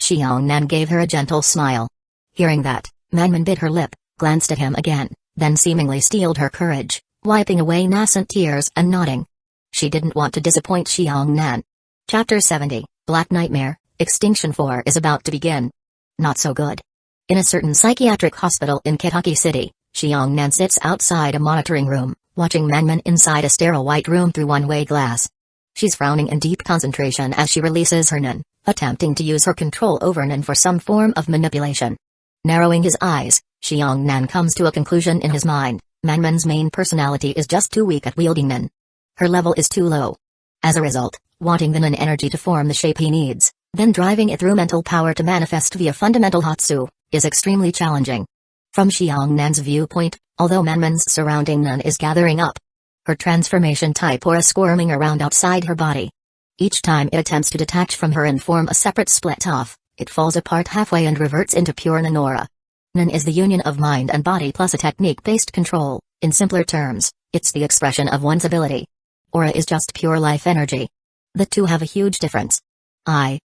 Xiangnan gave her a gentle smile. Hearing that, Manman bit her lip, glanced at him again, then seemingly steeled her courage, wiping away nascent tears and nodding. She didn't want to disappoint Xiangnan. Chapter 70, Black Nightmare, Extinction 4 is about to begin. Not so good. In a certain psychiatric hospital in Kentucky City, Xiangnan sits outside a monitoring room, watching Manman inside a sterile white room through one-way glass. She's frowning in deep concentration as she releases her Nan, attempting to use her control over Nan for some form of manipulation. Narrowing his eyes, Xiangnan comes to a conclusion in his mind: Manman's main personality is just too weak at wielding Nan. Her level is too low. As a result, wanting the Nan energy to form the shape he needs, then driving it through mental power to manifest via fundamental Hatsu, is extremely challenging. From Xiangnan's viewpoint, although Manman's surrounding Nan is gathering up, her transformation type aura squirming around outside her body. Each time it attempts to detach from her and form a separate split off, it falls apart halfway and reverts into pure Nan aura. Nan is the union of mind and body plus a technique-based control. In simpler terms, it's the expression of one's ability. Aura is just pure life energy. The two have a huge difference. I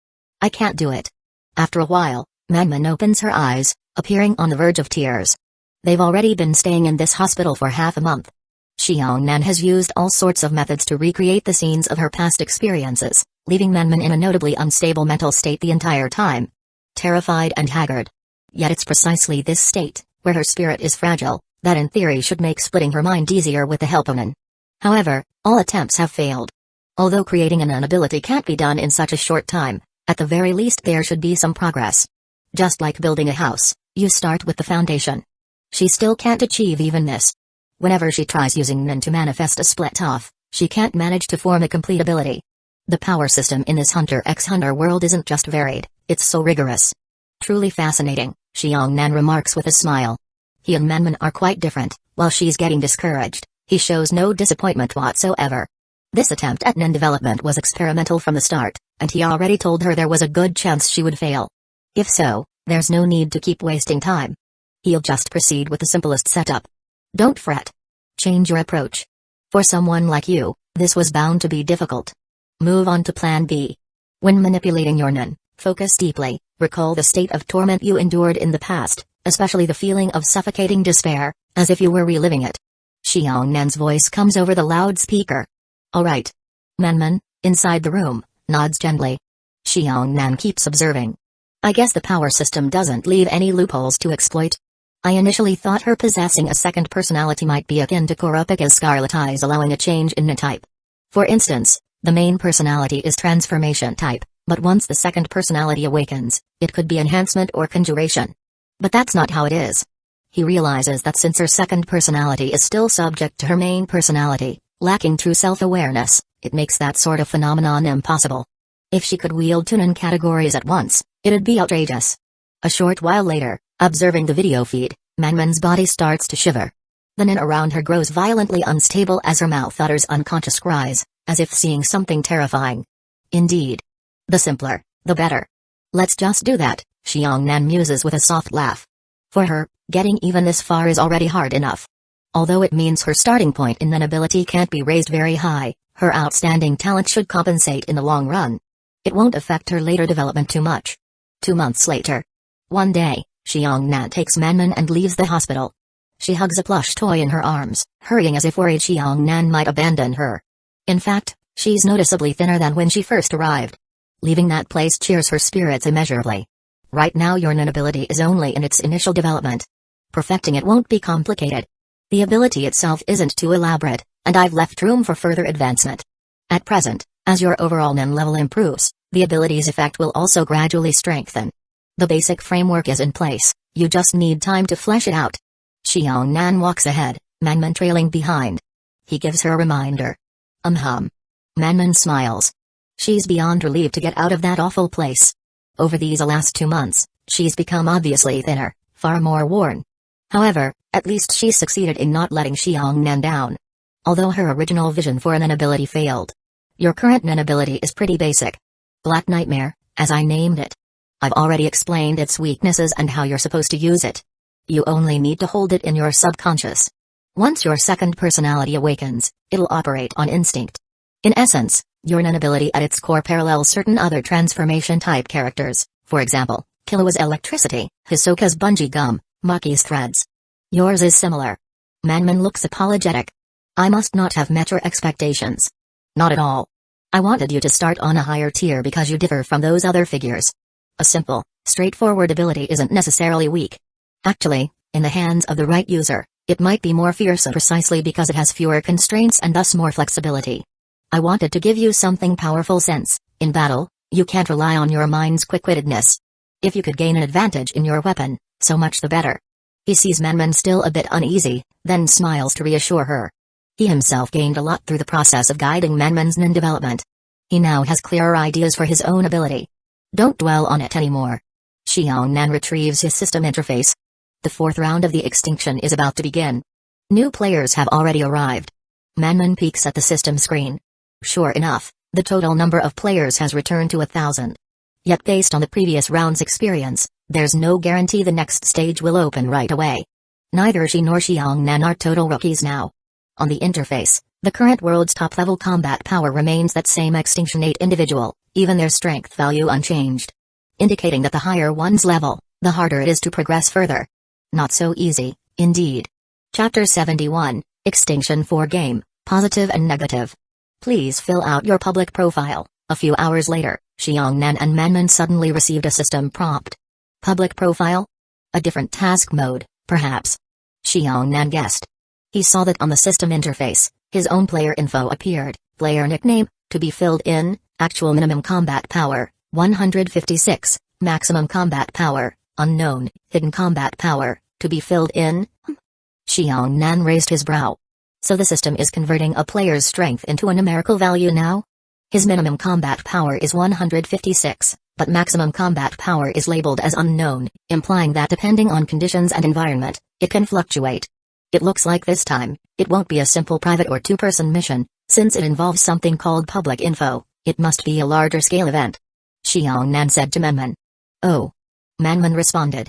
can't do it. After a while, Manman opens her eyes, appearing on the verge of tears. They've already been staying in this hospital for half a month. Xiangnan has used all sorts of methods to recreate the scenes of her past experiences, leaving Manman in a notably unstable mental state the entire time. Terrified and haggard. Yet it's precisely this state, where her spirit is fragile, that in theory should make splitting her mind easier with the help of Nan. However, all attempts have failed. Although creating an ability can't be done in such a short time, at the very least there should be some progress. Just like building a house, you start with the foundation. She still can't achieve even this. Whenever she tries using Nan to manifest a split-off, she can't manage to form a complete ability. The power system in this Hunter x Hunter world isn't just varied, it's so rigorous. Truly fascinating, Xiangnan remarks with a smile. He and Manman are quite different. While she's getting discouraged, he shows no disappointment whatsoever. This attempt at Nan development was experimental from the start, and he already told her there was a good chance she would fail. If so, there's no need to keep wasting time. He'll just proceed with the simplest setup. Don't fret. Change your approach. For someone like you, this was bound to be difficult. Move on to Plan B. When manipulating your Nan, focus deeply, recall the state of torment you endured in the past, especially the feeling of suffocating despair, as if you were reliving it. Xiangnan's voice comes over the loudspeaker. All right. Manman, inside the room, nods gently. Xiangnan keeps observing. I guess the power system doesn't leave any loopholes to exploit. I initially thought her possessing a second personality might be akin to Kurapika's Scarlet Eyes, allowing a change in Nan type. For instance, the main personality is transformation type, but once the second personality awakens, it could be enhancement or conjuration. But that's not how it is. He realizes that since her second personality is still subject to her main personality, lacking true self-awareness, it makes that sort of phenomenon impossible. If she could wield two Nan categories at once, it'd be outrageous. A short while later, observing the video feed, Manman's body starts to shiver. The Nan around her grows violently unstable as her mouth utters unconscious cries, as if seeing something terrifying. Indeed. The simpler, the better. Let's just do that, Xiangnan muses with a soft laugh. For her, getting even this far is already hard enough. Although it means her starting point in Nan ability can't be raised very high, her outstanding talent should compensate in the long run. It won't affect her later development too much. 2 months later. One day, Xiangnan takes Manman and leaves the hospital. She hugs a plush toy in her arms, hurrying as if worried Xiangnan might abandon her. In fact, she's noticeably thinner than when she first arrived. Leaving that place cheers her spirits immeasurably. Right now your Nan ability is only in its initial development. Perfecting it won't be complicated. The ability itself isn't too elaborate, and I've left room for further advancement. At present, as your overall Nan level improves, the ability's effect will also gradually strengthen. The basic framework is in place, you just need time to flesh it out. Xiangnan walks ahead, Manman trailing behind. He gives her a reminder. Manman smiles. She's beyond relieved to get out of that awful place. Over these last 2 months, she's become obviously thinner, far more worn. However, at least she's succeeded in not letting Xiangnan down. Although her original vision for an ability failed. Your current NAN ability is pretty basic. Black Nightmare, as I named it. I've already explained its weaknesses and how you're supposed to use it. You only need to hold it in your subconscious. Once your second personality awakens, it'll operate on instinct. In essence, your NAN ability at its core parallels certain other transformation-type characters, for example, Killua's electricity, Hisoka's bungee gum, Maki's threads. Yours is similar. Manman looks apologetic. I must not have met your expectations. Not at all. I wanted you to start on a higher tier because you differ from those other figures. A simple, straightforward ability isn't necessarily weak. Actually, in the hands of the right user, it might be more fearsome precisely because it has fewer constraints and thus more flexibility. I wanted to give you something powerful since, in battle, you can't rely on your mind's quick-wittedness. If you could gain an advantage in your weapon, so much the better. He sees Manman still a bit uneasy, then smiles to reassure her. He himself gained a lot through the process of guiding Manman's NAN development. He now has clearer ideas for his own ability. Don't dwell on it anymore. Xiongnan retrieves his system interface. The fourth round of the extinction is about to begin. New players have already arrived. Manman peeks at the system screen. Sure enough, the total number of players has returned to 1,000. Yet based on the previous round's experience, there's no guarantee the next stage will open right away. Neither she nor Xiongnan are total rookies now. On the interface, the current world's top-level combat power remains that same Extinction 8 individual, even their strength value unchanged. Indicating that the higher one's level, the harder it is to progress further. Not so easy, indeed. Chapter 71, Extinction 4 Game, Positive and Negative. Please fill out your public profile. A few hours later, Xiongnan and Manman suddenly received a system prompt. Public profile? A different task mode, perhaps. Xiongnan guessed. He saw that on the system interface, his own player info appeared, player nickname, to be filled in, actual minimum combat power, 156, maximum combat power, unknown, hidden combat power, to be filled in. Xiongnan raised his brow. So the system is converting a player's strength into a numerical value now? His minimum combat power is 156, but maximum combat power is labeled as unknown, implying that depending on conditions and environment, it can fluctuate. It looks like this time, it won't be a simple private or two-person mission, since it involves something called public info. It must be a larger-scale event. Xiongnan said to Manman. Oh. Manman responded.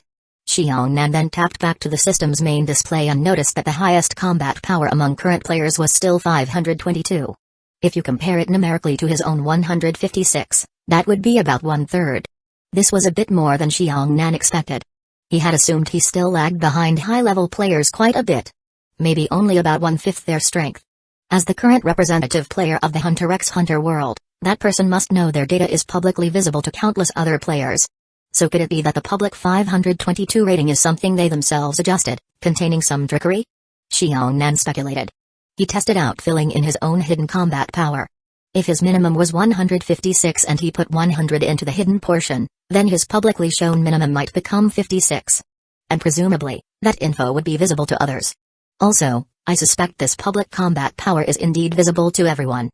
Xiongnan then tapped back to the system's main display and noticed that the highest combat power among current players was still 522. If you compare it numerically to his own 156, that would be about one-third. This was a bit more than Xiongnan expected. He had assumed he still lagged behind high-level players quite a bit. Maybe only about one-fifth their strength. As the current representative player of the Hunter x Hunter world, that person must know their data is publicly visible to countless other players. So could it be that the public 522 rating is something they themselves adjusted, containing some trickery? Xiongnan speculated. He tested out filling in his own hidden combat power. If his minimum was 156 and he put 100 into the hidden portion, then his publicly shown minimum might become 56. And presumably, that info would be visible to others. Also, I suspect this public combat power is indeed visible to everyone.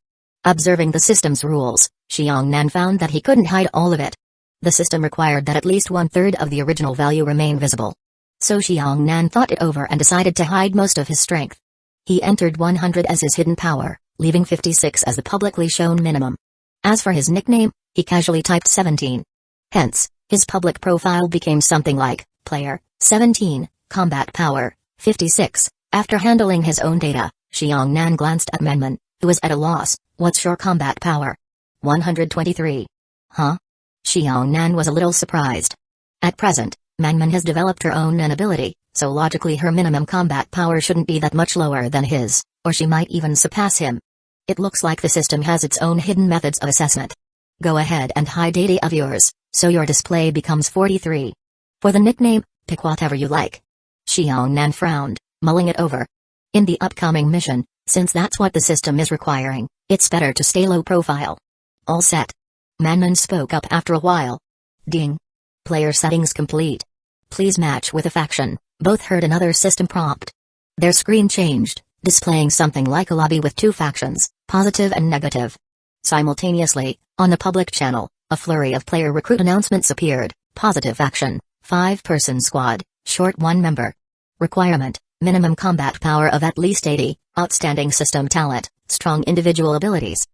Observing the system's rules, Xiongnan found that he couldn't hide all of it. The system required that at least one-third of the original value remain visible. So Xiongnan thought it over and decided to hide most of his strength. He entered 100 as his hidden power, leaving 56 as the publicly shown minimum. As for his nickname, he casually typed 17. Hence, his public profile became something like, Player, 17, Combat Power, 56. After handling his own data, Xiongnan glanced at Manman, who was at a loss. What's your combat power? 123. Huh? Xiongnan was a little surprised. At present, Manman has developed her own NAN ability, so logically her minimum combat power shouldn't be that much lower than his, or she might even surpass him. It looks like the system has its own hidden methods of assessment. Go ahead and hide data of yours, so your display becomes 43. For the nickname, pick whatever you like. Xiongnan frowned, mulling it over. In the upcoming mission, since that's what the system is requiring, it's better to stay low profile. All set. Manman spoke up after a while. Ding. Player settings complete. Please match with a faction. Both heard another system prompt. Their screen changed, displaying something like a lobby with two factions, positive and negative. Simultaneously, on the public channel, a flurry of player recruit announcements appeared. Positive faction, 5-person squad, short 1 member. Requirement, minimum combat power of at least 80, outstanding system talent, strong individual abilities.